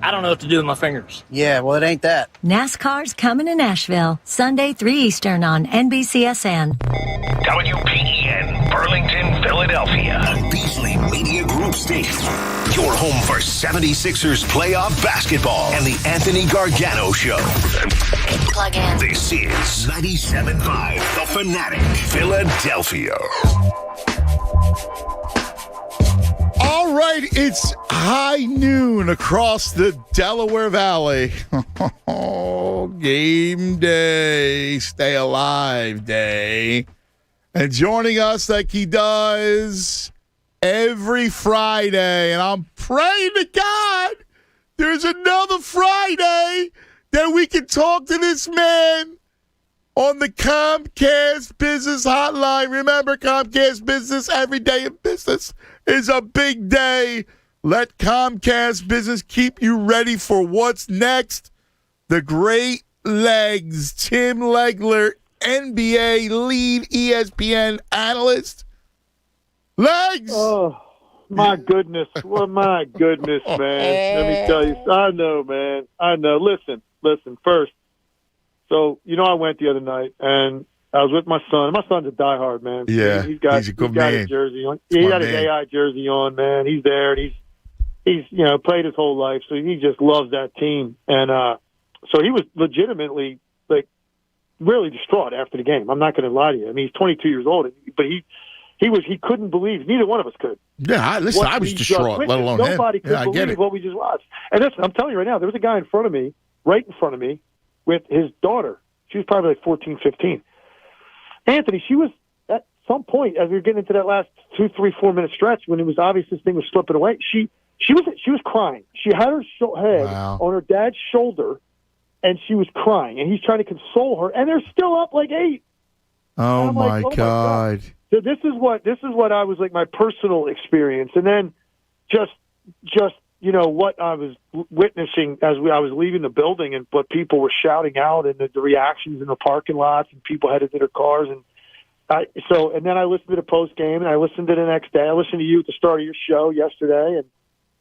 I don't know what to do with my fingers. Yeah, well, it ain't that. NASCAR's coming to Nashville, Sunday 3 Eastern on NBCSN. WPEN, Burlington, Philadelphia. A Beasley Media Group station. Your home for 76ers playoff basketball and the Anthony Gargano Show. Plug in. This is 97.5 The Fanatic, Philadelphia. All right, it's high noon across the Delaware Valley. Game day, stay alive day. And joining us like he does every Friday, and I'm praying to God there's another Friday that we can talk to this man on the Comcast Business Hotline. Remember, Comcast Business, every day in business is a big day. Let Comcast Business keep you ready for what's next. The Great Legs, Tim Legler, NBA lead ESPN analyst. Legs! Oh, my goodness. Well, my goodness, man. Let me tell you. I know, man. I know. Listen. First, so, I went the other night, and I was with my son. My son's a diehard, man. Yeah, he's a good man. His jersey on. He got his AI jersey on, man. He's there, and he's played his whole life, so he just loves that team. And so he was legitimately, really distraught after the game. I'm not going to lie to you. I mean, he's 22 years old, but he couldn't believe. Neither one of us could. Yeah, I was distraught, let alone him. Nobody could believe what we just watched. And listen, I'm telling you right now, there was a guy in front of me, with his daughter. She was probably 14, 15. Anthony, she was at some point, as we were getting into that last 2, 3, 4 minute stretch, when it was obvious this thing was slipping away, she was crying. She had her head on her dad's shoulder, and she was crying. And he's trying to console her, and they're still up 8. Oh my God! So this is what I was my personal experience, and then just what I was witnessing as I was leaving the building, and what people were shouting out, and the reactions in the parking lots, and people headed to their cars, and then I listened to the post game, and I listened to the next day. I listened to you at the start of your show yesterday,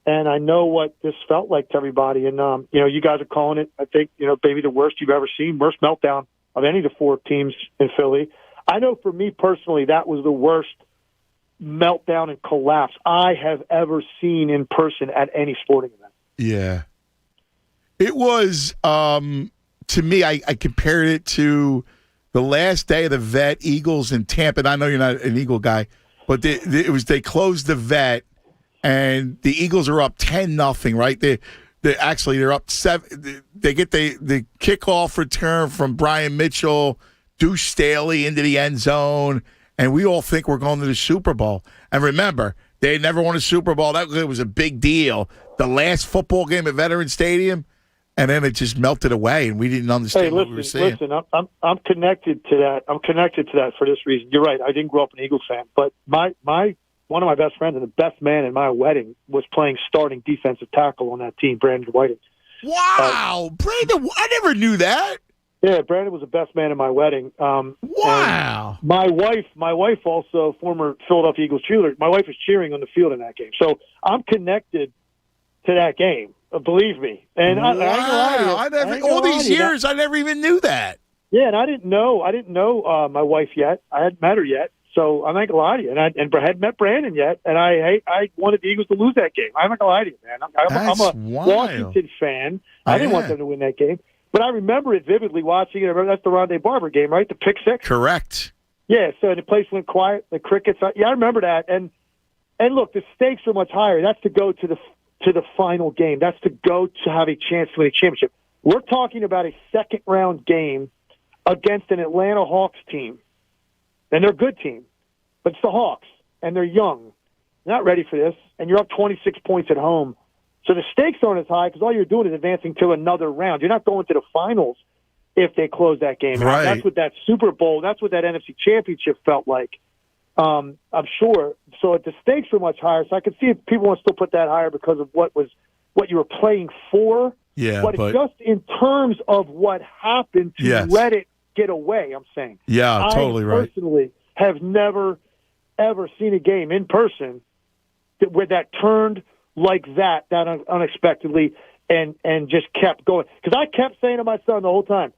and I know what this felt like to everybody. And you guys are calling it, I think, maybe the worst you've ever seen, worst meltdown of any of the 4 teams in Philly. I know for me personally, that was the worst meltdown and collapse I have ever seen in person at any sporting event. Yeah. It was, to me, I compared it to the last day of the Vet, Eagles in Tampa. And I know you're not an Eagle guy, but they closed the Vet, and the Eagles are up 10-0, right? They're up 7. They get the kickoff return from Brian Mitchell, Deuce Staley into the end zone, and we all think we're going to the Super Bowl. And remember, they had never won a Super Bowl. That was a big deal. The last football game at Veterans Stadium, and then it just melted away, and we didn't understand what we were saying. Listen, I'm connected to that. I'm connected to that for this reason. You're right. I didn't grow up an Eagles fan, but one of my best friends and the best man in my wedding was playing starting defensive tackle on that team, Brandon Whiting. Wow, Brandon! I never knew that. Yeah, Brandon was the best man in my wedding. Wow. My wife also, former Philadelphia Eagles cheerleader. My wife was cheering on the field in that game, so I'm connected to that game. Believe me. And wow. All these years, I never even knew that. Yeah, and I didn't know my wife yet. I hadn't met her yet, so I'm not gonna lie to you. And I hadn't met Brandon yet, and I wanted the Eagles to lose that game. I'm not gonna lie to you, man. I'm a Washington fan. I didn't want them to win that game. But I remember it vividly watching it. I remember that's the Rondé Barber game, right? The pick six? Correct. Yeah, so the place went quiet, the crickets. Yeah, I remember that. And look, the stakes are much higher. That's to go to the final game. That's to go to have a chance to win a championship. We're talking about a second-round game against an Atlanta Hawks team. And they're a good team, but it's the Hawks, and they're young. They're not ready for this, and you're up 26 points at home. So the stakes aren't as high because all you're doing is advancing to another round. You're not going to the finals if they close that game out. Right. That's what that Super Bowl, that's what that NFC Championship felt like. I'm sure. So the stakes were much higher. So I could see if people want to still put that higher because of what you were playing for. Yeah, but just in terms of what happened to let it get away, I'm saying. Yeah, totally right. I personally have never, ever seen a game in person where that turned like that unexpectedly and just kept going. Because I kept saying to my son the whole time,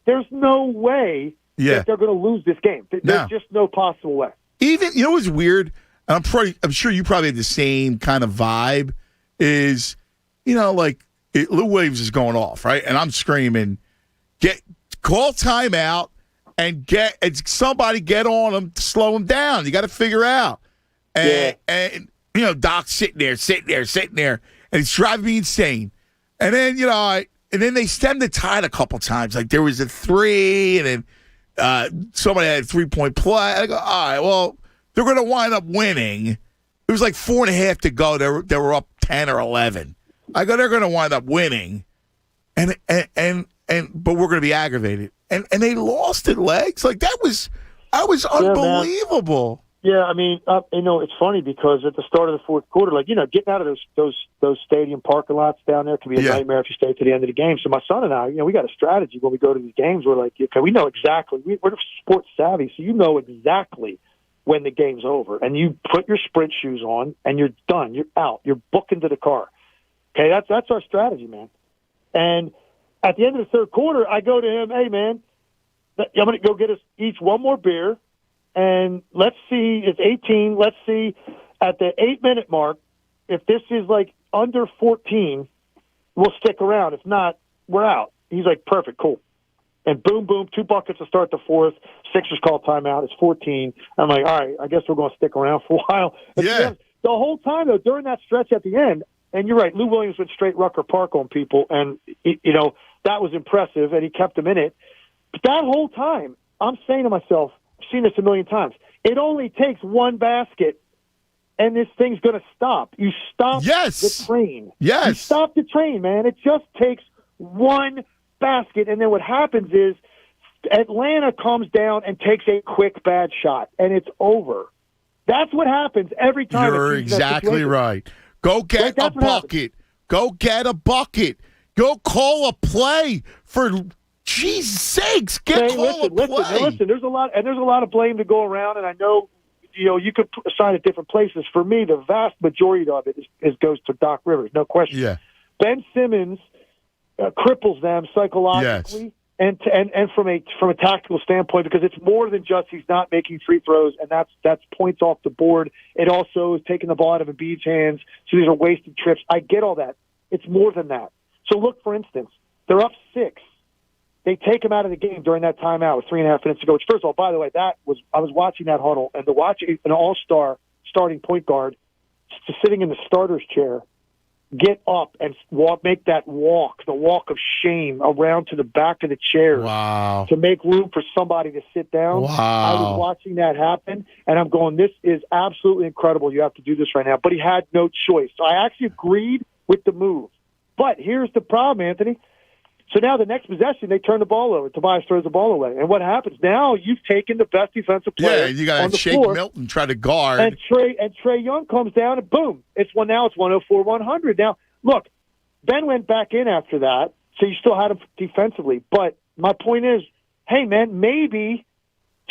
there's no way that they're going to lose this game. There's just no possible way. Even, you know what's weird? I'm sure you probably had the same kind of vibe is, like Lou Williams is going off, right? And I'm screaming, call timeout and somebody get on him to slow him down. You got to figure out. And Doc's sitting there, and it's driving me insane. And then, and then they stemmed the tide a couple times. Like there was a 3, and then somebody had a 3-point play. I go, all right, well, they're going to wind up winning. It was like 4.5 to go. They were up 10 or 11. I go, they're going to wind up winning, but we're going to be aggravated. And they lost it, Legs. Like that was unbelievable. Yeah, I mean, it's funny because at the start of the fourth quarter, getting out of those stadium parking lots down there can be a nightmare if you stay to the end of the game. So my son and I, we got a strategy when we go to these games. We're like, okay, we know exactly. We're sports savvy, so you know exactly when the game's over. And you put your sprint shoes on, and you're done. You're out. You're booking to the car. Okay, that's our strategy, man. And at the end of the third quarter, I go to him, hey, man, I'm going to go get us each one more beer. And let's see, it's 18. Let's see at the 8-minute mark, if this is like under 14, we'll stick around. If not, we're out. He's like, perfect, cool. And boom, boom, 2 buckets to start the fourth. Sixers call timeout. It's 14. I'm like, all right, I guess we're going to stick around for a while. The whole time, though, during that stretch at the end, and you're right, Lou Williams went straight Rucker Park on people, and, that was impressive, and he kept them in it. But that whole time, I'm saying to myself, I've seen this a million times, it only takes one basket, and this thing's going to stop. You stop the train. Yes. You stop the train, man. It just takes one basket, and then what happens is Atlanta comes down and takes a quick bad shot, and it's over. That's what happens every time. You're exactly right. Go get a bucket. Go get a bucket. Go call a play for Jesus sakes. Call a play. Listen. There's a lot of blame to go around, and I know you could assign it different places. For me, the vast majority of it goes to Doc Rivers, no question. Yeah. Ben Simmons cripples them psychologically. And from a tactical standpoint, because it's more than just he's not making free throws, and that's points off the board. It also is taking the ball out of Embiid's hands, so these are wasted trips. I get all that. It's more than that. So look, for instance, they're up 6. They take him out of the game during that timeout with 3.5 minutes to go. Which, first of all, by the way, I was watching that huddle, and to watch an all-star starting point guard sitting in the starter's chair get up and make that walk, the walk of shame around to the back of the chair to make room for somebody to sit down. Wow. I was watching that happen, and I'm going, this is absolutely incredible. You have to do this right now. But he had no choice. So I actually agreed with the move. But here's the problem, Anthony. So now the next possession, they turn the ball over. Tobias throws the ball away. And what happens? Now you've taken the best defensive player you got on to the shake floor, Milton, try to guard. And Trae Young comes down, and boom, it's 104-100. Now, look, Ben went back in after that, so you still had him defensively. But my point is, hey, man, maybe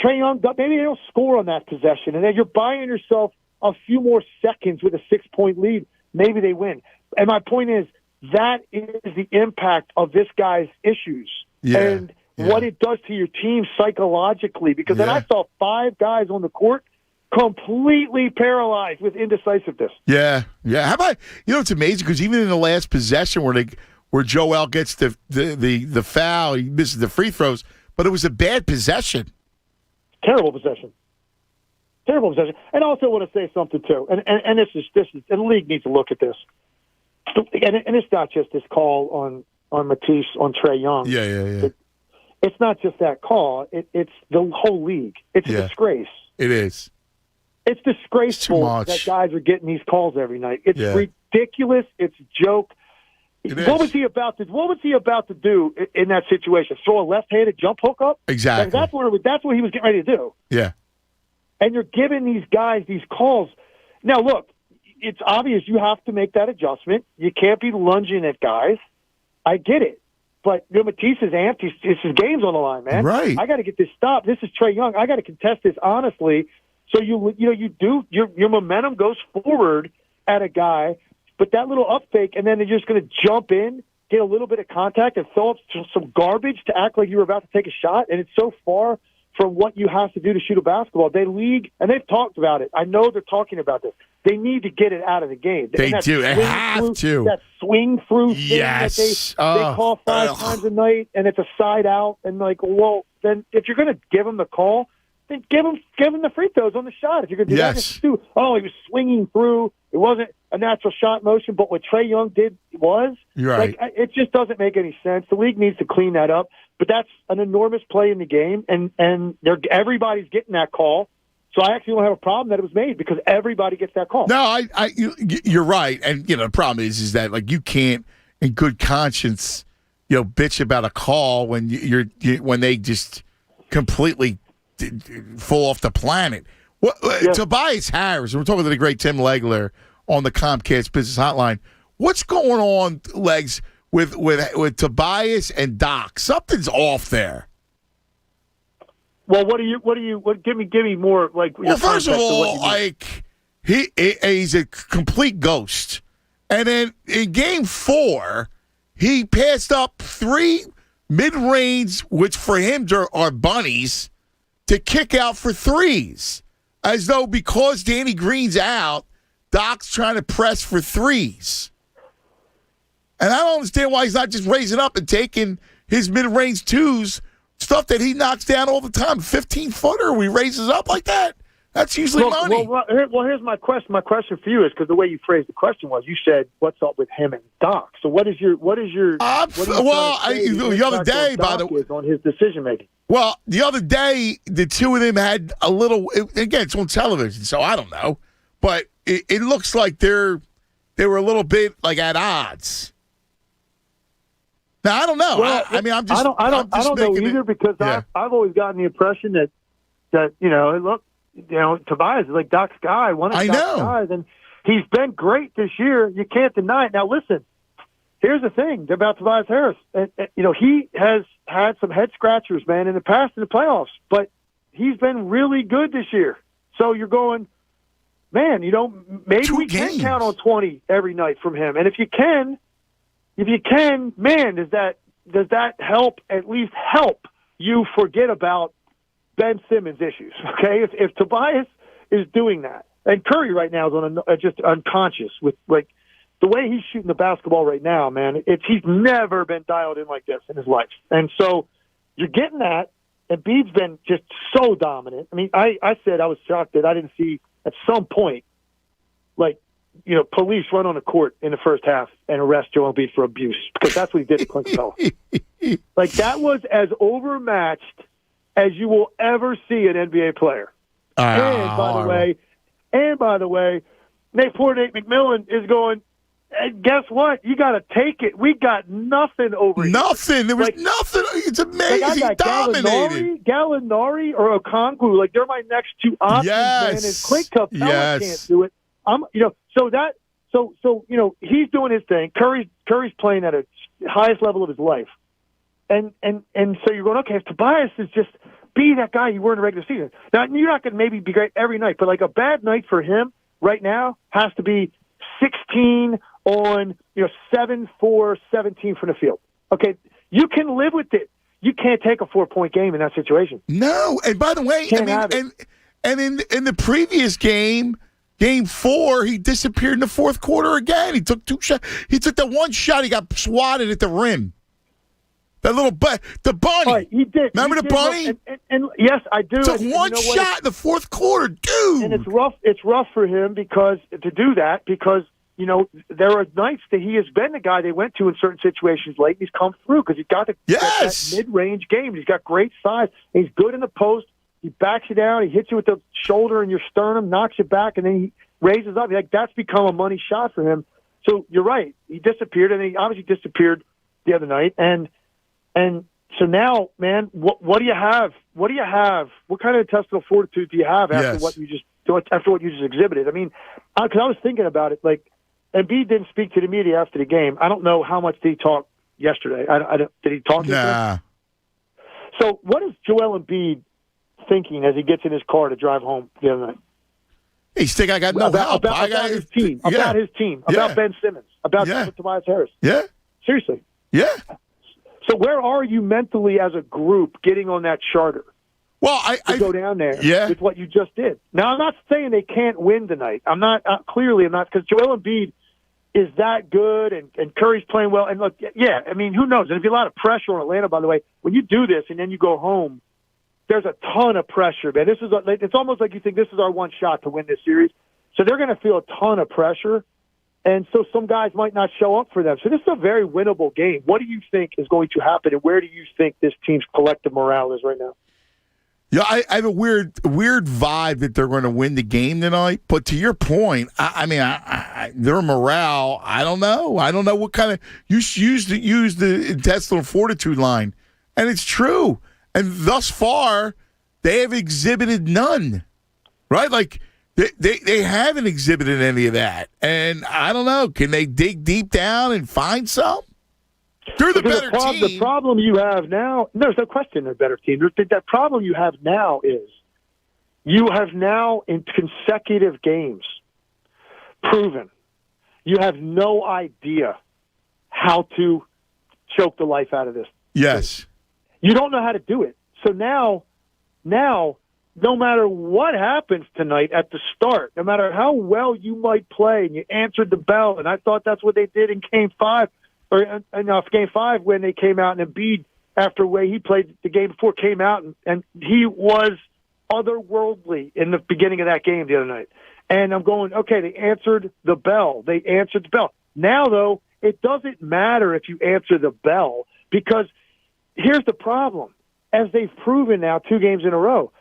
Trae Young, maybe they don't score on that possession, and then you're buying yourself a few more seconds with a 6-point lead. Maybe they win. And my point is, that is the impact of this guy's issues and what it does to your team psychologically. Because then I saw 5 guys on the court completely paralyzed with indecisiveness. Yeah. How about, it's amazing because even in the last possession where Joel gets the foul, he misses the free throws, but it was a bad possession. Terrible possession. And I also want to say something too. And this is the league needs to look at this. And it's not just this call on Matisse, on Trae Young. Yeah. It's not just that call. It's the whole league. It's a disgrace. It is. It's disgraceful much. that guys are getting these calls every night. It's Yeah. ridiculous. It's a joke. It What is. was he about to? What was he about to do in that situation? Throw a left-handed jump hook up? Exactly. That's what he was getting ready to do. Yeah. And you're giving these guys these calls. Now, look, it's obvious you have to make that adjustment. You can't be lunging at guys. I get it. But Matisse is amped. It's his game's on the line, man. Right. I got to get this stopped. This is Trae Young. I got to contest this honestly. So your momentum goes forward at a guy, but that little up fake, and then they're just going to jump in, get a little bit of contact, and throw up some garbage to act like you were about to take a shot. And it's so far from what you have to do to shoot a basketball. And they've talked about it. I know they're talking about this. They need to get it out of the game. They do. They have to. That swing through thing Yes. that they call five times a night, and it's a side out. And then if you're going to give them the call, then give him the free throws on the shot. If you're going to do that, just do. Oh, he was swinging through. It wasn't a natural shot motion, but what Trae Young did was. You're right. It just doesn't make any sense. The league needs to clean that up. But that's an enormous play in the game, and everybody's getting that call. So I actually don't have a problem that it was made because everybody gets that call. No, you're right. And the problem is that like you can't, in good conscience, bitch about a call when when they just completely fall off the planet. Tobias Harris, we're talking to the great Tim Legler on the Comcast Business Hotline. What's going on, Legs, with Tobias and Doc? Something's off there. Well, give me more like. Well, first of all, he's a complete ghost, and then in Game 4, he passed up 3 mid-range, which for him are bunnies, to kick out for threes, as though because Danny Green's out, Doc's trying to press for threes. And I don't understand why he's not just raising up and taking his mid-range twos, stuff that he knocks down all the time. 15-footer, he raises up like that. That's usually money. Well, here's my question. My question for you is because the way you phrased the question was, you said, "What's up with him and Doc?" So what is your the other day, by the way, on his decision making. Well, the other day, the two of them had a little. Again, it's on television, so I don't know, but it looks like they were a little bit like at odds. Now I don't know. Well, I don't know either because I've always gotten the impression that Tobias is like Doc's guy, one of Doc's guys, and he's been great this year. You can't deny it. Now listen, here's the thing about Tobias Harris. He has had some head scratchers, man, in the past in the playoffs, but he's been really good this year. So you're going, man, maybe we can count on 20 every night from him, and if you can, man, does that help? At least help you forget about Ben Simmons' issues. Okay, if Tobias is doing that, and Curry right now is just unconscious with like the way he's shooting the basketball right now, man. He's never been dialed in like this in his life, and so you're getting that. And Embiid's been just so dominant. I mean, I said I was shocked that I didn't see at some point police run on the court in the first half and arrest Joel Embiid for abuse because that's what he did to Clint Capella. Like that was as overmatched as you will ever see an NBA player. And by the way, poor Nate McMillan is going. And guess what? You got to take it. We got nothing over here. Nothing. There was nothing. It's amazing. I got Gallinari or Okongwu. Like they're my next two options, man. And Clint Capella can't do it. So he's doing his thing. Curry's playing at a highest level of his life, and so you're going, okay, if Tobias is just be that guy you were in the regular season. Now you're not going to maybe be great every night, but like a bad night for him right now has to be 16 on 7 for 17 from the field. Okay, you can live with it. You can't take a 4-point game in that situation. No, and by the way, and in the previous game. Game 4, he disappeared in the fourth quarter again. He took 2 shots. He took the one shot. He got swatted at the rim. That little the bunny. Right, he did. Remember the bunny? And yes, I do. Took one shot in the fourth quarter, dude. And it's rough. It's rough for him because there are nights that he has been the guy they went to in certain situations late, and he's come through because he's got that mid-range game. He's got great size. He's good in the post. He backs you down. He hits you with the shoulder in your sternum, knocks you back, and then he raises up. That's become a money shot for him. So you're right. He disappeared, and he obviously disappeared the other night. And so now, man, what do you have? What do you have? What kind of intestinal fortitude do you have after what you just exhibited? I mean, because I was thinking about it, like, Embiid didn't speak to the media after the game. I don't know how much did he talk yesterday. Did he talk yesterday? Nah. So what is Joel Embiid thinking as he gets in his car to drive home the other night? He's thinking, I got no help. About his team, about Ben Simmons, about Tobias Harris. Yeah. Seriously. Yeah. So where are you mentally as a group getting on that charter? Well, I go down there with what you just did. Now, I'm not saying they can't win tonight. I'm not, because Joel Embiid is that good, and Curry's playing well. And look, I mean, who knows? There'll be a lot of pressure on Atlanta, by the way. When you do this and then you go home, there's a ton of pressure, man. It's almost like you think this is our one shot to win this series. So they're going to feel a ton of pressure, and so some guys might not show up for them. So this is a very winnable game. What do you think is going to happen, and where do you think this team's collective morale is right now? Yeah, I have a weird vibe that they're going to win the game tonight. But to your point, I mean, their morale, I don't know. I don't know what kind of – you use the intestinal fortitude line, and it's true. And thus far, they have exhibited none, right? Like, they haven't exhibited any of that. And I don't know. Can they dig deep down and find some? They're the better team. The problem you have now, there's no question they're a better team. That problem you have now is you have now in consecutive games proven you have no idea how to choke the life out of this. Yes. You don't know how to do it. So now, no matter what happens tonight at the start, no matter how well you might play, and you answered the bell, and I thought that's what they did in Game 5, Game 5 when they came out, and Embiid, after the way he played the game before, came out, and he was otherworldly in the beginning of that game the other night. And I'm going, okay, they answered the bell. Now, though, it doesn't matter if you answer the bell, because here's the problem. As they've proven now 2 games in a row,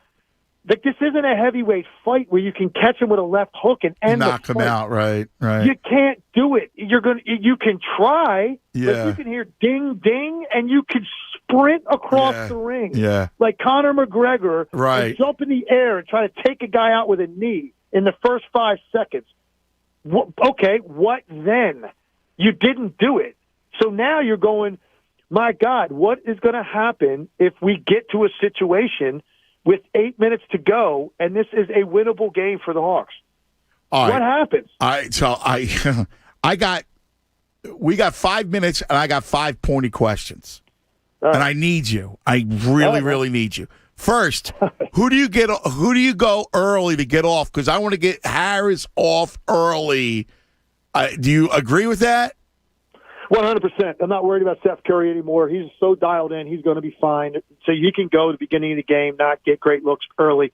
like, this isn't a heavyweight fight where you can catch him with a left hook and end knock him out, right. You can't do it. You can try, but you can hear ding, ding, and you can sprint across the ring. Yeah. Like Conor McGregor, and jump in the air and try to take a guy out with a knee in the first 5 seconds. Okay, what then? You didn't do it. So now you're going, my God, what is going to happen if we get to a situation with 8 minutes to go, and this is a winnable game for the Hawks? All right. What happens? We got 5 minutes, and I got 5 pointy questions. And I need you. I really need you. First, who do you go early to get off? Because I want to get Harris off early. Do you agree with that? 100%. I'm not worried about Steph Curry anymore. He's so dialed in. He's going to be fine. So he can go at the beginning of the game, not get great looks early.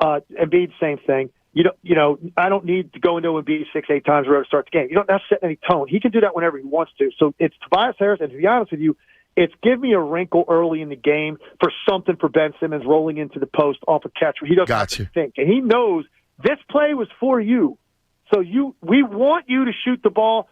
Embiid, same thing. I don't need to go into Embiid 6-8 times in a row to start the game. You don't have to set any tone. He can do that whenever he wants to. So it's Tobias Harris, and to be honest with you, it's give me a wrinkle early in the game for something for Ben Simmons rolling into the post off a catch where he doesn't have to think. And he knows this play was for you. So we want you to shoot the ball.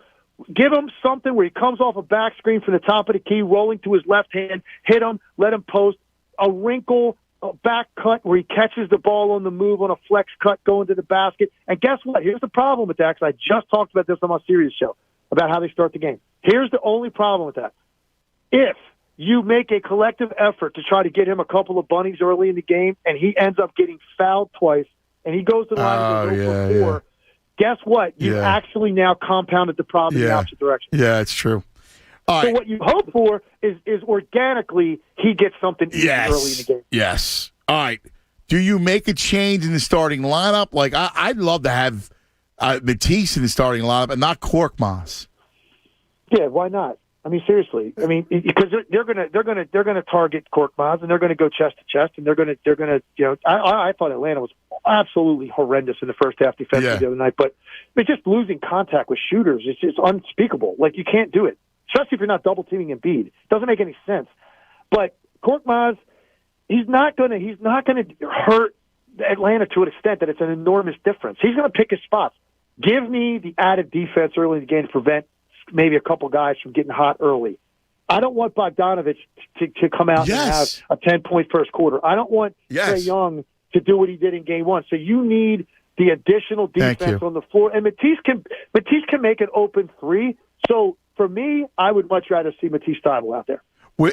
Give him something where he comes off a back screen from the top of the key, rolling to his left hand, hit him, let him post. A wrinkle, a back cut where he catches the ball on the move on a flex cut going to the basket. And guess what? Here's the problem with that, because I just talked about this on my Sirius show, about how they start the game. Here's the only problem with that. If you make a collective effort to try to get him a couple of bunnies early in the game, and he ends up getting fouled twice, and he goes to the line and goes for 4, guess what? You've actually now compounded the problem in the opposite direction. Yeah, it's true. All right. What you hope for is organically he gets something easy early in the game. Yes. All right. Do you make a change in the starting lineup? Like, I'd love to have Matisse in the starting lineup and not Korkmaz. Yeah, why not? I mean, seriously. I mean, because they're gonna target Korkmaz, and they're gonna go chest to chest, and they're gonna I thought Atlanta was absolutely horrendous in the first half defensively the other night. But just losing contact with shooters is just unspeakable. Like, you can't do it, especially if you're not double teaming Embiid. It doesn't make any sense. But Korkmaz, he's not going to hurt Atlanta to an extent that it's an enormous difference. He's going to pick his spots. Give me the added defense early in the game to prevent maybe a couple guys from getting hot early. I don't want Bogdanovich to come out and have a 10-point first quarter. I don't want Trae Young to do what he did in game one. So you need the additional defense on the floor. And Matisse can make an open three. So for me, I would much rather see Matisse Thybulle out there.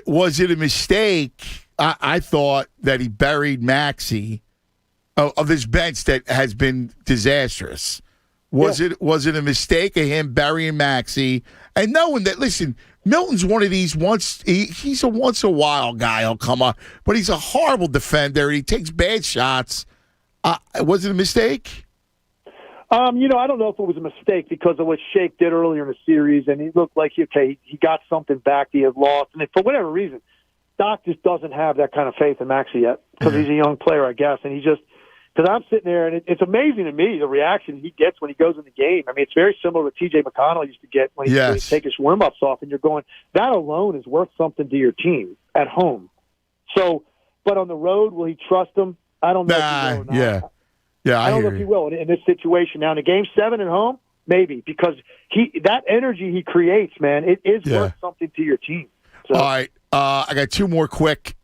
Was it a mistake? I thought that he buried Maxey of this bench that has been disastrous. Was it a mistake of him burying Maxey and knowing that, listen, Milton's one of these he's a once a while guy. He'll come up, but he's a horrible defender. He takes bad shots. Was it a mistake? I don't know if it was a mistake because of what Shake did earlier in the series, and he looked like he got something back that he had lost, and for whatever reason, Doc just doesn't have that kind of faith in Maxey yet because he's a young player, I guess, and he just. Because I'm sitting there, and it's amazing to me the reaction he gets when he goes in the game. I mean, it's very similar to what T.J. McConnell used to get when he take his warm-ups off, and you're going, that alone is worth something to your team at home. So, but on the road, will he trust them? I don't know if he will or not. I don't know if he will in this situation. Now, in a Game 7 at home, maybe, because that energy he creates, man, it is worth something to your team. So. All right, I got two more quick.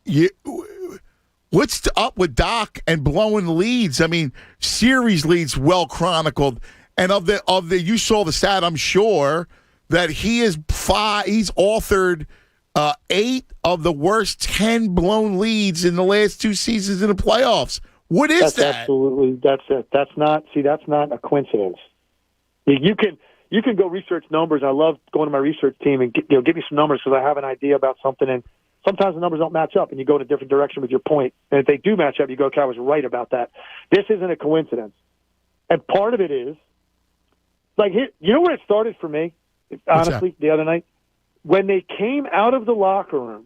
What's up with Doc and blowing leads? I mean, series leads well chronicled, and of the you saw the stat, I'm sure that he's authored 8 of the worst 10 blown leads in the last 2 seasons in the playoffs. What is that? Absolutely, that's it. That's not a coincidence. You can go research numbers. I love going to my research team and give me some numbers because I have an idea about something and. Sometimes the numbers don't match up, and you go in a different direction with your point. And if they do match up, you go, okay, I was right about that. This isn't a coincidence. And part of it is, like, you know where it started for me, honestly, the other night? When they came out of the locker room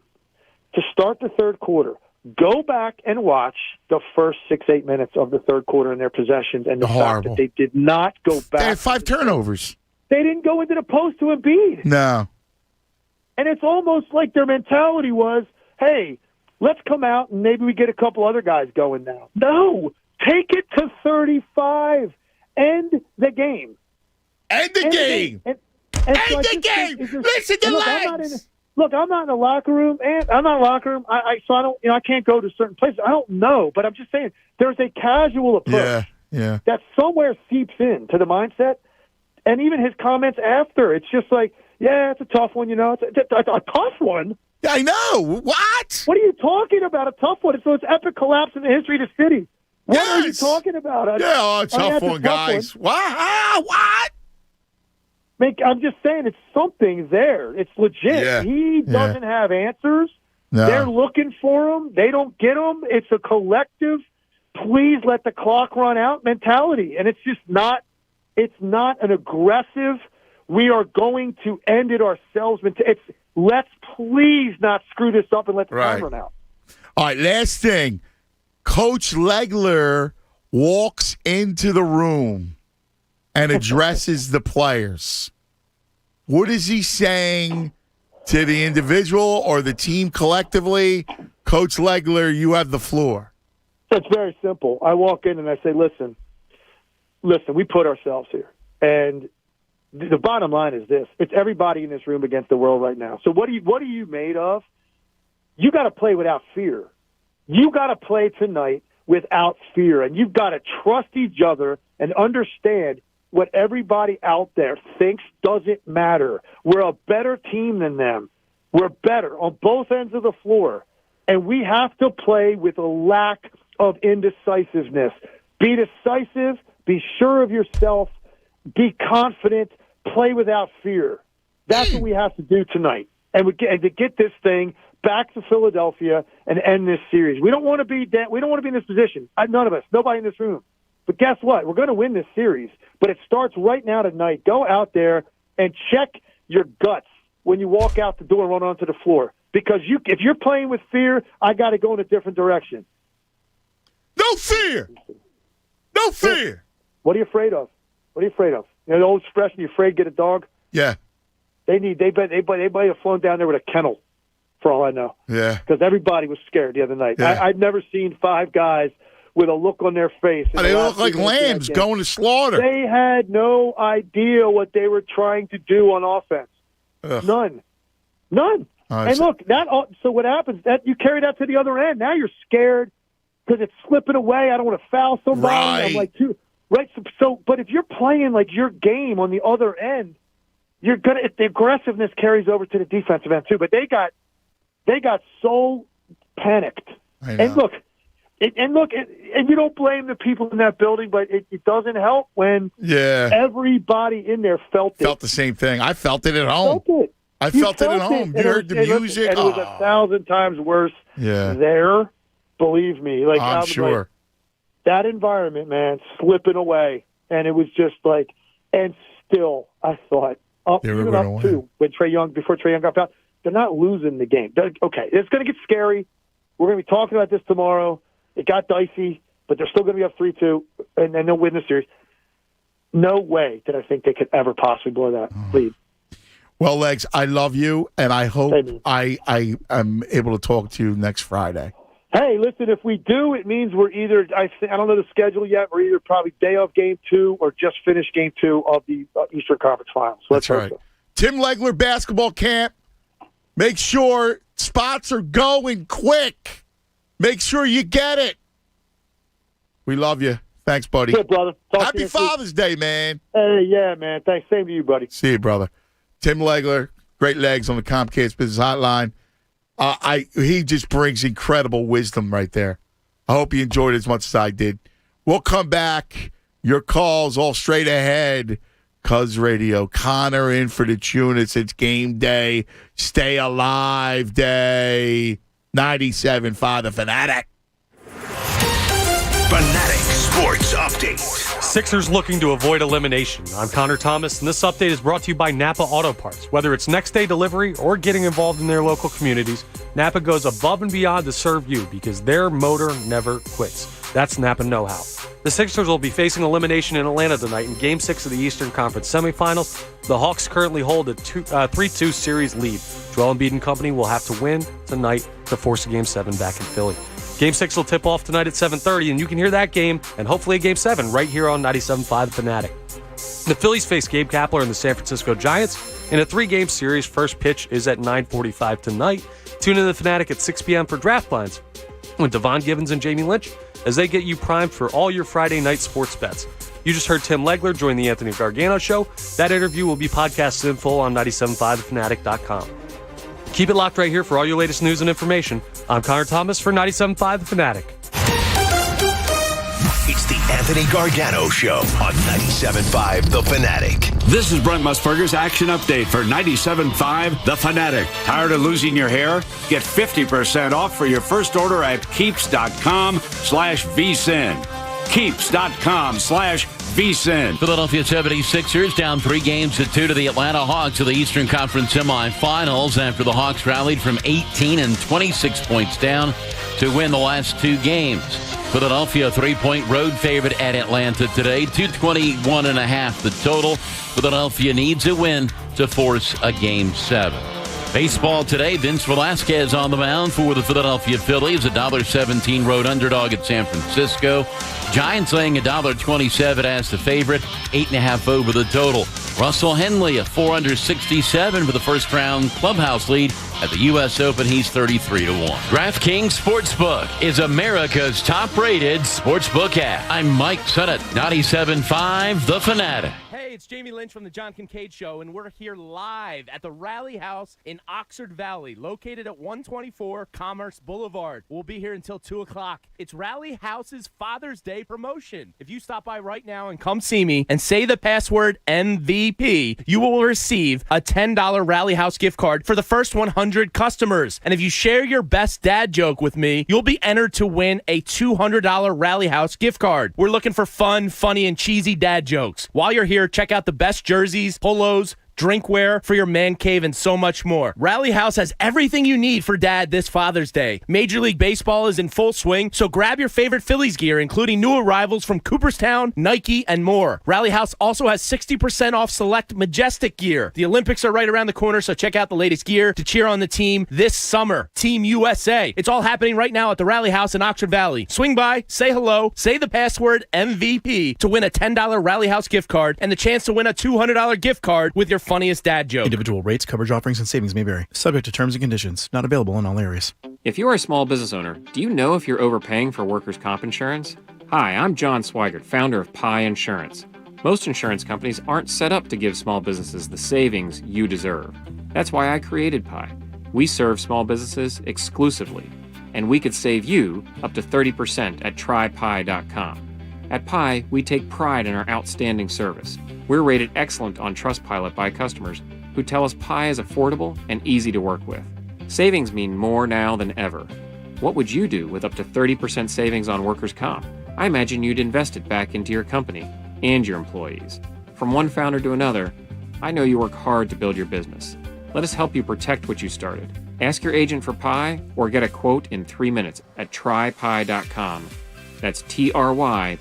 to start the third quarter, go back and watch the first 6-8 minutes of the third quarter in their possessions and the fact that they did not go back. They had 5 turnovers. They didn't go into the post to Embiid. No. And it's almost like their mentality was, hey, let's come out and maybe we get a couple other guys going now. No, take it to 35. End the game. End the game. End the game. Listen to Legs. Look, I'm not in the locker room, and I'm not in the locker room. So I don't, I can't go to certain places. I don't know, but I'm just saying there's a casual approach that somewhere seeps in to the mindset, and even his comments after. It's just like. Yeah, it's a tough one, It's a tough one. Yeah, I know. What? What are you talking about? A tough one? It's epic collapse in the history of the city. What are you talking about? A tough one, guys. What? I'm just saying it's something there. It's legit. Yeah. He doesn't have answers. No. They're looking for him. They don't get him. It's a collective, please let the clock run out mentality. And it's just not – it's not an aggressive – we are going to end it ourselves. It's let's please not screw this up and let the time run out. All right, last thing. Coach Legler walks into the room and addresses the players. What is he saying to the individual or the team collectively? Coach Legler, you have the floor. It's very simple. I walk in and I say, listen, we put ourselves here. And the bottom line is this. It's everybody in this room against the world right now. So what are you made of? You got to play without fear. You got to play tonight without fear. And you've got to trust each other and understand what everybody out there thinks doesn't matter. We're a better team than them. We're better on both ends of the floor. And we have to play with a lack of indecisiveness. Be decisive. Be sure of yourself. Be confident, play without fear. That's what we have to do tonight, and to get this thing back to Philadelphia and end this series. We don't want to be in this position. None of us, nobody in this room. But guess what? We're going to win this series. But it starts right now tonight. Go out there and check your guts when you walk out the door and run onto the floor. Because if you're playing with fear, I got to go in a different direction. No fear. No fear. What are you afraid of? What are you afraid of? You know the old expression, "You afraid, get a dog." Yeah. They might have flown down there with a kennel, for all I know. Yeah. Because everybody was scared the other night. Yeah. I've never seen 5 guys with a look on their face. They look like lambs going to slaughter. They had no idea what they were trying to do on offense. Ugh. None. And look, so what happens? That you carry that to the other end. Now you're scared because it's slipping away. I don't want to foul somebody. Right. I'm like, right. So, but if you're playing like your game on the other end, you're gonna. The aggressiveness carries over to the defensive end too. But they got so panicked. And look, and you don't blame the people in that building, but it doesn't help when everybody in there felt the same thing. I felt it at home. I felt it at home. You heard the music. And it was 1,000 times worse there. Believe me. Like I'm sure. Like, that environment, man, slipping away. And it was just like, and still, I thought, even up to when before Trae Young got fouled, they're not losing the game. Okay, it's going to get scary. We're going to be talking about this tomorrow. It got dicey, but they're still going to be up 3-2, and they'll win the series. No way did I think they could ever possibly blow that lead. Well, Legs, I love you, and I hope I am able to talk to you next Friday. Hey, listen, if we do, it means we're either, I don't know the schedule yet, we're either probably day of Game 2 or just finished Game 2 of the Eastern Conference Finals. That's right. Tim Legler basketball camp. Make sure spots are going quick. Make sure you get it. We love you. Thanks, buddy. Good, brother. Happy Father's Day, man. Hey, yeah, man. Thanks. Same to you, buddy. See you, brother. Tim Legler, great legs on the Comcast Business Hotline. He just brings incredible wisdom right there. I hope you enjoyed it as much as I did. We'll come back. Your calls all straight ahead. Cuz Radio. Connor in for the Tunis. It's game day. Stay alive day. 97.5 The Fanatic. Fanatic Sports Update. Sixers looking to avoid elimination. I'm Connor Thomas, and this update is brought to you by Napa Auto Parts. Whether it's next-day delivery or getting involved in their local communities, Napa goes above and beyond to serve you because their motor never quits. That's Napa know-how. The Sixers will be facing elimination in Atlanta tonight in Game 6 of the Eastern Conference semifinals. The Hawks currently hold a 3-2 series lead. Joel Embiid and company will have to win tonight to force a Game 7 back in Philly. Game 6 will tip off tonight at 7:30, and you can hear that game and hopefully a Game 7 right here on 97.5 The Fanatic. The Phillies face Gabe Kapler and the San Francisco Giants in a 3-game series. First pitch is at 9:45 tonight. Tune in to The Fanatic at 6 p.m. for draft lines with Devon Givens and Jamie Lynch as they get you primed for all your Friday night sports bets. You just heard Tim Legler join the Anthony Gargano Show. That interview will be podcasted in full on 97.5thefanatic.com. Keep it locked right here for all your latest news and information. I'm Connor Thomas for 97.5 The Fanatic. It's the Anthony Gargano Show on 97.5 The Fanatic. This is Brent Musburger's Action Update for 97.5 The Fanatic. Tired of losing your hair? Get 50% off for your first order at keeps.com/vsin. Keeps.com/vsin. Philadelphia 76ers down 3-2 to the Atlanta Hawks of the Eastern Conference semifinals after the Hawks rallied from 18 and 26 points down to win the last 2 games. Philadelphia 3-point road favorite at Atlanta today, 221.5 the total. Philadelphia needs a win to force a Game 7. Baseball today, Vince Velasquez on the mound for the Philadelphia Phillies, $1.17 road underdog at San Francisco. Giants laying $1.27 as the favorite, 8.5 over the total. Russell Henley, a 467 for the first round clubhouse lead at the U.S. Open. He's 33-1. DraftKings Sportsbook is America's top-rated sportsbook app. I'm Mike Sennett, 97.5 The Fanatic. Hey, it's Jamie Lynch from the John Kincaid Show, and we're here live at the Rally House in Oxford Valley, located at 124 Commerce Boulevard. We'll be here until 2 o'clock. It's Rally House's Father's Day promotion. If you stop by right now and come see me and say the password MVP, you will receive a $10 Rally House gift card for the first 100 customers. And if you share your best dad joke with me, you'll be entered to win a $200 Rally House gift card. We're looking for fun, funny, and cheesy dad jokes. While you're here, check out the best jerseys, polos, drinkware for your man cave, and so much more. Rally House has everything you need for Dad this Father's Day. Major League Baseball is in full swing, so grab your favorite Phillies gear, including new arrivals from Cooperstown, Nike, and more. Rally House also has 60% off select Majestic gear. The Olympics are right around the corner, so check out the latest gear to cheer on the team this summer. Team USA. It's all happening right now at the Rally House in Oxford Valley. Swing by, say hello, say the password MVP to win a $10 Rally House gift card and the chance to win a $200 gift card with your funniest dad joke. Individual rates, coverage offerings, and savings may vary. Subject to terms and conditions. Not available in all areas. If you are a small business owner, do you know if you're overpaying for workers' comp insurance? Hi, I'm John Swigert, founder of Pi Insurance. Most insurance companies aren't set up to give small businesses the savings you deserve. That's why I created Pi. We serve small businesses exclusively, and we could save you up to 30% at trypi.com. At Pi, we take pride in our outstanding service. We're rated excellent on Trustpilot by customers who tell us Pi is affordable and easy to work with. Savings mean more now than ever. What would you do with up to 30% savings on workers' comp? I imagine you'd invest it back into your company and your employees. From one founder to another, I know you work hard to build your business. Let us help you protect what you started. Ask your agent for Pi or get a quote in 3 minutes at trypi.com. That's trypie.com.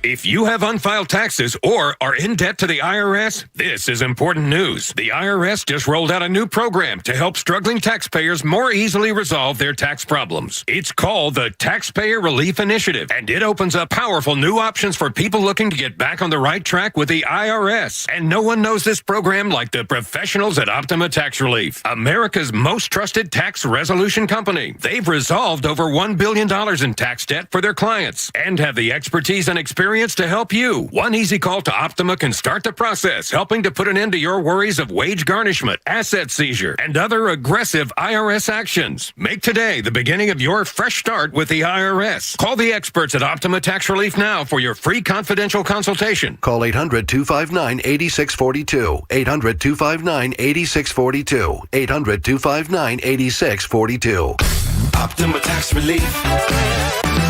If you have unfiled taxes or are in debt to the IRS, this is important news. The IRS just rolled out a new program to help struggling taxpayers more easily resolve their tax problems. It's called the Taxpayer Relief Initiative, and it opens up powerful new options for people looking to get back on the right track with the IRS. And no one knows this program like the professionals at Optima Tax Relief, America's most trusted tax resolution company. They've resolved over $1 billion in tax debt for their clients and have the expertise and experience to help you. One easy call to Optima can start the process, helping to put an end to your worries of wage garnishment, asset seizure, and other aggressive IRS actions. Make today the beginning of your fresh start with the IRS. Call the experts at Optima Tax Relief now for your free confidential consultation. Call 800-259-8642. 800-259-8642. 800-259-8642. Optima Tax Relief.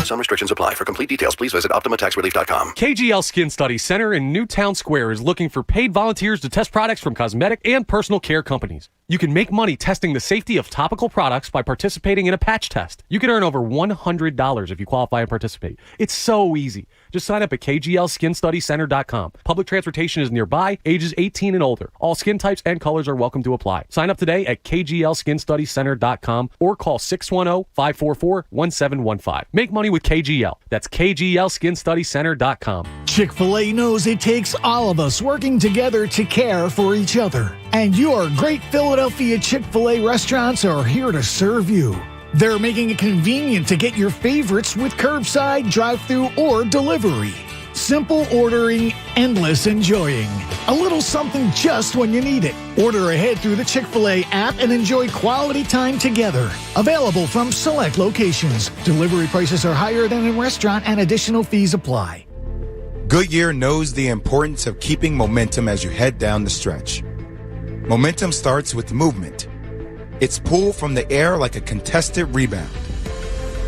Some restrictions apply. For complete details, please visit OptimaTaxRelief.com. KGL Skin Study Center in Newtown Square is looking for paid volunteers to test products from cosmetic and personal care companies. You can make money testing the safety of topical products by participating in a patch test. You can earn over $100 if you qualify and participate. It's so easy. Just sign up at KGLSkinStudyCenter.com. Public transportation is nearby, ages 18 and older. All skin types and colors are welcome to apply. Sign up today at KGLSkinStudyCenter.com or call 610-544-1715. Make money with KGL. That's KGLSkinStudyCenter.com. Chick-fil-A knows it takes all of us working together to care for each other. And your great Philadelphia Chick-fil-A restaurants are here to serve you. They're making it convenient to get your favorites with curbside, drive-thru, or delivery. Simple ordering, endless enjoying. A little something just when you need it. Order ahead through the Chick-fil-A app and enjoy quality time together. Available from select locations. Delivery prices are higher than in restaurant and additional fees apply. Goodyear knows the importance of keeping momentum as you head down the stretch. Momentum starts with movement. It's pulled from the air like a contested rebound.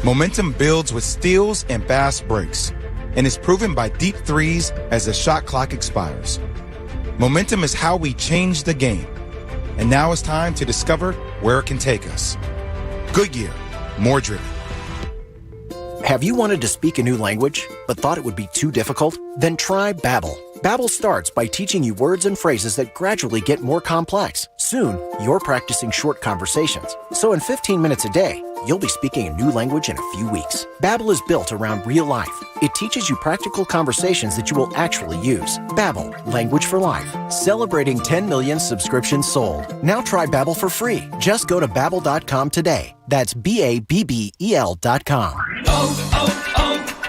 Momentum builds with steals and fast breaks, and is proven by deep threes as the shot clock expires. Momentum is how we change the game. And now it's time to discover where it can take us. Goodyear, more driven. Have you wanted to speak a new language, but thought it would be too difficult? Then try Babbel. Babbel starts by teaching you words and phrases that gradually get more complex. Soon, you're practicing short conversations. So in 15 minutes a day, you'll be speaking a new language in a few weeks. Babbel is built around real life. It teaches you practical conversations that you will actually use. Babbel, language for life. Celebrating 10 million subscriptions sold. Now try Babbel for free. Just go to Babbel.com today. That's BABBEL.com.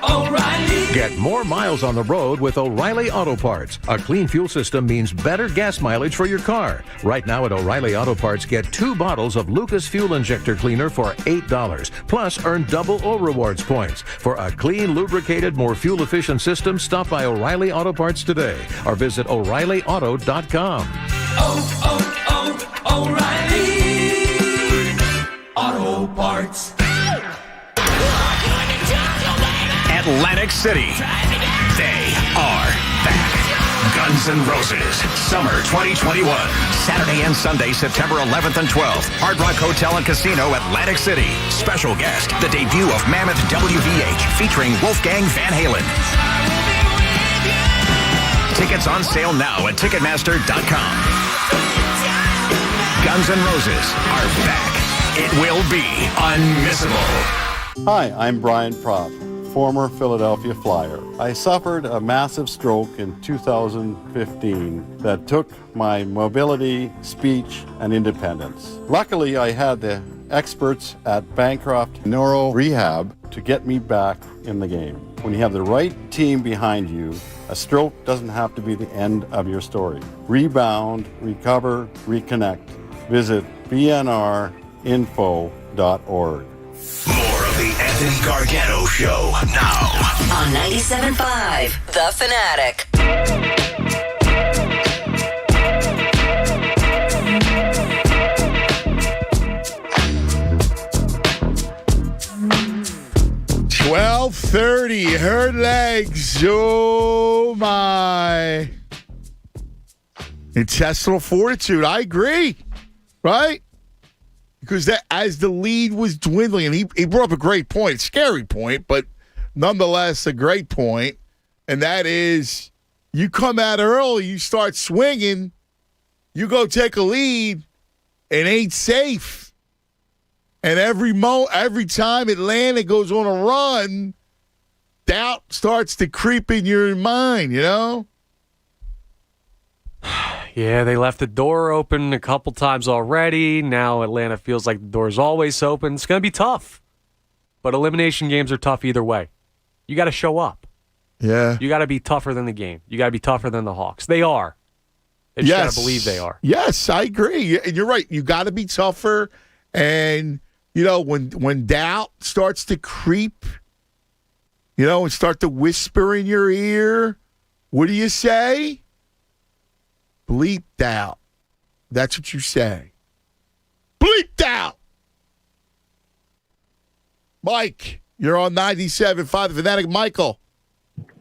O'Reilly. Get more miles on the road with O'Reilly Auto Parts. A clean fuel system means better gas mileage for your car. Right now at O'Reilly Auto Parts, get 2 bottles of Lucas Fuel Injector Cleaner for $8. Plus, earn double O Rewards points. For a clean, lubricated, more fuel-efficient system, stop by O'Reilly Auto Parts today or visit O'ReillyAuto.com. O'Reilly Auto Parts. Atlantic City. They are back. Guns N' Roses, Summer 2021. Saturday and Sunday, September 11th and 12th. Hard Rock Hotel and Casino, Atlantic City. Special guest, the debut of Mammoth WVH, featuring Wolfgang Van Halen. Tickets on sale now at Ticketmaster.com. Guns N' Roses are back. It will be unmissable. Hi, I'm Brian Propp, former Philadelphia Flyer. I suffered a massive stroke in 2015 that took my mobility, speech, and independence. Luckily, I had the experts at Bancroft Neuro Rehab to get me back in the game. When you have the right team behind you, a stroke doesn't have to be the end of your story. Rebound, recover, reconnect. Visit bnrinfo.org. More of the Anthony Gargano Show now. On 97.5 The Fanatic. $12.30, her legs, oh my. Intestinal fortitude, I agree, right? Because that, as the lead was dwindling, and he brought up a great point, a scary point, but nonetheless a great point, and that is you come out early, you start swinging, you go take a lead, it ain't safe. And every time Atlanta goes on a run, doubt starts to creep in your mind, you know? Yeah, they left the door open a couple times already. Now Atlanta feels like the door's always open. It's going to be tough. But elimination games are tough either way. You got to show up. Yeah. You got to be tougher than the game. You got to be tougher than the Hawks. They are. You just got to believe they are. Yes, I agree. And you're right. You got to be tougher. And, you know, when doubt starts to creep, you know, and start to whisper in your ear, what do you say? Bleep doubt. That's what you say. Bleep doubt. Mike, you're on 97.5 The Fanatic. Michael.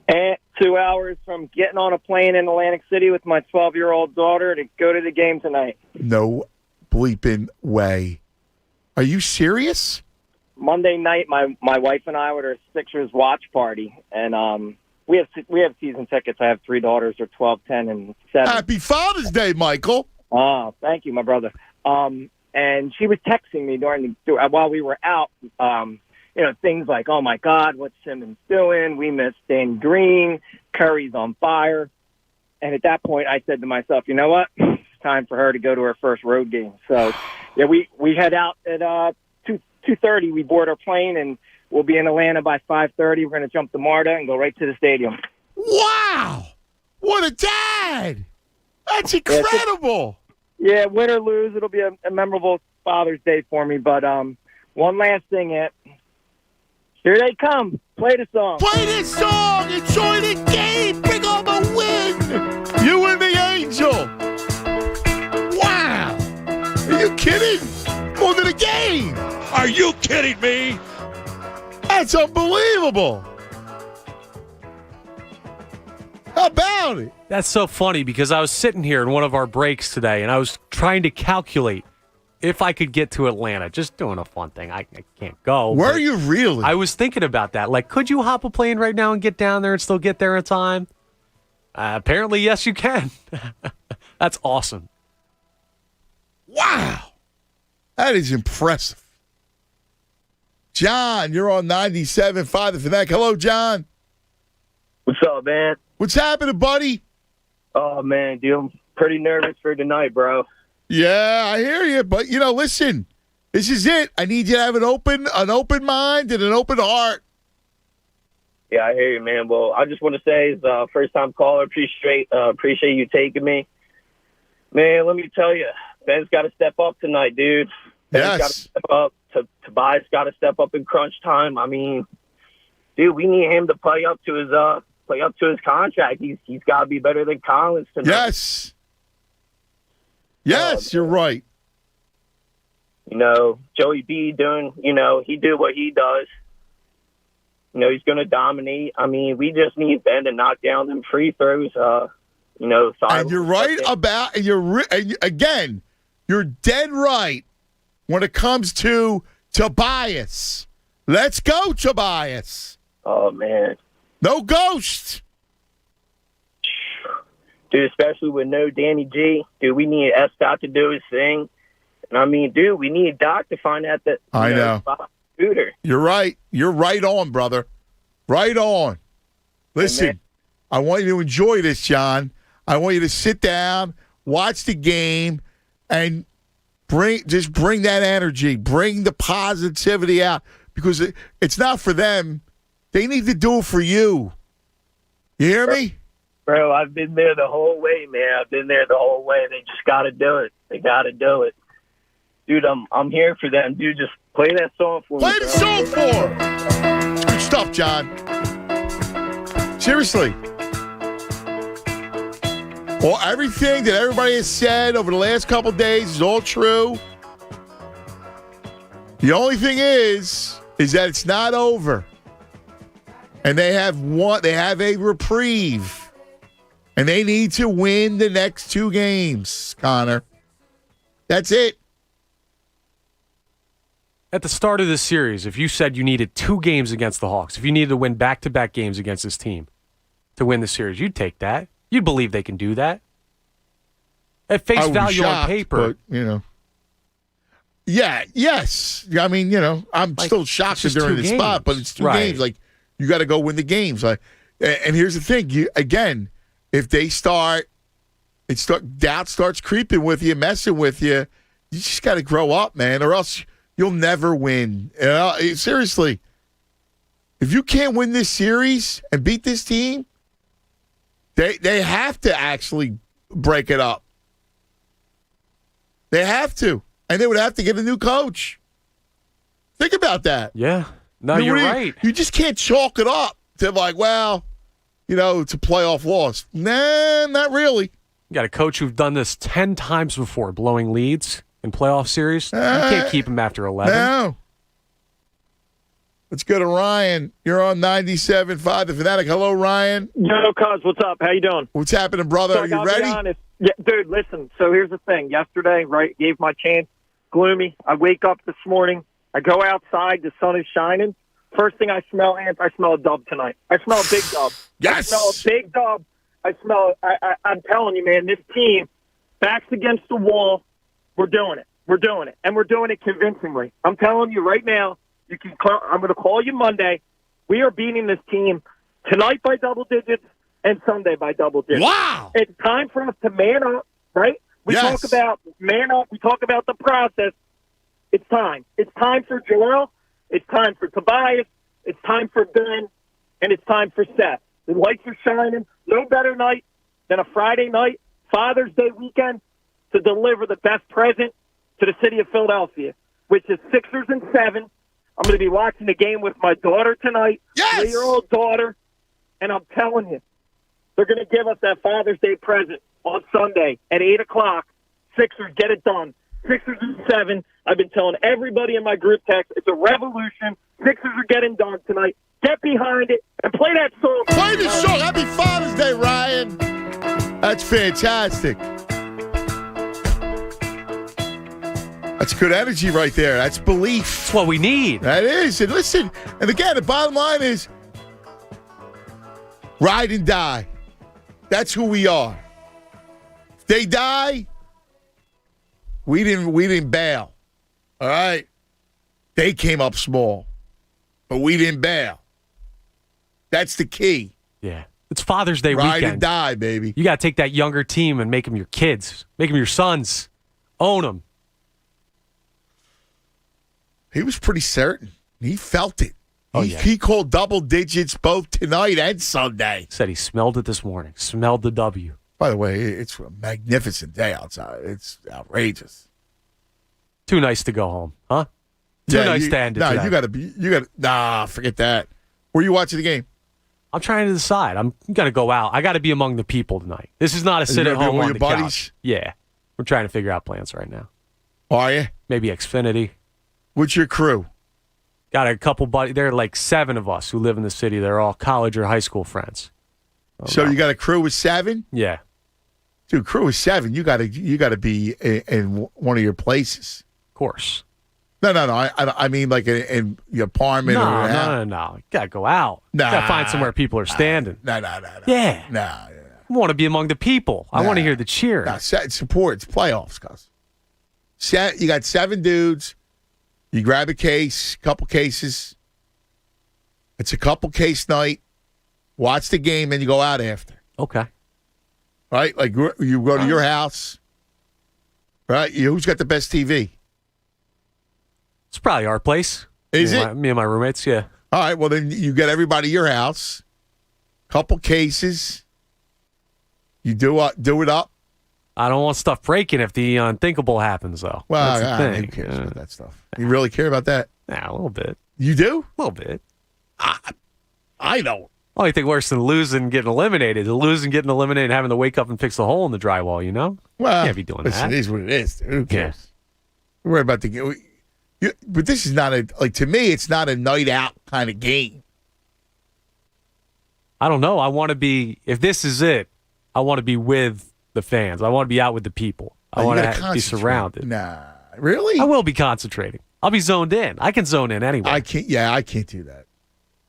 And 2 hours from getting on a plane in Atlantic City with my 12-year-old daughter to go to the game tonight. No bleeping way. Are you serious? Monday night, my wife and I were at a Sixers watch party, and we have season tickets. I have 3 daughters. They're 12, 10, and 7. Happy Father's Day, Michael. Oh, thank you, my brother. And she was texting me while we were out, you know, things like, oh, my God, what's Simmons doing? We missed Danny Green. Curry's on fire. And at that point, I said to myself, you know what? It's time for her to go to her first road game. So, yeah, we head out at 2:30. We board our plane, and we'll be in Atlanta by 5:30. We're going to jump the MARTA and go right to the stadium. Wow! What a dad! That's incredible! Yeah, win or lose, it'll be a memorable Father's Day for me. But one last thing, here they come. Play the song. Play this song. Enjoy the game. Bring on the win. You and the Angel. Wow! Are you kidding? Going to the game. Are you kidding me? That's unbelievable. How about it? That's so funny because I was sitting here in one of our breaks today and I was trying to calculate if I could get to Atlanta. Just doing a fun thing. I can't go. Where are you really? I was thinking about that. Like, could you hop a plane right now and get down there and still get there in time? Apparently, yes, you can. That's awesome. Wow. That is impressive. John, you're on 97.5 The Fanatic. Hello, John. What's up, man? What's happening, buddy? Oh, man, dude, I'm pretty nervous for tonight, bro. Yeah, I hear you. But, you know, listen, this is it. I need you to have an open mind and an open heart. Yeah, I hear you, man. Well, I just want to say, as a first-time caller, appreciate you taking me. Man, let me tell you, Ben's got to step up tonight, dude. Ben's got to step up. Tobias got to step up in crunch time. I mean, dude, we need him to play up to his contract. He's got to be better than Collins tonight. Yes, you're right. You know, Joey B doing, you know, he do what he does. he's going to dominate. I mean, we just need Ben to knock down them free throws. And you're right about, again, you're dead right when it comes to Tobias. Let's go, Tobias. Oh, man. No ghost. Dude, especially with no Danny G. Dude, we need Escott to do his thing. And I mean, dude, we need Doc to find out that I know. Scooter. You're right. You're right on, brother. Right on. Listen, I want you to enjoy this, John. I want you to sit down, watch the game, and bring that energy, bring the positivity out, because it's not for them. They need to do it for you. You hear me? Bro, I've been there the whole way, man. I've been there the whole way. They just got to do it. They got to do it. Dude, I'm here for them. Dude, just play that song for me. Play the song for them. It's good stuff, John. Seriously. Well, everything that everybody has said over the last couple days is all true. The only thing is that it's not over. And they have a reprieve. And they need to win the next 2 games, Connor. That's it. At the start of this series, if you said you needed 2 games against the Hawks, if you needed to win back-to-back games against this team to win the series, you'd take that. You'd believe they can do that. At face value on paper. But, Yeah, yes. I mean, I'm still shocked that they're in the spot, but it's 2 games. Like, you got to go win the games. Like, and here's the thing. Again, if they doubt starts creeping with you, messing with you, you just got to grow up, man, or else you'll never win. Seriously. If you can't win this series and beat this team, they have to actually break it up. They have to. And they would have to get a new coach. Think about that. Yeah. No, you're right. You just can't chalk it up to it's a playoff loss. Nah, not really. You got a coach who's done this 10 times before, blowing leads in playoff series. You can't keep him after 11. No. Let's go to Ryan. You're on 97.5 The Fanatic. Hello, Ryan. Yo, Cuz, what's up? How you doing? What's happening, brother? So Are you ready? Be honest. Yeah, dude, listen. So here's the thing. Yesterday, right, gave my chance. Gloomy. I wake up this morning. I go outside. The sun is shining. First thing I smell, Ants, I smell a dub tonight. I smell a big dub. Yes. I smell a big dub. I'm telling you, man, this team, backs against the wall, we're doing it. We're doing it. And we're doing it convincingly. I'm telling you right now, I'm going to call you Monday. We are beating this team tonight by double digits and Sunday by double digits. Wow. It's time for us to man up, right? We talk about man up. We talk about the process. It's time. It's time for Joel. It's time for Tobias. It's time for Ben. And it's time for Seth. The lights are shining. No better night than a Friday night, Father's Day weekend, to deliver the best present to the city of Philadelphia, which is Sixers and 7. I'm going to be watching the game with my daughter tonight, 3-year-old daughter, and I'm telling you, they're going to give us that Father's Day present on Sunday at 8 o'clock. Sixers, get it done. Sixers and 7. I've been telling everybody in my group text, it's a revolution. Sixers are getting done tonight. Get behind it and play that song. Play the song. Happy Father's Day, Ryan. That's fantastic. That's good energy right there. That's belief. That's what we need. That is. And listen, and again, the bottom line is ride and die. That's who we are. If they die, we didn't bail. All right? They came up small, but we didn't bail. That's the key. Yeah. It's Father's Day Ride weekend. and die, baby. You got to take that younger team and make them your kids. Make them your sons. Own them. He was pretty certain. He felt it. Oh, He called double digits both tonight and Sunday. Said he smelled it this morning. Smelled the W. By the way, it's a magnificent day outside. It's outrageous. Too nice to go home, huh? Too nice to end it today. Forget that. Were you watching the game? I'm trying to decide. I'm going to go out. I got to be among the people tonight. This is not a sit at home on the couch. Yeah. We're trying to figure out plans right now. Are you? Maybe Xfinity. What's your crew? got a couple buddies. There are like 7 of us who live in the city. They're all college or high school friends. So you got a crew with 7? Yeah. Dude, crew with 7. You got to be in one of your places. Of course. No. I mean, like in your apartment. No. You got to go out. Nah. You got to find somewhere people are standing. No. Yeah. No. I want to be among the people. I want to hear the cheer. No, support. It's playoffs, guys. You got 7 dudes. You grab a case, couple cases. It's a couple case night. Watch the game, then you go out after. Okay. Right? Like you go to your house. Right? Who's got the best TV? It's probably our place. Is it? Me and my roommates, yeah. All right, well, then you get everybody to your house. Couple cases. You do it up. I don't want stuff breaking if the unthinkable happens, though. Well, that's the thing. who cares about that stuff? You really care about that? Yeah, a little bit. You do? A little bit. I don't. Only thing worse than losing and getting eliminated. Losing, getting eliminated, and having to wake up and fix the hole in the drywall, you know? Well, you can't be doing listen, that. It is what it is, dude. Who cares? We're worried about the game. But this is not to me, it's not a night out kind of game. I don't know. I want to be, if this is it, I want to be with the fans. I want to be out with the people. I want to be surrounded. Nah, really? I will be concentrating. I'll be zoned in. I can zone in anyway. I can't do that.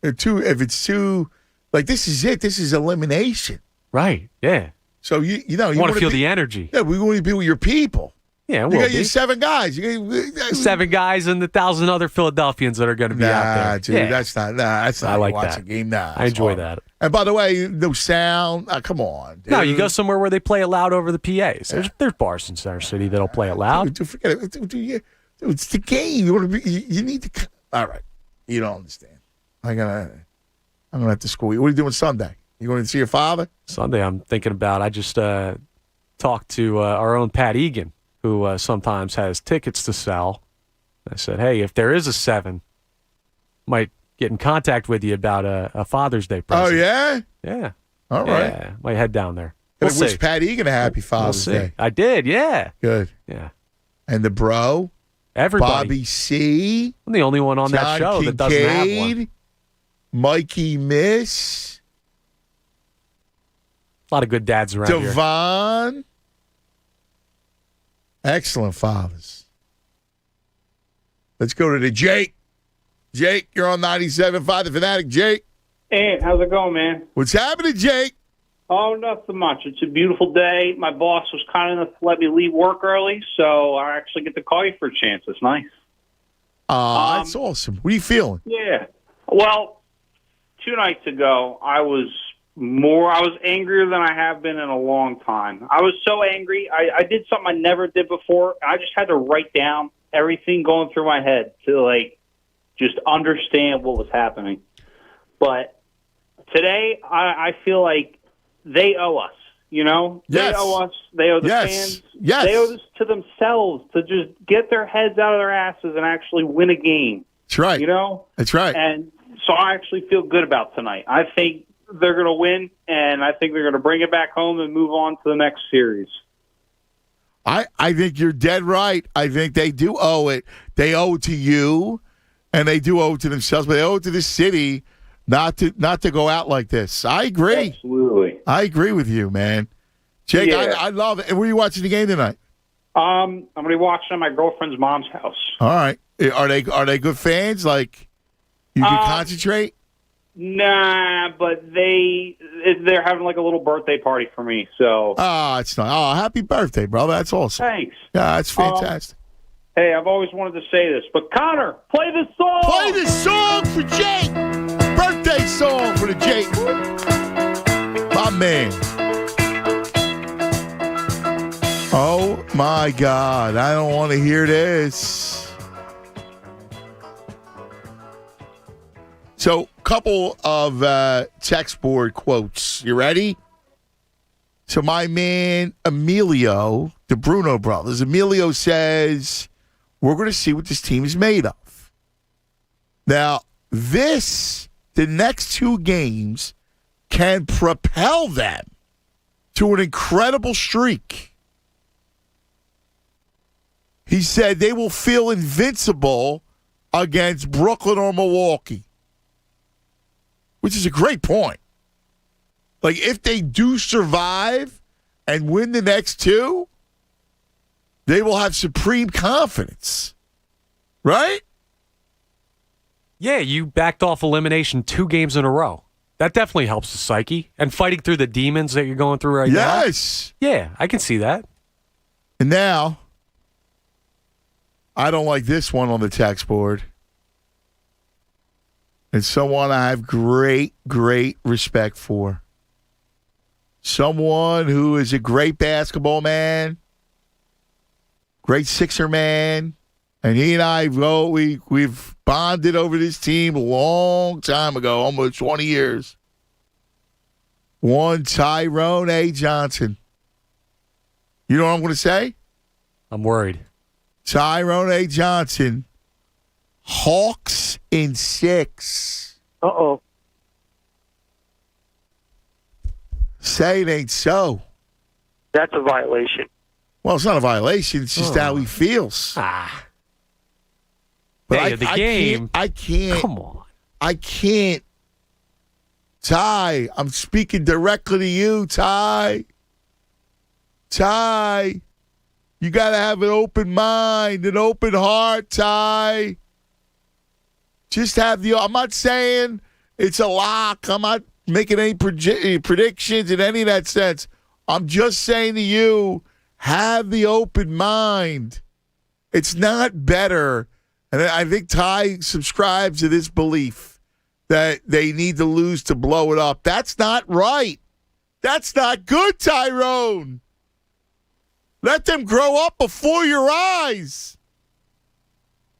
If it's too, like, this is it. This is elimination. Right, yeah. So, you want to feel the energy. Yeah, we want to be with your people. Yeah, you got your 7 guys. 7 guys and the 1,000 other Philadelphians that are going to be out there. Dude, yeah. that's not. That's not. I like watch that. A game. Nah, I enjoy horrible. that. And by the way, no sound. Come on. Dude. No, you go somewhere where they play it loud over the PAs. There's bars in Center City that'll play it loud. Dude, forget it. Dude, it's the game. You want to be. You need to. All right. You don't understand. I'm gonna have to school you. What are you doing Sunday? You going to see your father? Sunday, I'm thinking about. I just talked to our own Pat Egan, who sometimes has tickets to sell. I said, hey, if there is a 7, might get in contact with you about a Father's Day present. Oh, yeah? Yeah. All right. Yeah, might head down there. I We'll wish see. Pat Egan a happy Father's Day. I did, yeah. Good. Yeah. And the bro? Everybody. Bobby C. I'm the only one on that John show that doesn't have one. Kincaid, Mikey Miss. A lot of good dads around here. Devon. Excellent fathers. Let's go to the Jake. Jake, you're on 97.5 The Fanatic. Jake. Hey, how's it going, man? What's happening, Jake? Oh, nothing much. It's a beautiful day. My boss was kind enough to let me leave work early, so I actually get to call you for a chance. It's nice. That's awesome. What are you feeling? Yeah. Well, 2 nights ago, I was angrier than I have been in a long time. I was so angry. I did something I never did before. I just had to write down everything going through my head to, like, just understand what was happening. But today, I feel like they owe us, you know? Yes. They owe us. They owe the fans. Yes. They owe this to themselves to just get their heads out of their asses and actually win a game. That's right. You know? That's right. And so I actually feel good about tonight. I think they're going to win, and I think they're going to bring it back home and move on to the next series. I think you're dead right. I think they do owe it. They owe it to you, and they do owe it to themselves, but they owe it to the city not to go out like this. I agree. Absolutely. I agree with you, man. Jake, Yeah. I love it. And where are you watching the game tonight? I'm going to be watching at my girlfriend's mom's house. All right. Are they good fans? Like, you can concentrate? Nah, but they're having like a little birthday party for me. So It's not. Oh, happy birthday, brother. That's awesome. Thanks. Yeah, that's fantastic. Hey, I've always wanted to say this, but Connor, play this song. Play this song for Jake. Birthday song for the Jake. My man. Oh, my God. I don't want to hear this. So, couple of text board quotes. You ready? So, my man Emilio, the Bruno brothers, Emilio says, we're going to see what this team is made of. Now, the next 2 games can propel them to an incredible streak. He said they will feel invincible against Brooklyn or Milwaukee, which is a great point. Like, if they do survive and win the next two, they will have supreme confidence. Right? Yeah, you backed off elimination 2 games in a row. That definitely helps the psyche. And fighting through the demons that you're going through right now. Yes. Yeah, I can see that. And now, I don't like this one on the text board. It's someone I have great, great respect for. Someone who is a great basketball man, great Sixer man. And he and I, we've bonded over this team a long time ago, almost 20 years. One Tyrone A. Johnson. You know what I'm going to say? I'm worried. Tyrone A. Johnson. Hawks in 6. Uh-oh. Say it ain't so. That's a violation. Well, it's not a violation. It's just how he feels. But Hey, the game. I can't. Come on. I can't. Ty, I'm speaking directly to you, Ty. Ty, you got to have an open mind, an open heart, Ty. Just have I'm not saying it's a lock. I'm not making any predictions in any of that sense. I'm just saying to you, have the open mind. It's not better. And I think Ty subscribes to this belief that they need to lose to blow it up. That's not right. That's not good, Tyrone. Let them grow up before your eyes.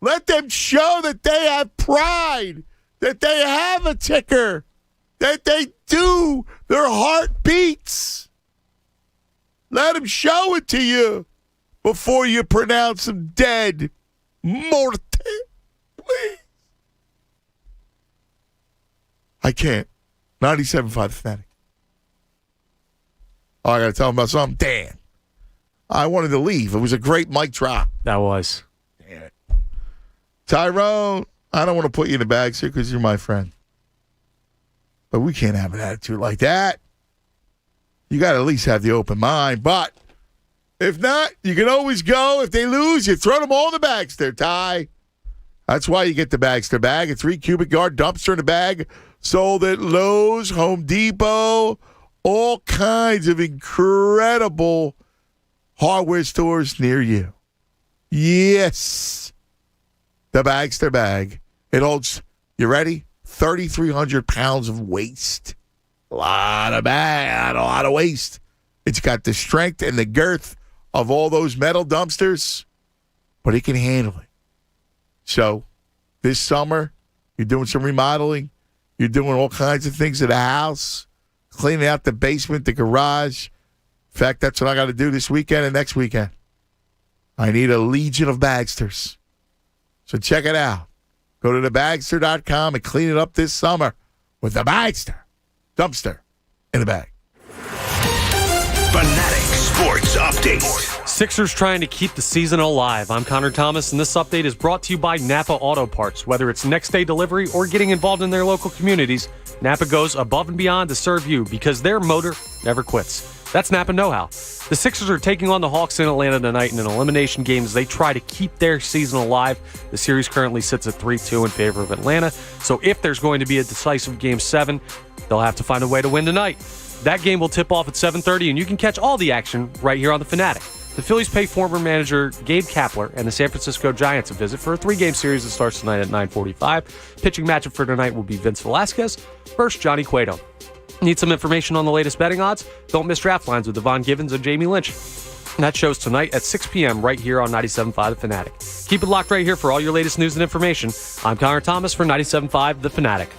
Let them show that they have pride, that they have a ticker, that they do, their heart beats. Let them show it to you before you pronounce them dead. Morte, please. I can't. 97.5 The Fanatic. Oh, I got to tell him about something. Dan. I wanted to leave. It was a great mic drop. That was. Damn it. Tyrone, I don't want to put you in the bag, sir, because you're my friend. But we can't have an attitude like that. You got to at least have the open mind. But if not, you can always go. If they lose, you throw them all in the Bagster, Ty. That's why you get the Bagster bag. A 3 cubic yard dumpster in a bag. Sold at Lowe's, Home Depot, all kinds of incredible hardware stores near you. Yes. The Bagster bag. It holds, you ready? 3,300 pounds of waste. A lot of waste. It's got the strength and the girth of all those metal dumpsters, but it can handle it. So this summer, you're doing some remodeling. You're doing all kinds of things at the house, cleaning out the basement, the garage. In fact, that's what I got to do this weekend and next weekend. I need a legion of Bagsters. So check it out. Go to thebagster.com and clean it up this summer with the Bagster dumpster in a bag. Fanatic Sports Update. Sixers trying to keep the season alive. I'm Connor Thomas, and this update is brought to you by Napa Auto Parts. Whether it's next day delivery or getting involved in their local communities, Napa goes above and beyond to serve you because their motor never quits. That's Napa know-how. The Sixers are taking on the Hawks in Atlanta tonight in an elimination game as they try to keep their season alive. The series currently sits at 3-2 in favor of Atlanta. So if there's going to be a decisive Game 7, they'll have to find a way to win tonight. That game will tip off at 7:30, and you can catch all the action right here on The Fanatic. The Phillies pay former manager Gabe Kapler and the San Francisco Giants a visit for a 3-game series that starts tonight at 9:45. Pitching matchup for tonight will be Vince Velasquez versus Johnny Cueto. Need some information on the latest betting odds? Don't miss Draft Lines with Devon Givens and Jamie Lynch. That show's tonight at 6 p.m. right here on 97.5 The Fanatic. Keep it locked right here for all your latest news and information. I'm Connor Thomas for 97.5 The Fanatic.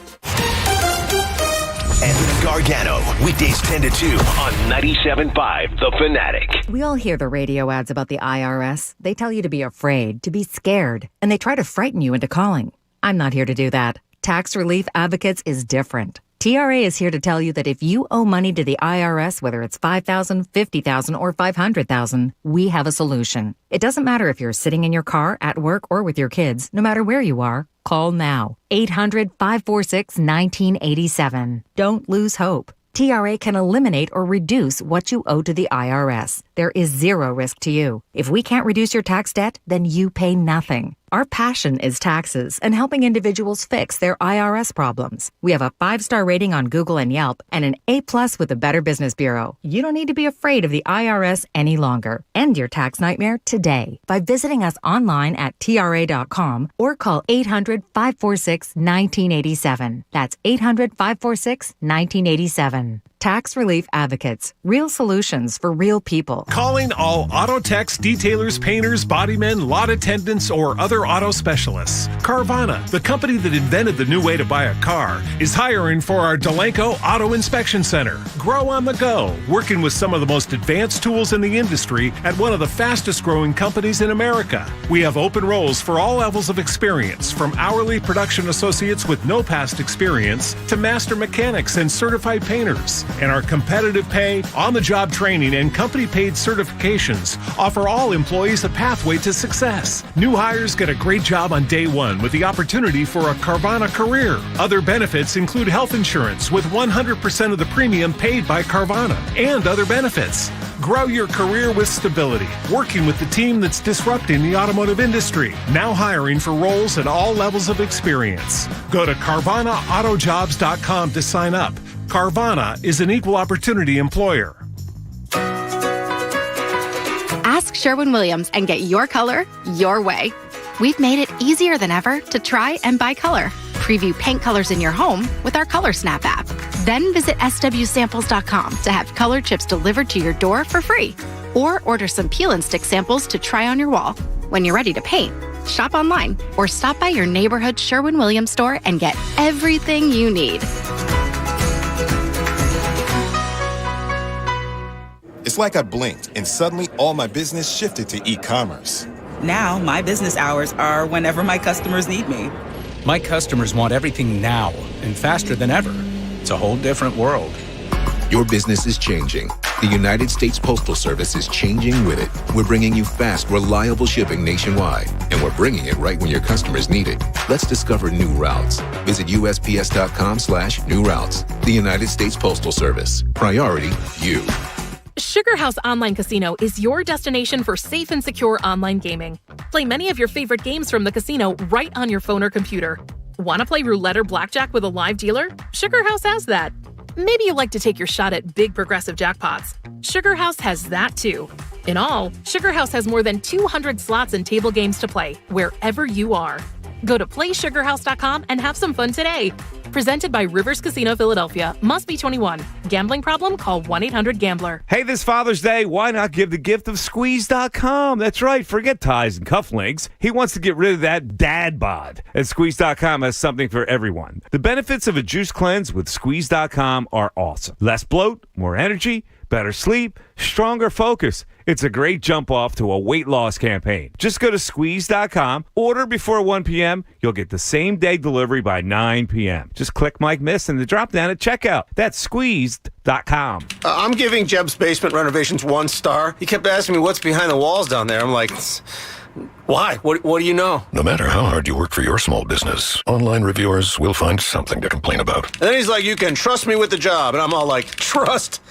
And Gargano, weekdays 10 to 2 on 97.5 The Fanatic. We all hear the radio ads about the IRS. They tell you to be afraid, to be scared, and they try to frighten you into calling. I'm not here to do that. Tax Relief Advocates is different. TRA is here to tell you that if you owe money to the IRS, whether it's $5,000, $50,000, or $500,000, we have a solution. It doesn't matter if you're sitting in your car, at work, or with your kids. No matter where you are, call now. 800-546-1987. Don't lose hope. TRA can eliminate or reduce what you owe to the IRS. There is zero risk to you. If we can't reduce your tax debt, then you pay nothing. Our passion is taxes and helping individuals fix their IRS problems. We have a 5-star rating on Google and Yelp and an A+ with the Better Business Bureau. You don't need to be afraid of the IRS any longer. End your tax nightmare today by visiting us online at TRA.com or call 800-546-1987. That's 800-546-1987. Tax Relief Advocates. Real solutions for real people. Calling all auto techs, detailers, painters, bodymen, lot attendants, or other auto specialists. Carvana, the company that invented the new way to buy a car, is hiring for our Delanco Auto Inspection Center. Grow on the go, working with some of the most advanced tools in the industry at one of the fastest growing companies in America. We have open roles for all levels of experience, from hourly production associates with no past experience to master mechanics and certified painters. And our competitive pay, on-the-job training, and company-paid certifications offer all employees a pathway to success. New hires get a great job on day one with the opportunity for a Carvana career. Other benefits include health insurance with 100% of the premium paid by Carvana and other benefits. Grow your career with stability, working with the team that's disrupting the automotive industry. Now hiring for roles at all levels of experience. Go to CarvanaAutojobs.com to sign up. Carvana is an equal opportunity employer. Ask Sherwin-Williams and get your color your way. We've made it easier than ever to try and buy color. Preview paint colors in your home with our Color Snap app. Then visit swsamples.com to have color chips delivered to your door for free. Or order some peel and stick samples to try on your wall. When you're ready to paint, shop online or stop by your neighborhood Sherwin-Williams store and get everything you need. It's like I blinked and suddenly all my business shifted to e-commerce. Now my business hours are whenever my customers need me. My customers want everything now and faster than ever. It's a whole different world. Your business is changing. The United States Postal Service is changing with it. We're bringing you fast, reliable shipping nationwide, and we're bringing it right when your customers need it. Let's discover new routes. Visit USPS.com/new routes. The United States Postal Service. Priority, you. Sugar House Online Casino is your destination for safe and secure online gaming. Play many of your favorite games from the casino right on your phone or computer. Want to play roulette or blackjack with a live dealer? Sugar House has that. Maybe you like to take your shot at big progressive jackpots. Sugar House has that too. In all, Sugar House has more than 200 slots and table games to play wherever you are. Go to PlaySugarHouse.com and have some fun today. Presented by Rivers Casino Philadelphia. Must be 21. Gambling problem? Call 1-800-GAMBLER. Hey, this Father's Day, why not give the gift of Squeeze.com? That's right, forget ties and cufflinks. He wants to get rid of that dad bod. And Squeeze.com has something for everyone. The benefits of a juice cleanse with Squeeze.com are awesome. Less bloat, more energy, better sleep, stronger focus. It's a great jump off to a weight loss campaign. Just go to Squeeze.com, order before 1 p.m. You'll get the same day delivery by 9 p.m. Just click Mike Miss in the drop down at checkout. That's Squeezed.com. I'm giving Jeb's Basement Renovations 1 star. He kept asking me what's behind the walls down there. I'm like, why? What do you know? No matter how hard you work for your small business, online reviewers will find something to complain about. And then he's like, you can trust me with the job. And I'm all like, trust?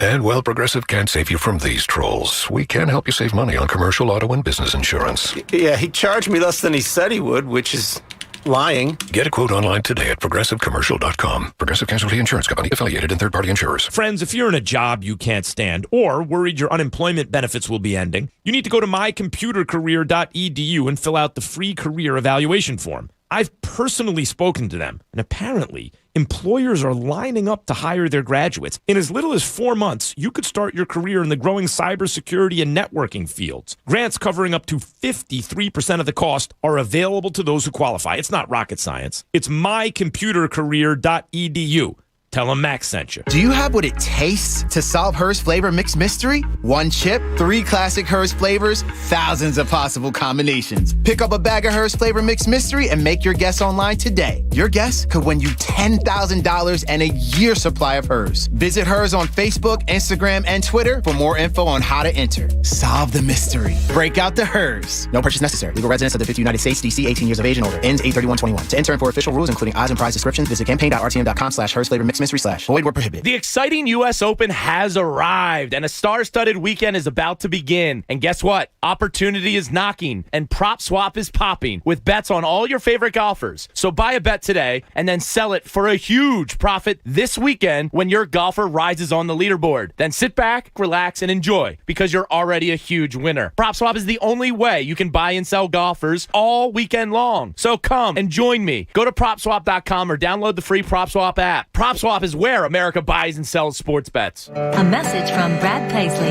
And while Progressive can't save you from these trolls, we can help you save money on commercial auto and business insurance. Yeah, he charged me less than he said he would, which is lying. Get a quote online today at progressivecommercial.com. Progressive Casualty Insurance Company, affiliated and third-party insurers. Friends, if you're in a job you can't stand or worried your unemployment benefits will be ending, you need to go to mycomputercareer.edu and fill out the free career evaluation form. I've personally spoken to them, and apparently employers are lining up to hire their graduates. In as little as 4 months, you could start your career in the growing cybersecurity and networking fields. Grants covering up to 53% of the cost are available to those who qualify. It's not rocket science. It's mycomputercareer.edu. Tell them Max sent you. Do you have what it tastes to solve Hers Flavor Mix Mystery? One chip, 3 classic Hers flavors, thousands of possible combinations. Pick up a bag of Hers Flavor Mix Mystery and make your guess online today. Your guess could win you $10,000 and a year's supply of Hers. Visit Hers on Facebook, Instagram, and Twitter for more info on how to enter. Solve the mystery. Break out the Hers. No purchase necessary. Legal residents of the 50 United States, D.C., 18 years of age and older. Ends 8/31/21. To enter and for official rules, including odds and prize descriptions, visit campaign.rtm.com/Hers Flavor Mix Mystery / void where prohibited. The exciting U.S. Open has arrived, and a star-studded weekend is about to begin. And guess what? Opportunity is knocking, and PropSwap is popping with bets on all your favorite golfers. So buy a bet today and then sell it for a huge profit this weekend when your golfer rises on the leaderboard. Then sit back, relax, and enjoy because you're already a huge winner. PropSwap is the only way you can buy and sell golfers all weekend long. So come and join me. Go to PropSwap.com or download the free PropSwap app. PropSwap is where America buys and sells sports bets. A message from Brad Paisley.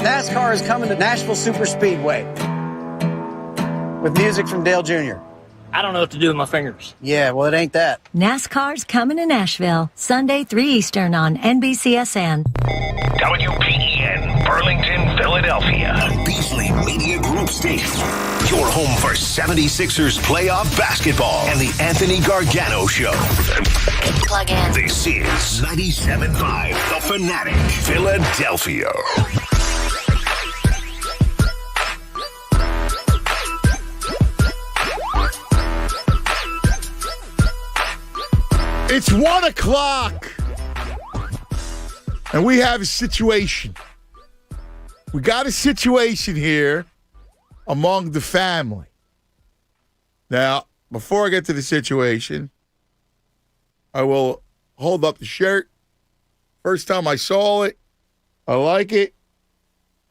NASCAR is coming to Nashville Superspeedway with music from Dale Jr. I don't know what to do with my fingers. Yeah, well, it ain't that. NASCAR's coming to Nashville, Sunday 3 Eastern on NBCSN. WPEN, Burlington, Philadelphia. A Beasley Media Group station. Your home for 76ers playoff basketball and the Anthony Gargano Show. Plug in. This is 97.5 The Fanatic, Philadelphia. It's 1 o'clock, and we have a situation. We got a situation here among the family. Now, before I get to the situation, I will hold up the shirt. First time I saw it, I like it.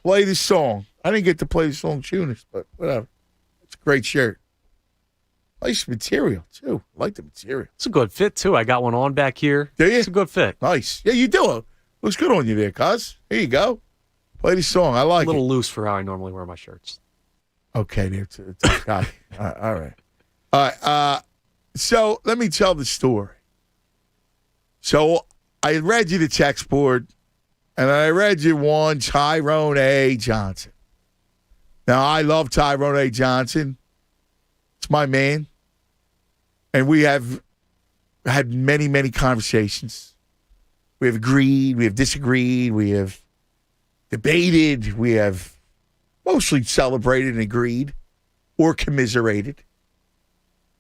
Play the song. I didn't get to play the song tuners, but whatever. It's a great shirt. Nice material, too. I like the material. It's a good fit, too. I got one on back here. Do you? It's a good fit. Nice. Yeah, you do. Looks good on you there, cuz. Here you go. Play the song. I like it. A little loose for how I normally wear my shirts. Okay, there. Got it. All right. All right. So let me tell the story. So I read you the text board, and I read you one Tyrone A. Johnson. Now, I love Tyrone A. Johnson. It's my man. And we have had many, many conversations. We have agreed. We have disagreed. We have debated. We have mostly celebrated and agreed or commiserated.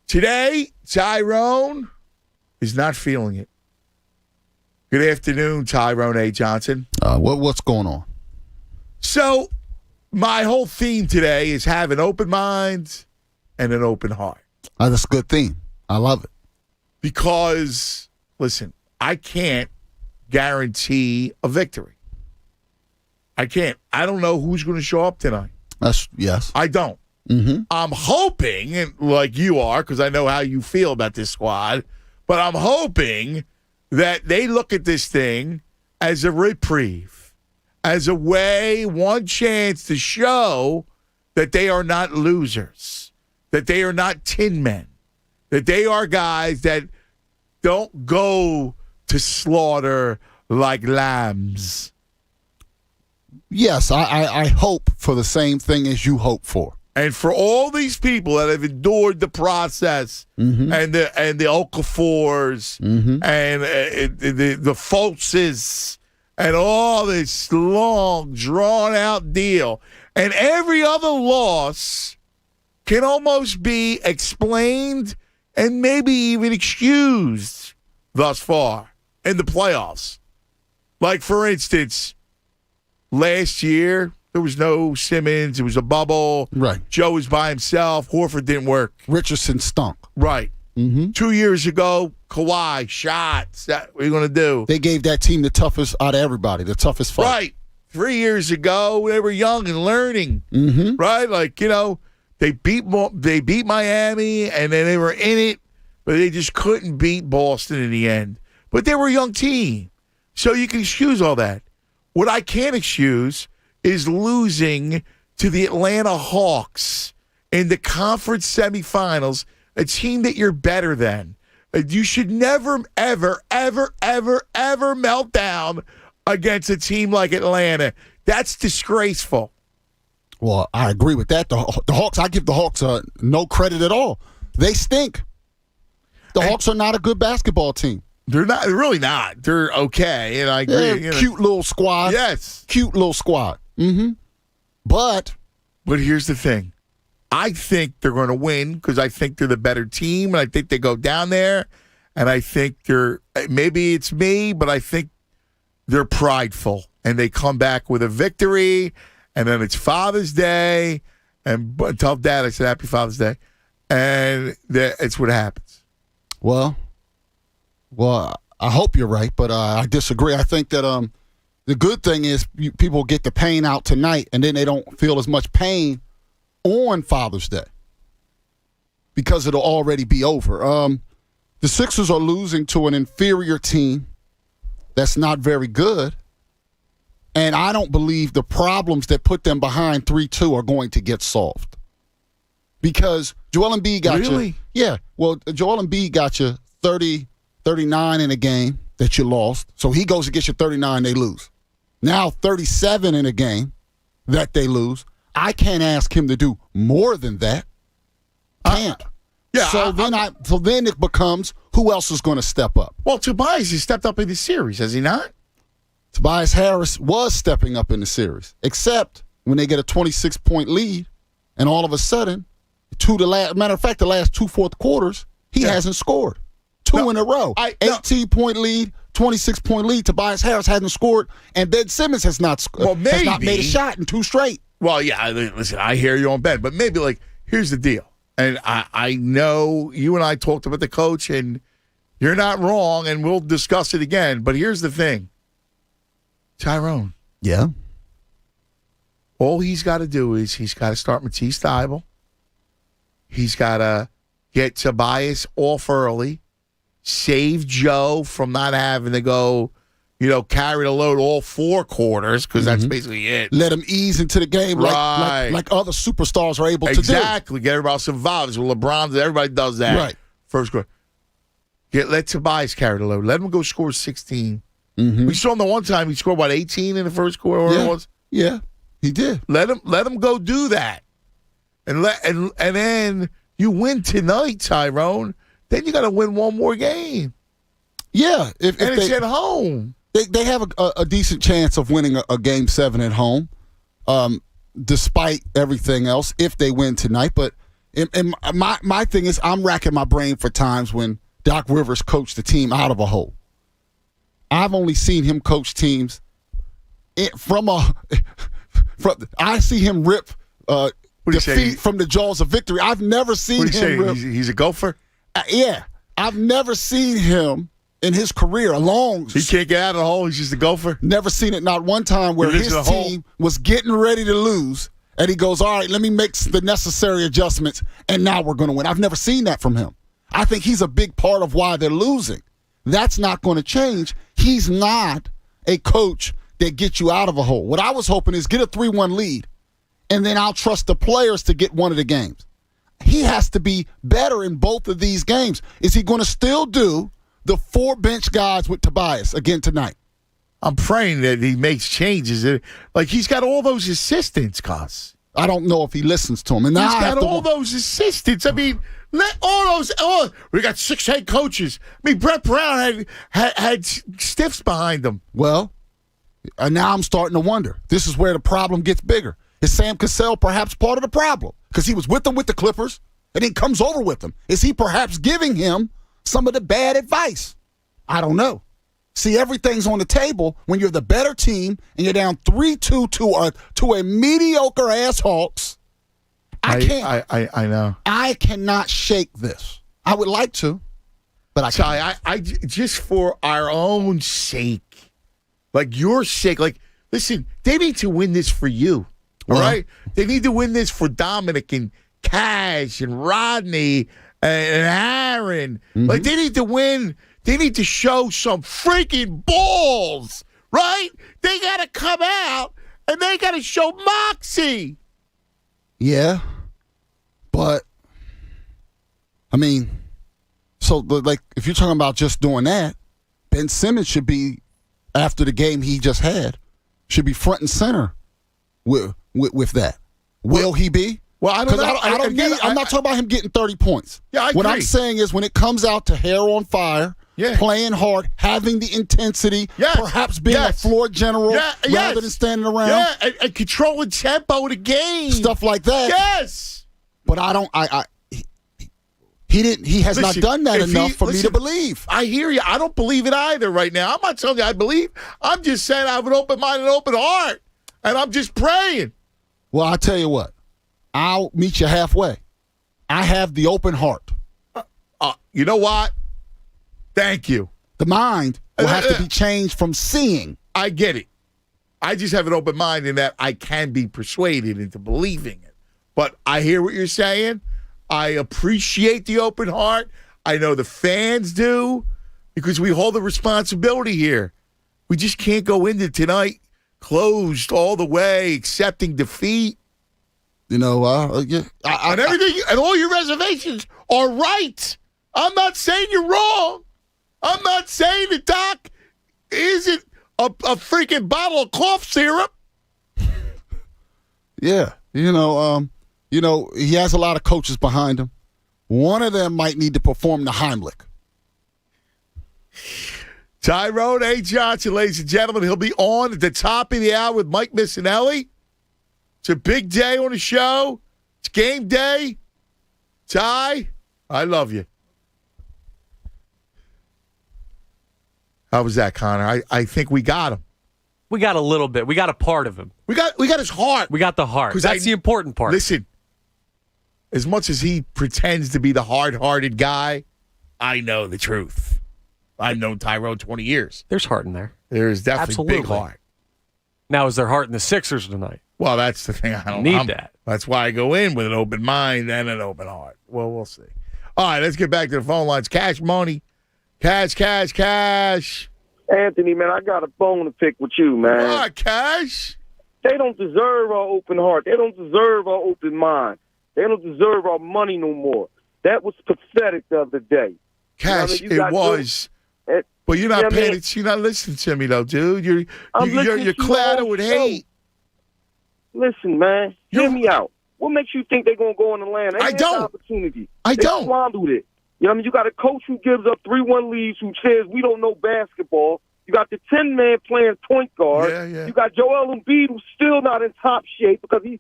Today, Tyrone is not feeling it. Good afternoon, Tyrone A. Johnson. What's going on? So, my whole theme today is have an open mind and an open heart. That's a good theme. I love it. Because, listen, I can't guarantee a victory. I can't. I don't know who's going to show up tonight. Yes. I don't. Mm-hmm. I'm hoping, and like you are, because I know how you feel about this squad, but I'm hoping that they look at this thing as a reprieve, as a way, one chance to show that they are not losers, that they are not tin men, that they are guys that don't go to slaughter like lambs. Yes, I hope for the same thing as you hope for. And for all these people that have endured the process and the Okafors and the Foltzes and all this long, drawn-out deal, and every other loss can almost be explained and maybe even excused thus far in the playoffs. Like, for instance, last year, there was no Simmons. It was a bubble. Right. Joe was by himself. Horford didn't work. Richardson stunk. Right. 2 years ago, Kawhi, shots. What are you going to do? They gave that team the toughest out of everybody, the toughest fight. Right. 3 years ago, they were young and learning. Right? Like, you know, they beat Miami, and then they were in it, but they just couldn't beat Boston in the end. But they were a young team. So you can excuse all that. What I can't excuse is losing to the Atlanta Hawks in the conference semifinals, a team that you're better than, You should never, ever, ever, ever, ever melt down against a team like Atlanta. That's disgraceful. Well, I agree with that. The Hawks, I give the Hawks no credit at all. They stink. The Hawks are not a good basketball team. They're not. They're really not. They're okay, and I agree. Yeah, cute little squad. Yes. Cute little squad. Mm-hmm. But here's the thing. I think they're going to win because I think they're the better team, and I think they go down there, and I think maybe it's me, but I think they're prideful, and they come back with a victory, and then it's Father's Day, and tell Dad I said Happy Father's Day, and it's what happens. Well, I hope you're right, but I disagree. I think that the good thing is people get the pain out tonight, and then they don't feel as much pain on Father's Day because it'll already be over. The Sixers are losing to an inferior team that's not very good, and I don't believe the problems that put them behind 3-2 are going to get solved because Joel Embiid got you. Yeah, well, Joel Embiid got you 30, 39 in a game that you lost, so he goes to get you 39, they lose. Now 37 in a game that they lose. I can't ask him to do more than that. Can't. So then it becomes who else is going to step up? Well, Tobias has stepped up in the series, has he not? Tobias Harris was stepping up in the series, except when they get a 26-point lead, and all of a sudden, matter of fact, the last 2 fourth quarters, he hasn't scored. Two in a row. 18-point lead, 26-point lead. Tobias Harris hasn't scored, and Ben Simmons has not made a shot in 2 straight. Well, yeah, listen, I hear you on Ben, but maybe, here's the deal. And I know you and I talked about the coach, and you're not wrong, and we'll discuss it again. But here's the thing. Tyrone. Yeah? All he's got to do is he's got to start Matisse Thybulle. He's got to get Tobias off early, save Joe from not having to go carry the load all 4 quarters because that's basically it. Let him ease into the game like other superstars are able to do. Exactly. Get everybody else involved. Well, LeBron, everybody does that. Right. First quarter. Let Tobias carry the load. Let him go score 16. We saw him the one time he scored, 18 in the first quarter? It was? Yeah, he did. Let him go do that. And then you win tonight, Tyrone. Then you got to win one more game. Yeah. If it's at home. They have a decent chance of winning a Game 7 at home, despite everything else, if they win tonight. But my thing is I'm racking my brain for times when Doc Rivers coached the team out of a hole. I've only seen him coach teams I see him rip defeat from the jaws of victory. I've never seen him rip. He's a gopher? Yeah. I've never seen him in his career alone. He can't get out of the hole. He's just a gopher. Never seen it not one time where his team was getting ready to lose, and he goes, all right, let me make the necessary adjustments, and now we're going to win. I've never seen that from him. I think he's a big part of why they're losing. That's not going to change. He's not a coach that gets you out of a hole. What I was hoping is get a 3-1 lead, and then I'll trust the players to get one of the games. He has to be better in both of these games. Is he going to still do the 4 bench guys with Tobias again tonight? I'm praying that he makes changes. He's got all those assistants, Gus. I don't know if he listens to him. And he's got all those assistants. I mean, let all those. Oh, we got 6 head coaches. I mean, Brett Brown had stiffs behind him. Well, now I'm starting to wonder. This is where the problem gets bigger. Is Sam Cassell perhaps part of the problem? Because he was with them with the Clippers, and then comes over with them. Is he perhaps giving him some of the bad advice? I don't know. See, everything's on the table when you're the better team and you're down 3-2 to a mediocre ass Hawks. I know. I cannot shake this. I would like to, but I can't. I just for our own sake, your sake, listen, they need to win this for you. All right? They need to win this for Dominic and Cash and Rodney and Aaron. They need to win. They need to show some freaking balls, right? They got to come out and they got to show moxie. Yeah, but, I mean, like, if you're talking about just doing that, Ben Simmons should be, after the game he just had, should be front and center with that. Will he be? Well, I don't know. I'm not talking about him getting 30 points. Yeah, I What agree. I'm saying is when it comes out to hair on fire, playing hard, having the intensity, perhaps being a floor general rather than standing around. Yeah, and controlling tempo of the game. Stuff like that. Yes. But he has not done that enough for me to believe. I hear you. I don't believe it either right now. I'm not telling you I believe. I'm just saying I have an open mind and open heart. And I'm just praying. Well, I'll tell you what. I'll meet you halfway. I have the open heart. You know what? Thank you. The mind will have to be changed from seeing. I get it. I just have an open mind in that I can be persuaded into believing it. But I hear what you're saying. I appreciate the open heart. I know the fans do because we hold the responsibility here. We just can't go into tonight closed all the way, accepting defeat. You know, and everything, and all your reservations are right. I'm not saying you're wrong. I'm not saying the doc isn't a freaking bottle of cough syrup. Yeah, you know, he has a lot of coaches behind him. One of them might need to perform the Heimlich. Tyrone A. Johnson, ladies and gentlemen, he'll be on at the top of the hour with Mike Missinelli. It's a big day on the show. It's game day. Ty, I love you. How was that, Connor? I think we got him. We got a little bit. We got a part of him. We got his heart. We got the heart. That's the important part. Listen, as much as he pretends to be the hard-hearted guy, I know the truth. I've known Tyrone 20 years. There's heart in there. There is definitely big heart. Now, is there heart in the Sixers tonight? Well, that's the thing. I don't need that. That's why I go in with an open mind and an open heart. Well, we'll see. All right, let's get back to the phone lines. Cash money. Cash. Anthony, man, I got a bone to pick with you, man. What, Cash? They don't deserve our open heart. They don't deserve our open mind. They don't deserve our money no more. That was pathetic the other day. Cash, you know what I mean? it was. But you're not paying it. You're not listening to me, though, dude. You're clouded with hate. Listen, man, hear me out. What makes you think they're going to go in Atlanta? I don't. Opportunity. I they don't. Squandered it. You know what I mean? You got a coach who gives up 3-1 leads who says we don't know basketball. You got the 10-man playing point guard. Yeah. You got Joel Embiid who's still not in top shape because he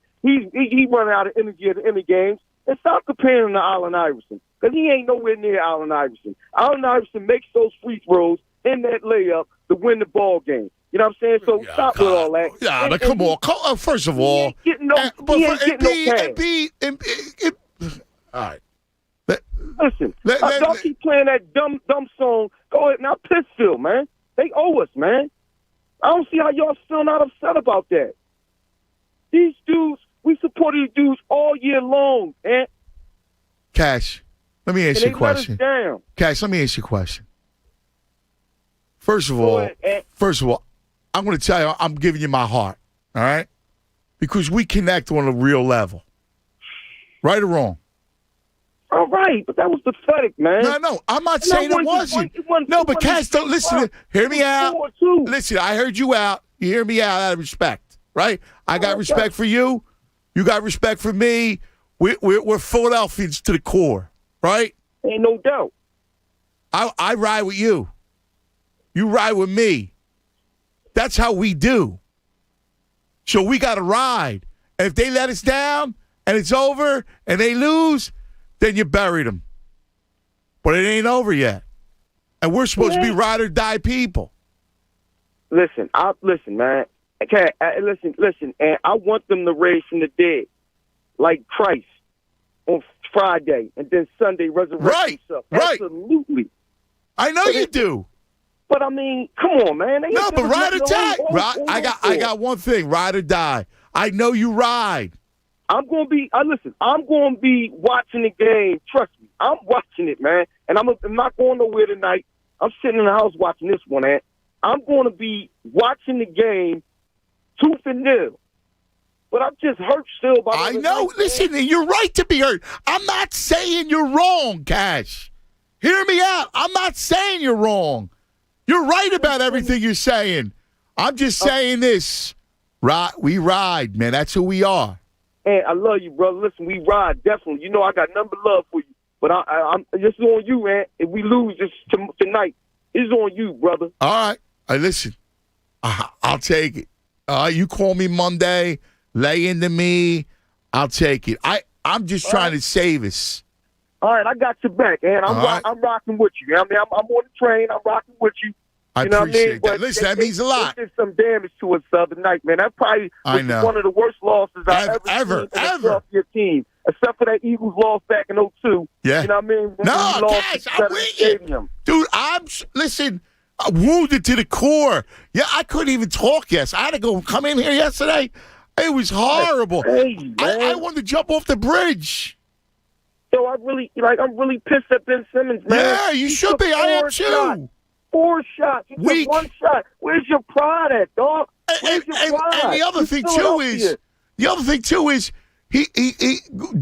run out of energy at the end of games. And stop comparing him to Allen Iverson because he ain't nowhere near Allen Iverson. Allen Iverson makes those free throws in that layup to win the ball game. You know what I'm saying? So stop with all that. Yeah, but come on. First of all, he ain't getting no Embiid. All right. Listen, y'all keep playing that dumb song. Go ahead now, Pittsfield, man. They owe us, man. I don't see how y'all still not upset about that. These dudes, we support these dudes all year long, man. Cash, let me ask you a question. Down. Cash, let me ask you a question. First of all, I'm going to tell you, I'm giving you my heart, all right? Because we connect on a real level. Right or wrong? All right, but that was pathetic, man. No, I'm not saying it wasn't. No, but Cash, don't listen. Hear me out. Listen, I heard you out. You hear me out of respect, right? I got respect for you. You got respect for me. We're Philadelphians to the core, right? Ain't no doubt. I ride with you. You ride with me. That's how we do. So we got to ride. And if they let us down and it's over and they lose, then you buried them. But it ain't over yet. And we're supposed to be ride or die people. Listen, man. Okay, listen, and I want them to raise from the dead, like Christ on Friday, and then Sunday resurrect himself. Absolutely. I know you do. But I mean, come on, man. No, but ride or die. I got one thing: ride or die. I know you ride. I'm going to be watching the game. Trust me. I'm watching it, man. And I'm not going nowhere tonight. I'm sitting in the house watching this one, man. I'm going to be watching the game tooth and nail. But I'm just hurt still. I know. Listen, you're right to be hurt. I'm not saying you're wrong, Cash. Hear me out. I'm not saying you're wrong. You're right about everything you're saying. I'm just saying this. We ride, man. That's who we are. Hey, I love you, brother. Listen, we ride, definitely. You know I got nothing but love for you. But I'm this is on you, man. If we lose this tonight, it's on you, brother. All right. Listen, I'll take it. You call me Monday, lay into me. I'll take it. I'm just trying to save us. All right, I got your back, man. I'm rocking with you. I mean, I'm on the train. I'm rocking with you. I You know appreciate what I mean? that. Listen, that means a lot. They did some damage to us the other night, man. That probably was one of the worst losses I've ever seen in your team, except for that Eagles loss back in 2002. Yeah. You know what I mean? No, Cash, I'm with you. Dude, listen, I'm wounded to the core. Yeah, I couldn't even talk yesterday. I had to come in here yesterday. It was horrible. I wanted to jump off the bridge. So I'm really pissed at Ben Simmons, man. Yeah, you should be. I am too. 4 shots. You took 1 shot. Where's your pride at, dog? Where's your pride? And the other thing too is he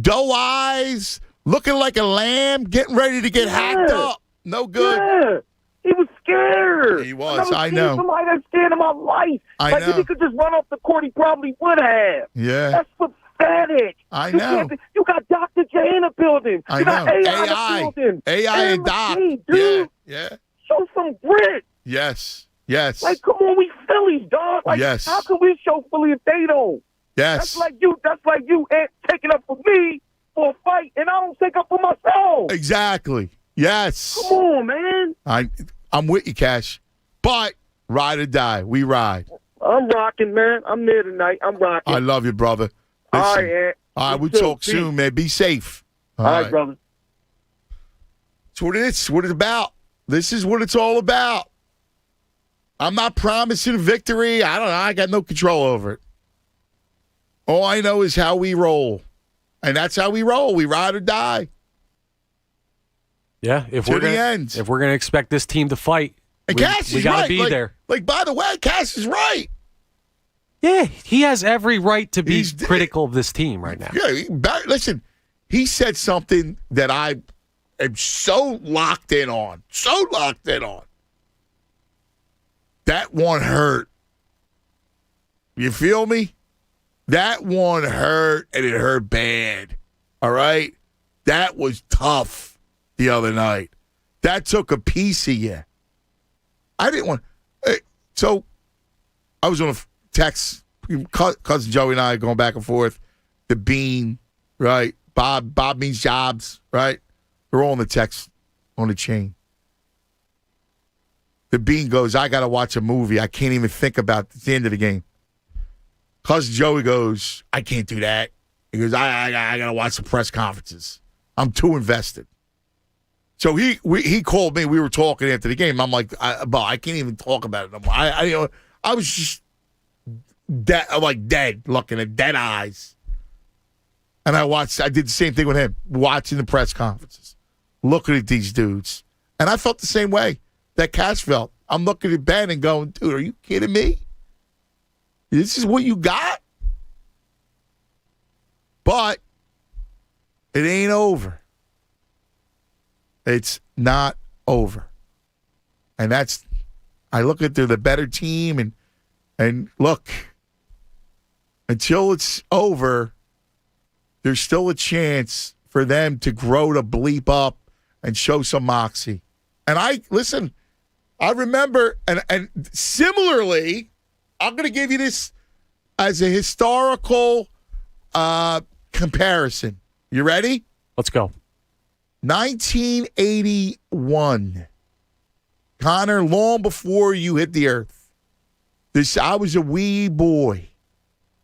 doe eyes, looking like a lamb, getting ready to get hacked up. No good. Yeah. He was scared. He was. I know. Seen somebody that's scared in my life. I know. If he could just run off the court, he probably would have. Yeah. That's pathetic. I know. You got Dr. J in the building. I you got know. AI in the building. AI and Doc. Dude. Yeah. Show some grit. Yes. Like, come on, we Phillies, dog. Like, yes. How can we show Philly if they don't? Yes. That's like you taking up for me for a fight, and I don't take up for myself. Exactly. Yes. Come on, man. I'm with you, Cash. But ride or die, we ride. I'm rocking, man. I'm there tonight. I'm rocking. I love you, brother. All Listen, right, Ant. All right, we'll talk soon, man. Be safe. All right, brother. That's what it is. What it's about. This is what it's all about. I'm not promising victory. I don't know. I got no control over it. All I know is how we roll. And that's how we roll. We ride or die. Yeah, if we're gonna expect this team to fight, and Cass we gotta be there. Like, by the way, Cass is right. Yeah, he has every right to be critical of this team right now. Yeah, listen, he said something that I am so locked in on. That one hurt. You feel me? That one hurt, and it hurt bad. All right? That was tough the other night. That took a piece of you. I didn't want... So, I was on a text. Cousin Joey and I going back and forth. The Bean, right? Bob means jobs, right? They're all on the text, on the chain. The Bean goes, I got to watch a movie. I can't even think about the end of the game. Cousin Joey goes, I can't do that. He goes, I got to watch the press conferences. I'm too invested. So he called me. We were talking after the game. I'm like, I can't even talk about it no more. I was just dead, looking at dead eyes. And I did the same thing with him, watching the press conferences, looking at these dudes. And I felt the same way that Cash felt. I'm looking at Ben and going, dude, are you kidding me? This is what you got? But it ain't over. It's not over. And I look at they're the better team and look, until it's over, there's still a chance for them to grow to bleep up and show some moxie. And I remember, and similarly, I'm going to give you this as a historical comparison. You ready? Let's go. 1981. Connor, long before you hit the earth. I was a wee boy.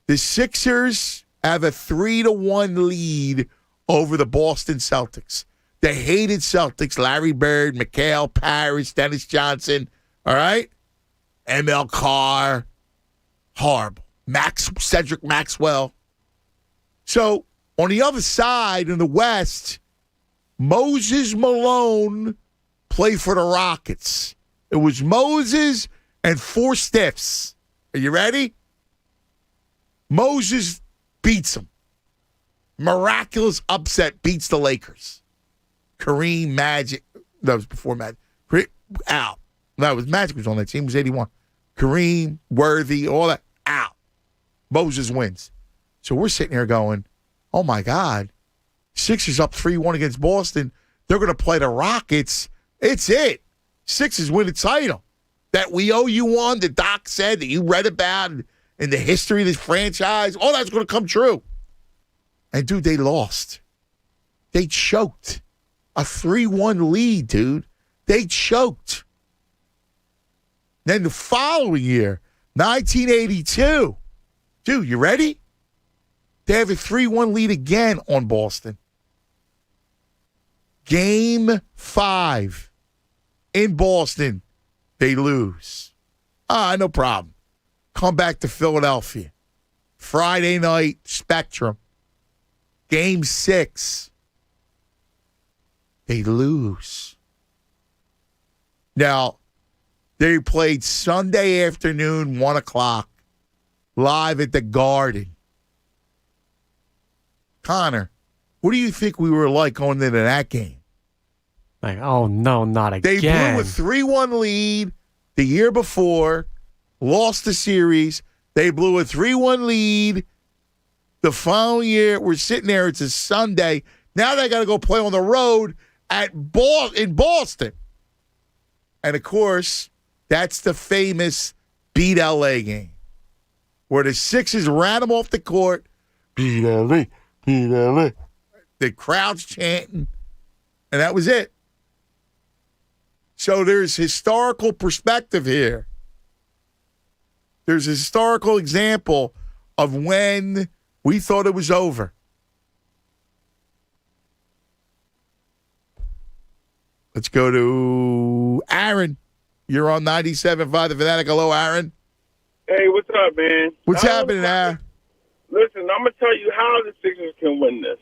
The Sixers have a 3-1 lead over the Boston Celtics. The hated Celtics, Larry Bird, Mikhail Parrish, Dennis Johnson, all right? ML Carr, horrible. Cedric Maxwell. So, on the other side, in the West, Moses Malone played for the Rockets. It was Moses and 4 stiffs. Are you ready? Moses beats him. Miraculous upset, beats the Lakers. Kareem, Magic, That was before Magic. Out. That was Magic was on that team. It was 81. Kareem, Worthy, all that. Out. Moses wins. So we're sitting here going, oh, my God. Sixers up 3-1 against Boston. They're going to play the Rockets. It's it. Sixers win the title. That we owe you one, that Doc said, that you read about in the history of this franchise. All that's going to come true. And, dude, they lost. They choked. A 3-1 lead, dude. They choked. Then the following year, 1982. Dude, you ready? They have a 3-1 lead again on Boston. Game 5 in Boston. They lose. No problem. Come back to Philadelphia. Friday night, Spectrum. Game 6. They lose. Now, they played Sunday afternoon, 1 o'clock, live at the Garden. Connor, what do you think we were like going into that game? Like, oh, no, not again. They blew a 3-1 lead the year before, lost the series. They blew a 3-1 lead the following year. We're sitting there. It's a Sunday. Now they got to go play on the road in Boston. And, of course, that's the famous beat L.A. game where the Sixers ran them off the court. Beat L.A., beat L.A. The crowd's chanting, and that was it. So there's historical perspective here. There's a historical example of when we thought it was over. Let's go to Aaron. You're on 97.5 The Fanatic. Hello, Aaron. Hey, what's up, man? What's happening, Aaron? Listen, I'm going to tell you how the Sixers can win this.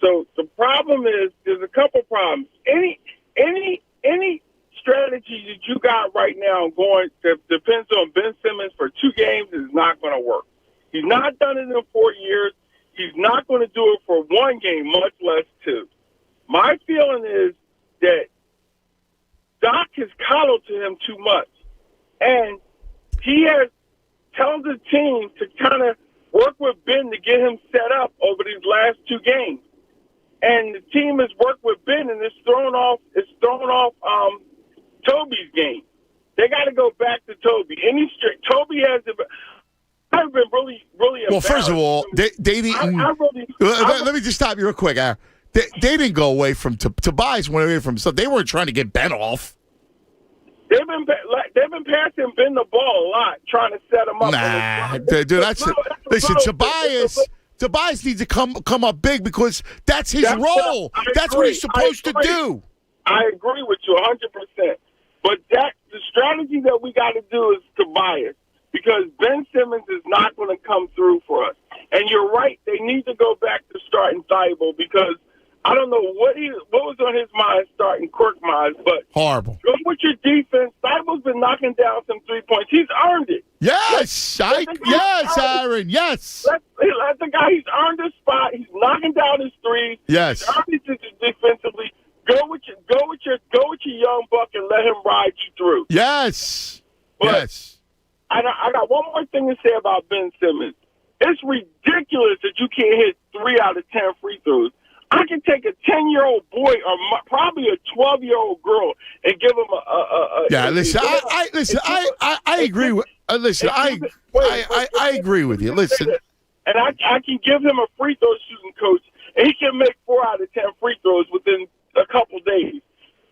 So the problem is there's a couple problems. Any strategy that you got right now going that depends on Ben Simmons for 2 games is not going to work. He's not done it in 4 years. He's not going to do it for 1 game, much less 2. My feeling is that Doc has coddled to him too much. And he has tells the team to kind of work with Ben to get him set up over these last 2 games. And the team has worked with Ben, and it's thrown off Toby's game. They got to go back to Toby. Toby has I've been really well, first of all, they didn't. Let me just stop you real quick, Aaron. They didn't go away from Tobias went away from so they weren't trying to get Ben off. They've been passing Ben the ball a lot, trying to set him up. Nah, dude, listen. Tobias needs to come up big because that's his role. That's what he's supposed to do. I agree with you 100%. But the strategy that we got to do is Tobias, because Ben Simmons is not going to come through for us. And you're right; they need to go back to starting Thibault because I don't know what was on his mind starting Korkmaz, but horrible. Go with your defense. Thibault's been knocking down some 3 points. He's earned it. Yes, Aaron. Yes. Let the guy. He's earned his spot. He's knocking down his threes. Yes. He's earned it defensively. Go with your young buck and let him ride you through. Yes. But yes. I got one more thing to say about Ben Simmons. It's ridiculous that you can't hit 3 out of 10 free throws. I can take a 10-year-old boy or probably a 12-year-old girl and give him a listen. I agree with. Listen, I agree with you. Listen, and I can give him a free throw shooting coach, and he can make 4 out of 10 free throws within a couple days.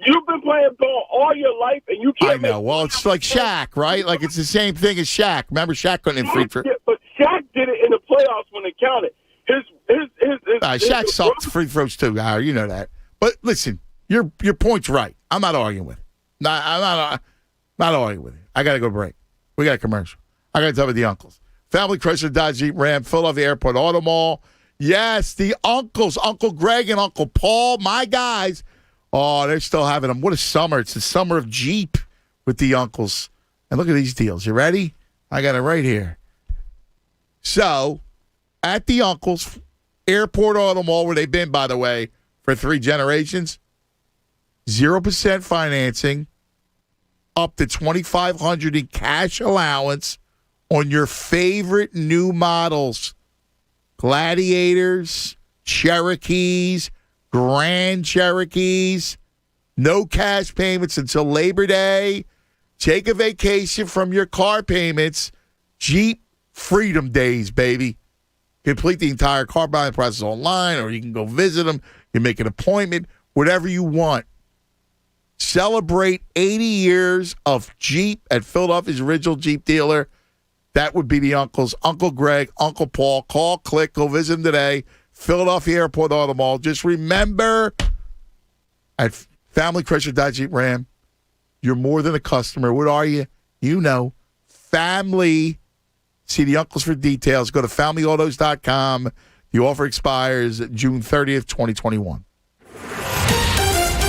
You've been playing ball all your life, and you can't. I know. Well, it's like Shaq, right? Like it's the same thing as Shaq. Remember, Shaq couldn't hit free throws. Yeah, but Shaq did it in the playoffs when it counted. Shaq sucked free throws too, Howard. You know that. But listen, your point's right. I'm not arguing with it. I'm not arguing with it. I got to go break. We got a commercial. I got to tell you the uncles. Family Chrysler Dodge Jeep Ram, Philadelphia Airport Auto Mall. Yes, the uncles, Uncle Greg and Uncle Paul, my guys. Oh, they're still having them. What a summer. It's the summer of Jeep with the uncles. And look at these deals. You ready? I got it right here. So, at the uncles, Airport Auto Mall, where they've been, by the way, for 3 generations, 0% financing, up to $2,500 in cash allowance on your favorite new models. Gladiators, Cherokees, Grand Cherokees. No cash payments until Labor Day. Take a vacation from your car payments. Jeep Freedom Days, baby. Complete the entire car buying process online, or you can go visit them. You make an appointment, whatever you want. Celebrate 80 years of Jeep at Philadelphia's original Jeep dealer. That would be the uncles, Uncle Greg, Uncle Paul. Call, click, go visit them today. Philadelphia Airport Auto Mall. Just remember, at Family Chrysler Dodge Jeep Ram, you're more than a customer. What are you? You know, family. See the uncles for details. Go to familyautos.com. The offer expires June 30th, 2021.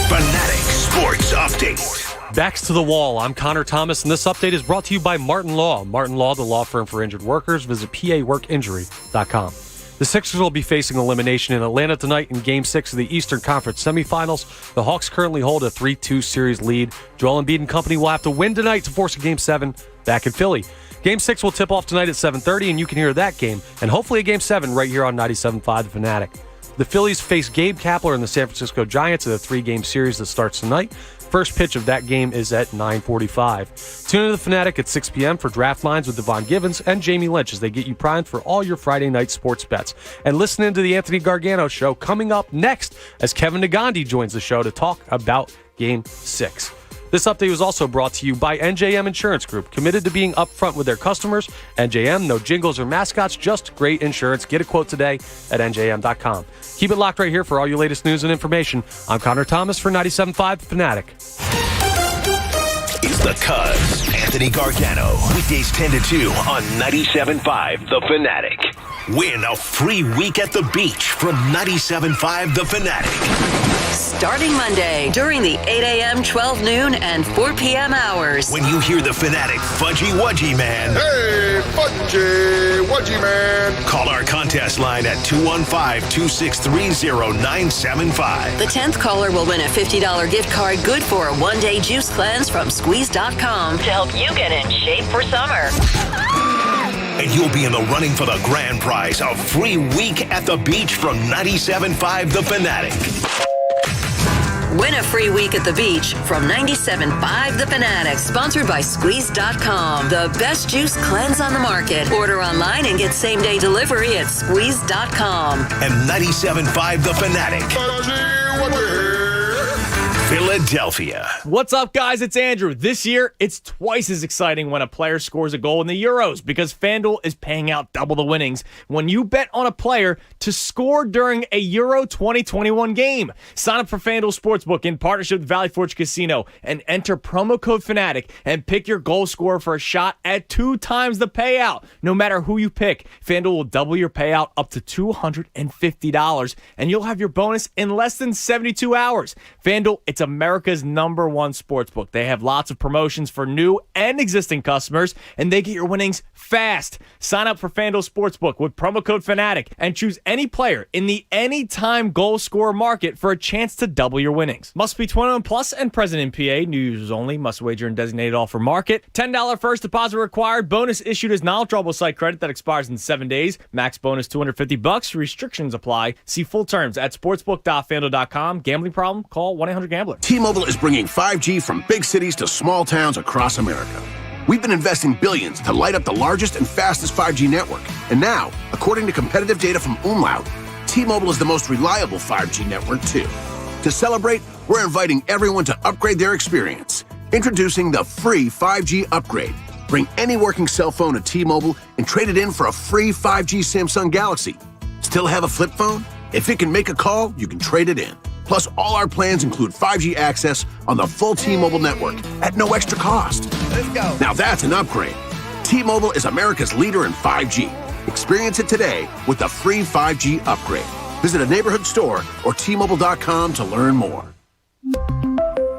Fanatic Sports Update. Backs to the wall. I'm Connor Thomas, and this update is brought to you by Martin Law. Martin Law, the law firm for injured workers. Visit paworkinjury.com. The Sixers will be facing elimination in Atlanta tonight in Game 6 of the Eastern Conference semifinals. The Hawks currently hold a 3-2 series lead. Joel Embiid and company will have to win tonight to force a Game 7 back in Philly. Game 6 will tip off tonight at 7:30, and you can hear that game, and hopefully a Game 7 right here on 97.5 The Fanatic. The Phillies face Gabe Kapler and the San Francisco Giants in a 3-game series that starts tonight. First pitch of that game is at 9:45. Tune in to The Fanatic at 6 p.m. for Draft Lines with Devon Givens and Jamie Lynch as they get you primed for all your Friday night sports bets. And listen in to the Anthony Gargano Show coming up next as Kevin Nagandi joins the show to talk about Game 6. This update was also brought to you by NJM Insurance Group, committed to being upfront with their customers. NJM, no jingles or mascots, just great insurance. Get a quote today at njm.com. Keep it locked right here for all your latest news and information. I'm Connor Thomas for 97.5 The Fanatic. It's the Cuz, Anthony Gargano. Weekdays 10 to 2 on 97.5 The Fanatic. Win a free week at the beach from 97.5 The Fanatic. Starting Monday during the 8 a.m., 12 noon, and 4 p.m. hours. When you hear the Fanatic Fudgy Wudgy Man. Hey, Fudgy Wudgy Man. Call our contest line at 215-263-0975. The 10th caller will win a $50 gift card good for a one-day juice cleanse from Squeeze.com to help you get in shape for summer. And you'll be in the running for the grand prize, a free week at the beach from 97.5 The Fanatic. Win a free week at the beach from 97.5 The Fanatic, sponsored by Squeeze.com, the best juice cleanse on the market. Order online and get same-day delivery at Squeeze.com. And 97.5 The Fanatic. Philadelphia. What's up, guys? It's Andrew. This year, it's twice as exciting when a player scores a goal in the Euros because FanDuel is paying out double the winnings when you bet on a player to score during a Euro 2021 game. Sign up for FanDuel Sportsbook in partnership with Valley Forge Casino and enter promo code FANATIC and pick your goal scorer for a shot at 2 times the payout. No matter who you pick, FanDuel will double your payout up to $250, and you'll have your bonus in less than 72 hours. FanDuel, it's America's #1 sportsbook. They have lots of promotions for new and existing customers, and they get your winnings fast. Sign up for FanDuel Sportsbook with promo code FANATIC and choose any player in the anytime goal scorer market for a chance to double your winnings. Must be 21 plus and present in PA. New users only. Must wager in designated offer market. $10 first deposit required. Bonus issued as non-withdrawable site credit that expires in 7 days. Max bonus $250. Restrictions apply. See full terms at sportsbook.fanduel.com. Gambling problem? Call 1-800-GAMBLER. T-Mobile is bringing 5G from big cities to small towns across America. We've been investing billions to light up the largest and fastest 5G network. And now, according to competitive data from Umlaut, T-Mobile is the most reliable 5G network, too. To celebrate, we're inviting everyone to upgrade their experience. Introducing the free 5G upgrade. Bring any working cell phone to T-Mobile and trade it in for a free 5G Samsung Galaxy. Still have a flip phone? If it can make a call, you can trade it in. Plus, all our plans include 5G access on the full T-Mobile network at no extra cost. Let's go. Now that's an upgrade. T-Mobile is America's leader in 5G. Experience it today with the free 5G upgrade. Visit a neighborhood store or T-Mobile.com to learn more.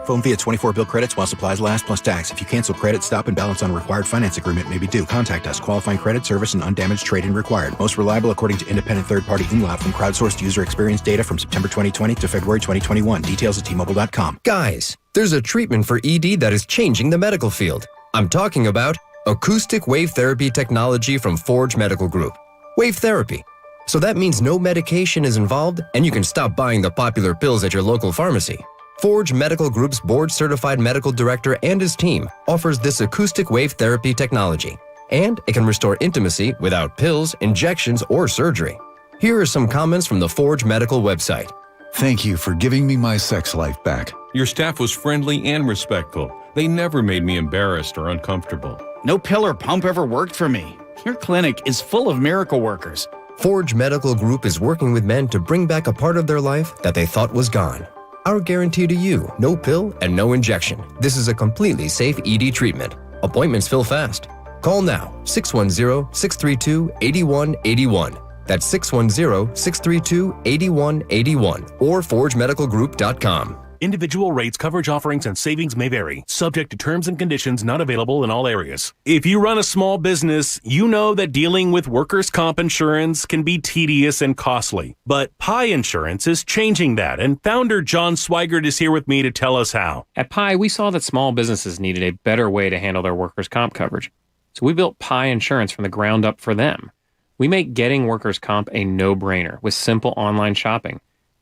Phone fee at 24 bill credits while supplies last plus tax. If you cancel credit, stop and balance on required finance agreement may be due. Contact us. Qualifying credit, service, and undamaged trade-in required. Most reliable according to independent third-party umlaut from crowdsourced user experience data from September 2020 to February 2021. Details at T-Mobile.com. Guys, there's a treatment for ED that is changing the medical field. I'm talking about acoustic wave therapy technology from Forge Medical Group. Wave therapy. So that means no medication is involved and you can stop buying the popular pills at your local pharmacy. Forge Medical Group's board-certified medical director and his team offers this acoustic wave therapy technology. And it can restore intimacy without pills, injections, or surgery. Here are some comments from the Forge Medical website. Thank you for giving me my sex life back. Your staff was friendly and respectful. They never made me embarrassed or uncomfortable. No pill or pump ever worked for me. Your clinic is full of miracle workers. Forge Medical Group is working with men to bring back a part of their life that they thought was gone. Our guarantee to you, no pill and no injection. This is a completely safe ED treatment. Appointments fill fast. Call now, 610-632-8181. That's 610-632-8181 or forgemedicalgroup.com. Individual rates, coverage offerings, and savings may vary, subject to terms and conditions not available in all areas. If you run a small business, you know that dealing with workers' comp insurance can be tedious and costly. But Pi Insurance is changing that, and founder John Swigert is here with me to tell us how. At Pi, we saw that small businesses needed a better way to handle their workers' comp coverage. So we built Pi Insurance from the ground up for them. We make getting workers' comp a no-brainer with simple online shopping.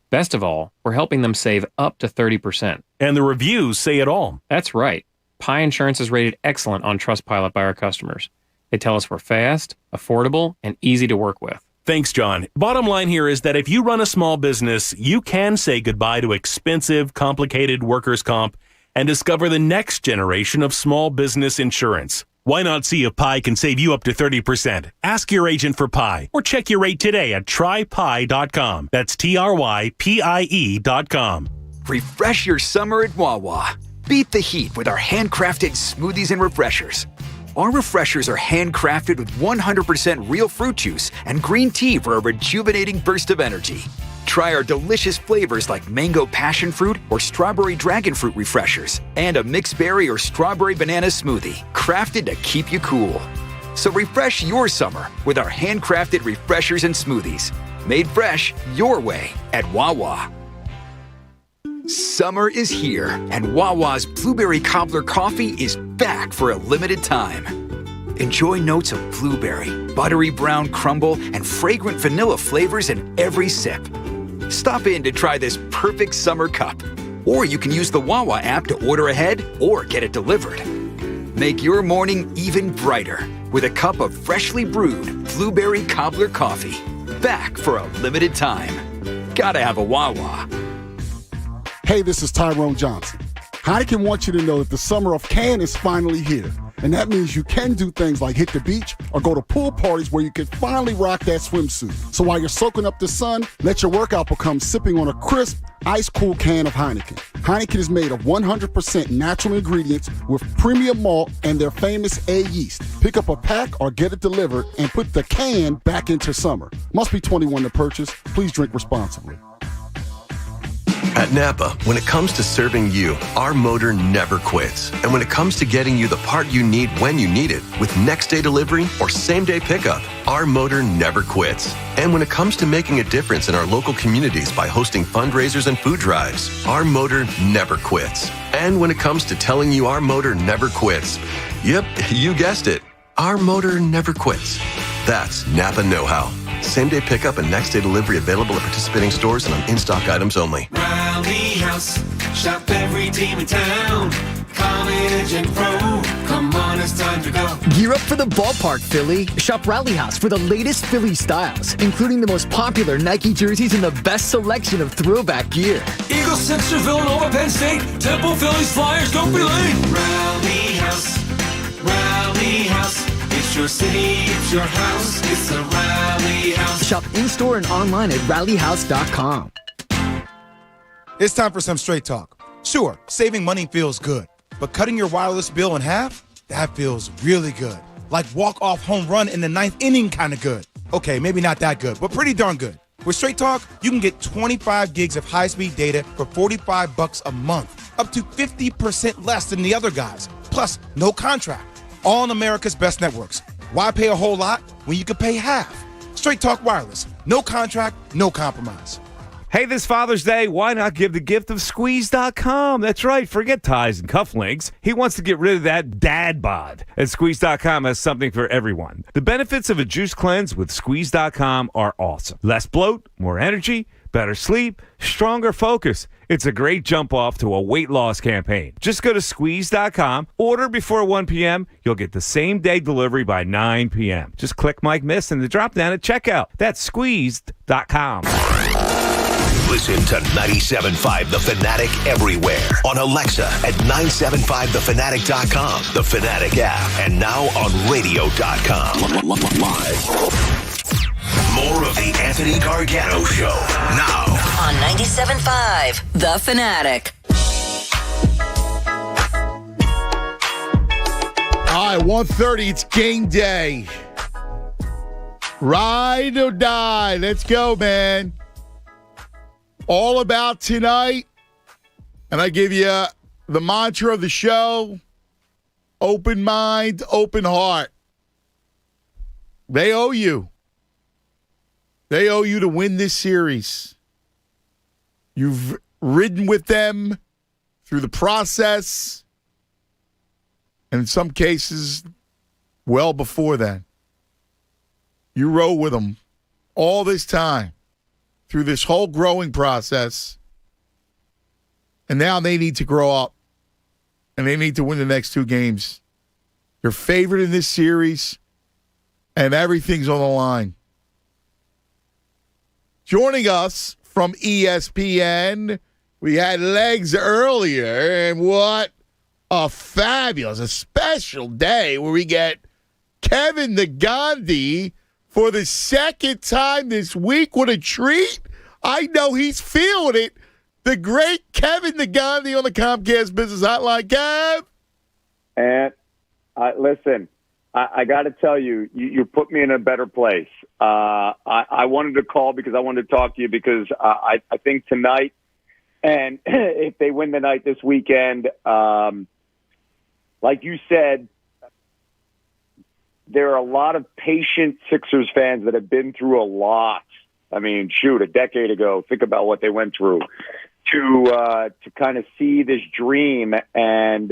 Best of all, we're helping them save up to 30%. And the reviews say it all. That's right. Pi Insurance is rated excellent on Trustpilot by our customers. They tell us we're fast, affordable, and easy to work with. Thanks, John. Bottom line here is that if you run a small business, you can say goodbye to expensive, complicated workers' comp and discover the next generation of small business insurance. Why not see if Pi can save you up to 30%? Ask your agent for Pi or check your rate today at trypi.com. That's TRYPIE.com. Refresh your summer at Wawa. Beat the heat with our handcrafted smoothies and refreshers. Our refreshers are handcrafted with 100% real fruit juice and green tea for a rejuvenating burst of energy. Try our delicious flavors like mango passion fruit or strawberry dragon fruit refreshers and a mixed berry or strawberry banana smoothie, crafted to keep you cool. So refresh your summer with our handcrafted refreshers and smoothies. Made fresh your way at Wawa. Summer is here, and Wawa's Blueberry Cobbler Coffee is back for a limited time. Enjoy notes of blueberry, buttery brown crumble, and fragrant vanilla flavors in every sip. Stop in to try this perfect summer cup. Or you can use the Wawa app to order ahead or get it delivered. Make your morning even brighter with a cup of freshly brewed Blueberry Cobbler Coffee. Back for a limited time. Gotta have a Wawa. Hey, this is Tyrone Johnson. Heineken wants you to know that the summer of can is finally here. And that means you can do things like hit the beach or go to pool parties where you can finally rock that swimsuit. So while you're soaking up the sun, let your workout become sipping on a crisp, ice-cool can of Heineken. Heineken is made of 100% natural ingredients with premium malt and their famous A yeast. Pick up a pack or get it delivered and put the can back into summer. Must be 21 to purchase. Please drink responsibly. At Napa, when it comes to serving you, our motor never quits. And when it comes to getting you the part you need when you need it, with next day delivery or same day pickup, our motor never quits. And when it comes to making a difference in our local communities by hosting fundraisers and food drives, our motor never quits. And when it comes to telling you our motor never quits, yep, you guessed it, our motor never quits. That's Napa know-how. Same-day pickup and next-day delivery available at participating stores and on in-stock items only. Rally House, shop every team in town. College and pro, come on, it's time to go. Gear up for the ballpark, Philly. Shop Rally House for the latest Philly styles, including the most popular Nike jerseys and the best selection of throwback gear. Eagles, Sixers, Villanova, Penn State, Temple, Phillies, Flyers, don't be late. Rally House, Rally House. It's your city, it's your house, it's a Rally House. Shop in-store and online at rallyhouse.com. It's time for some straight talk. Sure, saving money feels good, but cutting your wireless bill in half? That feels really good. Like walk-off home run in the 9th inning kind of good. Okay, maybe not that good, but pretty darn good. With Straight Talk, you can get 25 gigs of high-speed data for $45 a month, up to 50% less than the other guys. Plus, no contract. All on America's best networks. Why pay a whole lot when you could pay half? Straight Talk Wireless. No contract, no compromise. Hey, this Father's Day, why not give the gift of Squeeze.com? That's right, forget ties and cufflinks. He wants to get rid of that dad bod. And Squeeze.com has something for everyone. The benefits of a juice cleanse with Squeeze.com are awesome. Less bloat, more energy, better sleep, stronger focus. It's a great jump off to a weight loss campaign. Just go to Squeeze.com, order before 1 p.m. You'll get the same day delivery by 9 p.m. Just click Mike Miss in the drop down at checkout. That's Squeezed.com. Listen to 97.5 The Fanatic everywhere. On Alexa at 97.5thefanatic.com, The Fanatic app, and now on radio.com. Live. More of the Anthony Gargano Show now on 97.5 The Fanatic. All right, 1:30, it's game day. Ride or die. Let's go, man. All about tonight. And I give you the mantra of the show: open mind, open heart. They owe you. They owe you to win this series. You've ridden with them through the process, and in some cases, well before then. You rode with them all this time through this whole growing process, and now they need to grow up, and they need to win the next two games. You're favored in this series, and everything's on the line. Joining us from ESPN, we had Legs earlier, and what a fabulous, a special day where we get Kevin the Gandhi for the second time this week. What a treat. I know he's feeling it. The great Kevin the Gandhi on the Comcast Business Hotline. Kev. And listen, I got to tell you, you put me in a better place. I wanted to call because I wanted to talk to you because I think tonight, and if they win the night this weekend, like you said, there are a lot of patient Sixers fans that have been through a lot. I mean, shoot, a decade ago, think about what they went through to kind of see this dream. And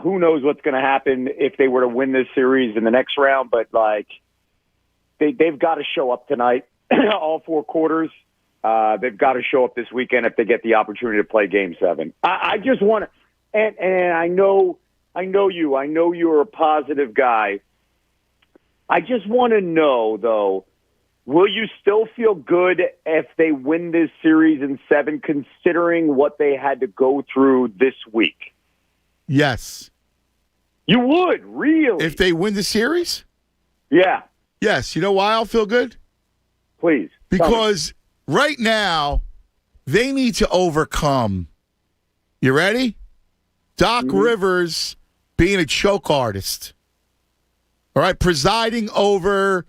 who knows what's going to happen if they were to win this series in the next round. But, like, they've got to show up tonight, all four quarters. They've got to show up this weekend if they get the opportunity to play Game 7. I just want to – and I know you. I know you're a positive guy. I just want to know, though, will you still feel good if they win this series in 7, considering what they had to go through this week? Yes. You would, really? If they win the series? Yeah. Yes. You know why I'll feel good? Please. Because right now, they need to overcome. You ready? Doc Rivers being a choke artist. All right, presiding over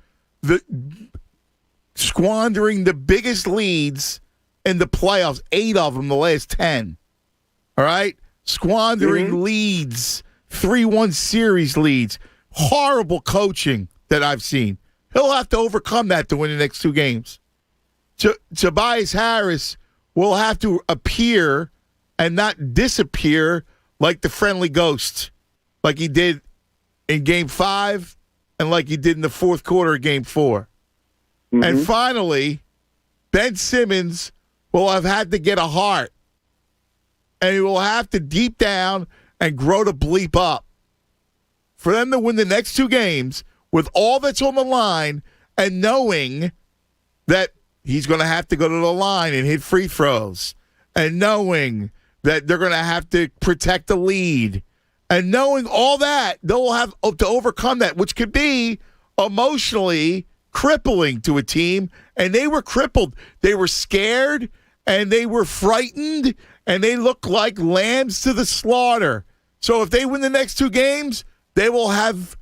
squandering the biggest leads in the playoffs, 8 of them, the last 10. All right? Squandering leads, 3-1 series leads. Horrible coaching that I've seen. He'll have to overcome that to win the next 2 games. Tobias Harris will have to appear and not disappear like the friendly ghost, like he did in Game 5 and like he did in the fourth quarter of Game 4. And finally, Ben Simmons will have had to get a heart, and he will have to deep down and grow to bleep up for them to win the next 2 games with all that's on the line and knowing that he's going to have to go to the line and hit free throws, and knowing that they're going to have to protect the lead, and knowing all that, they'll have to overcome that, which could be emotionally crippling to a team. And they were crippled. They were scared, and they were frightened, and they looked like lambs to the slaughter. So if they win the next 2 games, they will have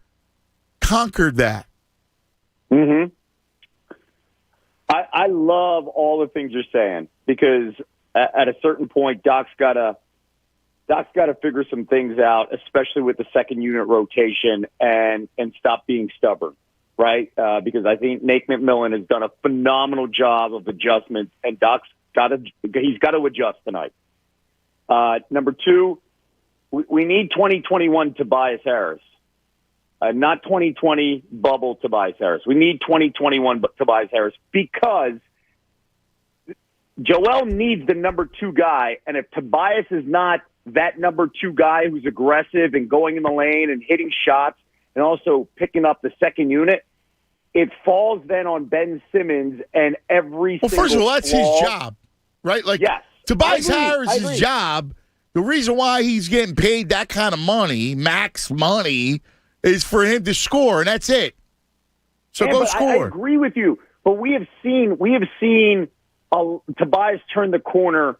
conquered that. I love all the things you're saying because at a certain point, Doc's got to figure some things out, especially with the second unit rotation, and stop being stubborn, right? Because I think Nate McMillan has done a phenomenal job of adjustments, and he's got to adjust tonight. Number two, we need 2021 Tobias Harris. Not 2020 bubble Tobias Harris. We need 2021 Tobias Harris because Joel needs the number two guy, and if Tobias is not that number two guy who's aggressive and going in the lane and hitting shots and also picking up the second unit, it falls then on Ben Simmons and every Well, single first of all, that's his job, right? Like, yes, Tobias I agree. Harris's job, the reason why he's getting paid that kind of money, max money, is for him to score, and that's it. So go score. I agree with you, but we have seen Tobias turn the corner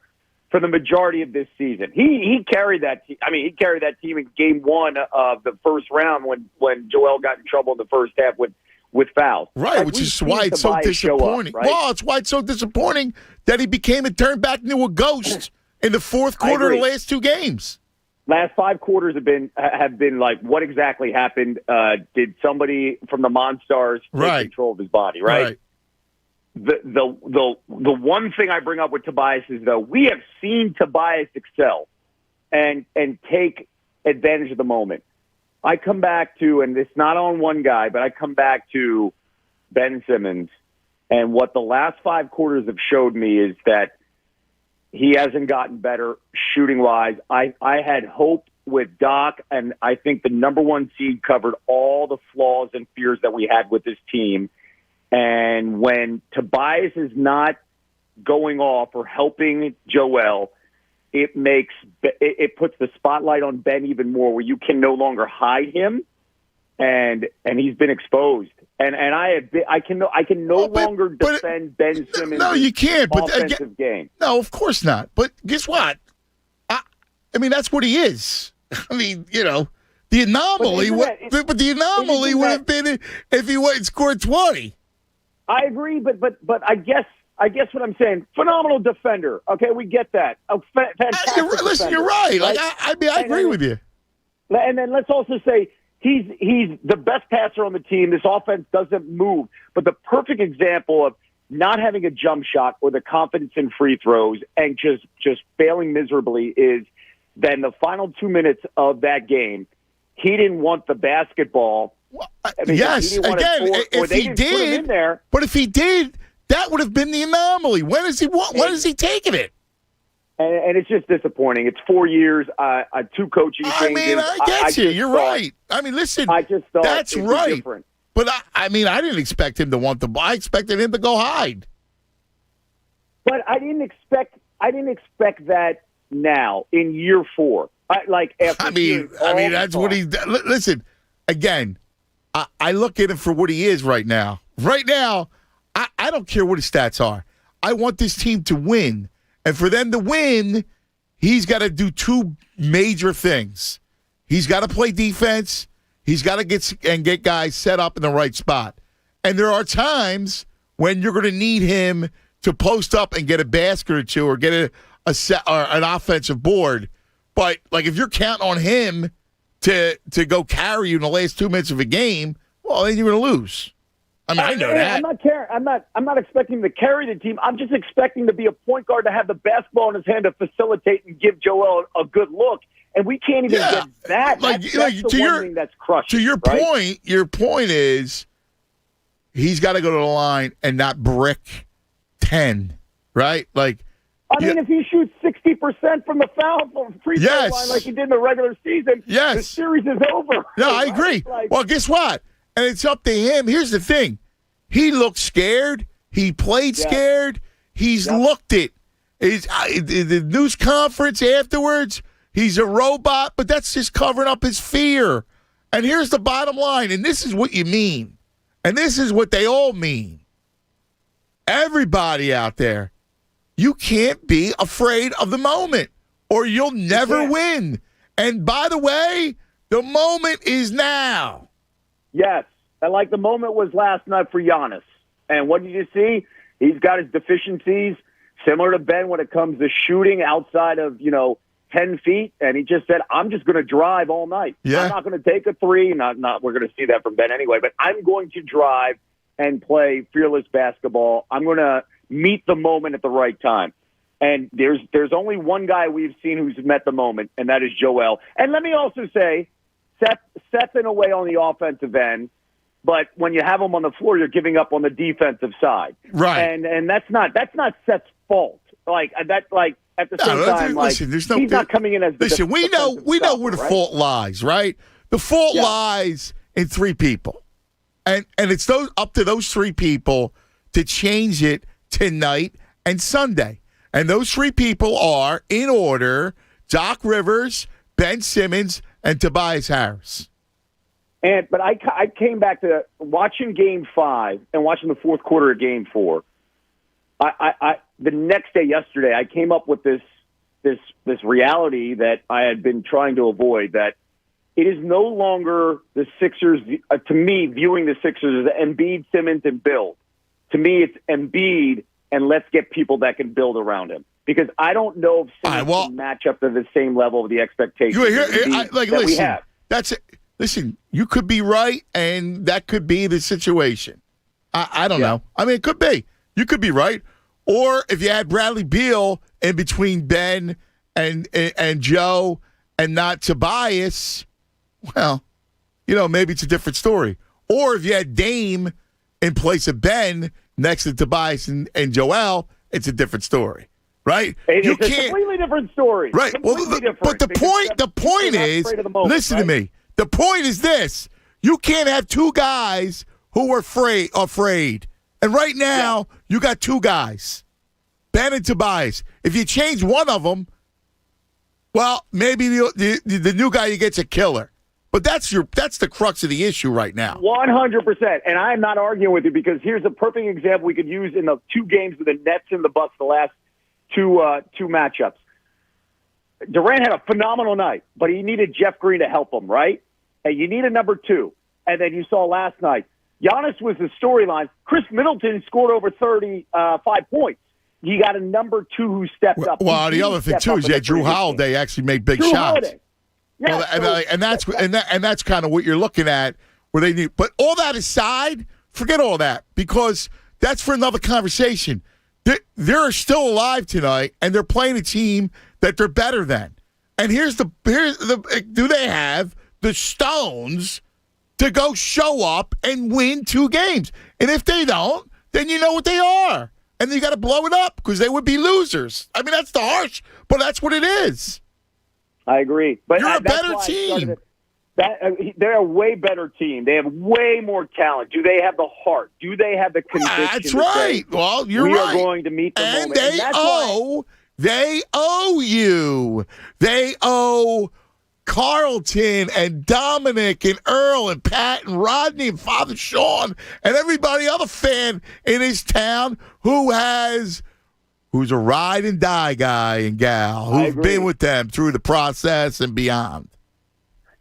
for the majority of this season. He carried that team. I mean, he carried that team in game one of the first round when Joel got in trouble in the first half with fouls. Right, Like, which we've is seen why it's so Tobias show up, disappointing. right? Well, it's why it's so disappointing that he became and turned back into a ghost in the fourth quarter of the last two games. Last 5 quarters have been like, what exactly happened? Did somebody from the Monstars take control of his body? Right. The one thing I bring up with Tobias is, though, we have seen Tobias excel and take advantage of the moment. I come back to, and it's not on one guy, but I come back to Ben Simmons, and what the last 5 quarters have showed me is that he hasn't gotten better shooting-wise. I had hope with Doc, and I think the number one seed covered all the flaws and fears that we had with this team. And when Tobias is not going off or helping Joel, it puts the spotlight on Ben even more, where you can no longer hide him, and he's been exposed. And I can no longer defend Ben Simmons. No, you can't. But offensive game. No, of course not. But guess what? I mean, that's what he is. I mean, the anomaly. But the anomaly would have been if he went and scored 20. I agree, but I guess what I'm saying, phenomenal defender. Okay, we get that. Fantastic. Listen, you're right. Like I agree with you. And then let's also say he's the best passer on the team. This offense doesn't move, but the perfect example of not having a jump shot or the confidence in free throws and just failing miserably is then the final 2 minutes of that game. He didn't want the basketball. Yes, again, if he did, but if he did, that would have been the anomaly. When is he taking it? And it's just disappointing. It's 4 years, 2 coaching changes. I mean, I get you. You're right. I mean, listen, I just thought that's right. Different. But I mean, I didn't expect him to want the ball. I expected him to go hide. But I didn't expect that now in year 4. After that's what he. Listen, again. I look at him for what he is right now. Right now, I don't care what his stats are. I want this team to win. And for them to win, he's got to do 2 major things. He's got to play defense. He's got to get guys set up in the right spot. And there are times when you're going to need him to post up and get a basket or 2 or get a set or an offensive board. But like if you're counting on him to go carry you in the last 2 minutes of a game, well, then you're going to lose. I mean, I know that. I'm not expecting him to carry the team. I'm just expecting to be a point guard to have the basketball in his hand to facilitate and give Joel a good look. And we can't even get that. That's the one thing that's crushing. To your point is he's got to go to the line and not brick 10, right? Like. I mean, if he shoots 60% from the free throw line like he did in the regular season, the series is over. No, I agree. Well, guess what? And it's up to him. Here's the thing. He looked scared. He played scared. He's looked it. The news conference afterwards, he's a robot, but that's just covering up his fear. And here's the bottom line, and this is what you mean. And this is what they all mean. Everybody out there. You can't be afraid of the moment or you'll never win. And by the way, the moment is now. Yes. And like the moment was last night for Giannis. And what did you see? He's got his deficiencies, similar to Ben when it comes to shooting outside of, 10 feet. And he just said, I'm just going to drive all night. Yeah. I'm not going to take a three. We're going to see that from Ben anyway, but I'm going to drive and play fearless basketball. I'm going to meet the moment at the right time. And there's only one guy we've seen who's met the moment, and that is Joel. And let me also say, Seth in a way on the offensive end, but when you have him on the floor, you're giving up on the defensive side. Right. And that's not Seth's fault. At the same time, listen, he's not coming in as the listen. We know where the fault lies, right? The fault lies in three people, and it's up to those three people to change it tonight and Sunday. And those three people are, in order, Doc Rivers, Ben Simmons, and Tobias Harris. But I came back to watching Game 5 and watching the fourth quarter of Game 4. The next day, yesterday, I came up with this reality that I had been trying to avoid, that it is no longer the Sixers, to me, viewing the Sixers as Embiid, Simmons, and build. To me, it's Embiid, and let's get people that can build around him. Because I don't know if Simmons can match up to the same level of the expectations that we have. That's it. Listen, you could be right, and that could be the situation. I don't know. I mean, it could be. You could be right. Or if you had Bradley Beal in between Ben and Joe and not Tobias, well, maybe it's a different story. Or if you had Dame in place of Ben next to Tobias and Joel, it's a different story, right? It's a completely different story. Right. But the point is, listen to me. The point is this: you can't have two guys who are afraid. And right now, you got two guys, Ben and Tobias. If you change one of them, well, maybe the new guy you get's a killer. But that's the crux of the issue right now. 100%. And I am not arguing with you, because here's a perfect example we could use in the two games with the Nets and the Bucks, the last two matchups. Durant had a phenomenal night, but he needed Jeff Green to help him, right? And you need a number two. And then you saw last night, Giannis was the storyline. Chris Middleton scored over 35 points. You got a number two who stepped up. Well, the other thing too is Drew Holiday actually made big shots. Yeah, and that's kind of what you're looking at, where they need. But all that aside, forget all that, because that's for another conversation. They're still alive tonight, and they're playing a team that they're better than. And here's the do they have the stones to go show up and win two games? And if they don't, then you know what they are. And you got to blow it up, because they would be losers. I mean, that's the harsh, but that's what it is. I agree. But you're a better team. They're a way better team. They have way more talent. Do they have the heart? Do they have the conviction? That's right. Well, you're right. We are going to meet the moment. They owe you. They owe Carlton and Dominic and Earl and Pat and Rodney and Father Sean and everybody other fan in his town who's a ride and die guy and gal who've been with them through the process and beyond.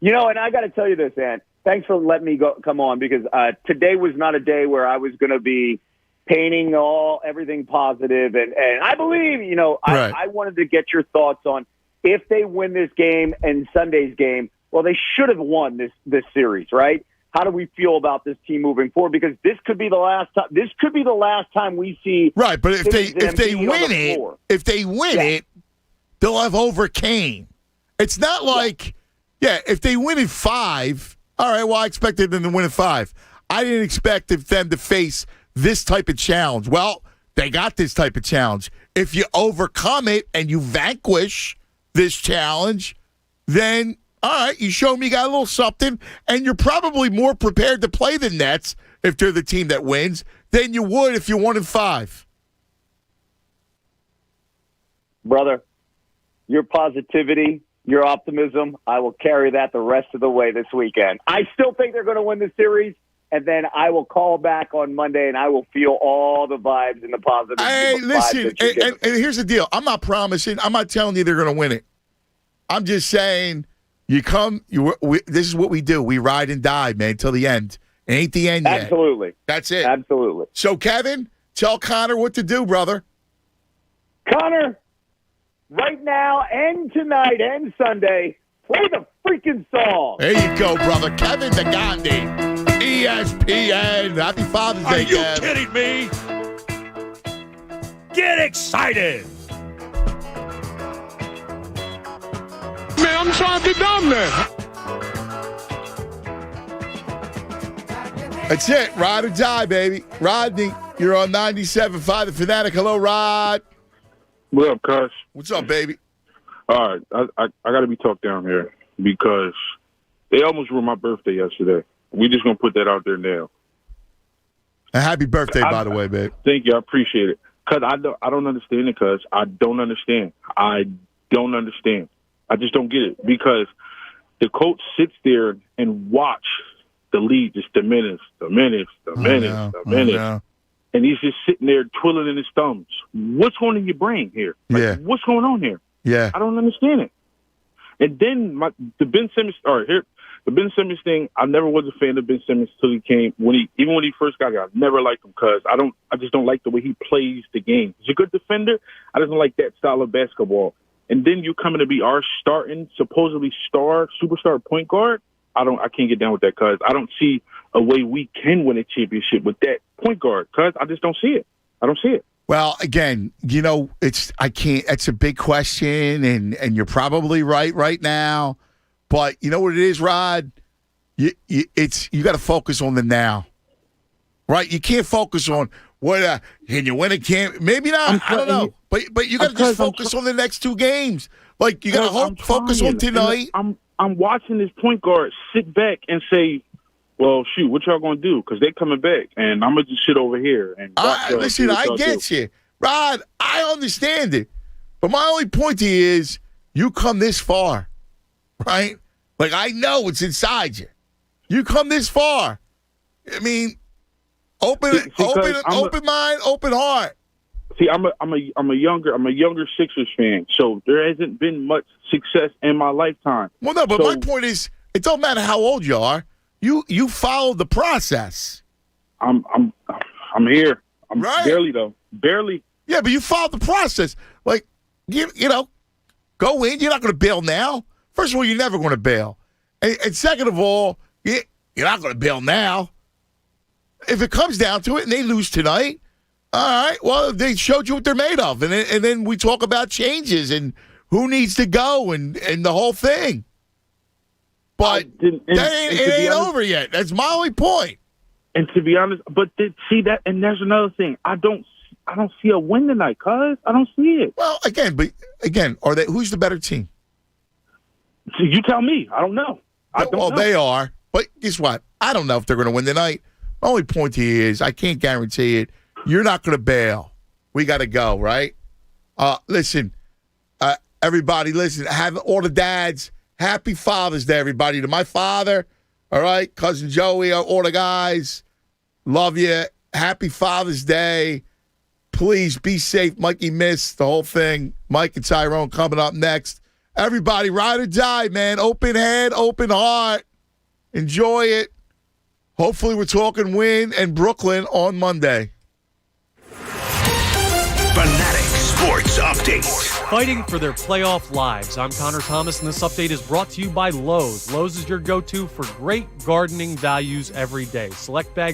And I got to tell you this, Ant. Thanks for letting me come on, because today was not a day where I was going to be painting everything positive. And I believe, I wanted to get your thoughts on, if they win this game and Sunday's game, well, they should have won this series, right? How do we feel about this team moving forward? Because this could be the last time. This could be the last time we see. Right, but if they win it, they'll have overcame. It's not like, if they win in 5, all right. Well, I expected them to win in 5. I didn't expect them to face this type of challenge. Well, they got this type of challenge. If you overcome it and you vanquish this challenge, then all right, you show me you got a little something, and you're probably more prepared to play the Nets if they're the team that wins than you would if you won in 5. Brother, your positivity, your optimism, I will carry that the rest of the way this weekend. I still think they're going to win the series, and then I will call back on Monday, and I will feel all the vibes and the positive. Hey, listen, and here's the deal. I'm not promising. I'm not telling you they're going to win it. I'm just saying, this is what we do. We ride and die, man, till the end. It ain't the end yet. Absolutely. That's it. Absolutely. So, Kevin, Tell Connor what to do, brother. Connor, right now and tonight and Sunday, play the freaking song. There you go, brother. Kevin DeGandhi, ESPN. Happy Father's Day, Are you Kev. kidding me? Get excited. Man, I'm trying to get down there. That's it. Ride or die, baby. Rodney, you're on 97.5 The Fanatic. Hello, Rod. What up, Cuss? What's up, baby? All right, I got to be talked down here because they almost ruined my birthday yesterday. We just going to put that out there now. And happy birthday, by the way, babe. Thank you. I appreciate it. Because I don't understand it, because I don't understand. I don't understand. I just don't get it. Because the coach sits there and watch the lead just diminish. And he's just sitting there twiddling his thumbs. What's going in your brain here? Yeah. What's going on here? Yeah. I don't understand it. And then the Ben Simmons thing, I never was a fan of Ben Simmons till he came. Even when he first got here, I never liked him because I just don't like the way he plays the game. He's a good defender. I just don't like that style of basketball. And then you coming to be our supposedly superstar point guard. I can't get down with that because I don't see a way we can win a championship with that point guard because I just don't see it. I don't see it. Well, again, it's a big question, and you're probably right now. But you know what it is, Rod? You got to focus on the now, right? You can't focus on what can you win a camp? Maybe not. I don't know. But you got to just focus on the next two games. Like you got to focus on tonight. I'm watching this point guard sit back and say, "Well, shoot, what y'all gonna do? Because they coming back, and I'm gonna just sit over here and listen. I get you, Rod. I understand it, but my only point to you is you come this far, right? Like I know it's inside you. You come this far. I mean, open mind, open heart. See, I'm a younger Sixers fan, so there hasn't been much success in my lifetime. Well, no, but my point is, it don't matter how old you are. You follow the process. I'm here. I'm right. Barely. Yeah, but you follow the process. Like you go in. You're not going to bail now. First of all, you're never going to bail, and second of all, you're not going to bail now. If it comes down to it, and they lose tonight. All right, well, they showed you what they're made of, and then we talk about changes and who needs to go and the whole thing. But it ain't over yet. That's my only point. And to be honest, see that, and there's another thing. I don't see a win tonight, cuz I don't see it. Well, again, who's the better team? So you tell me. I don't know. I don't know. They are. But guess what? I don't know if they're going to win tonight. My only point here is I can't guarantee it. You're not going to bail. We got to go, right? Listen, everybody, listen. Have all the dads. Happy Father's Day, everybody. To my father, all right? Cousin Joey, all the guys. Love you. Happy Father's Day. Please be safe. Mikey missed the whole thing. Mike and Tyrone coming up next. Everybody, ride or die, man. Open head, open heart. Enjoy it. Hopefully we're talking win and Brooklyn on Monday. Fanatic Sports Update. Fighting for their playoff lives. I'm Connor Thomas, and this update is brought to you by Lowe's. Lowe's is your go-to for great gardening values every day. Select bag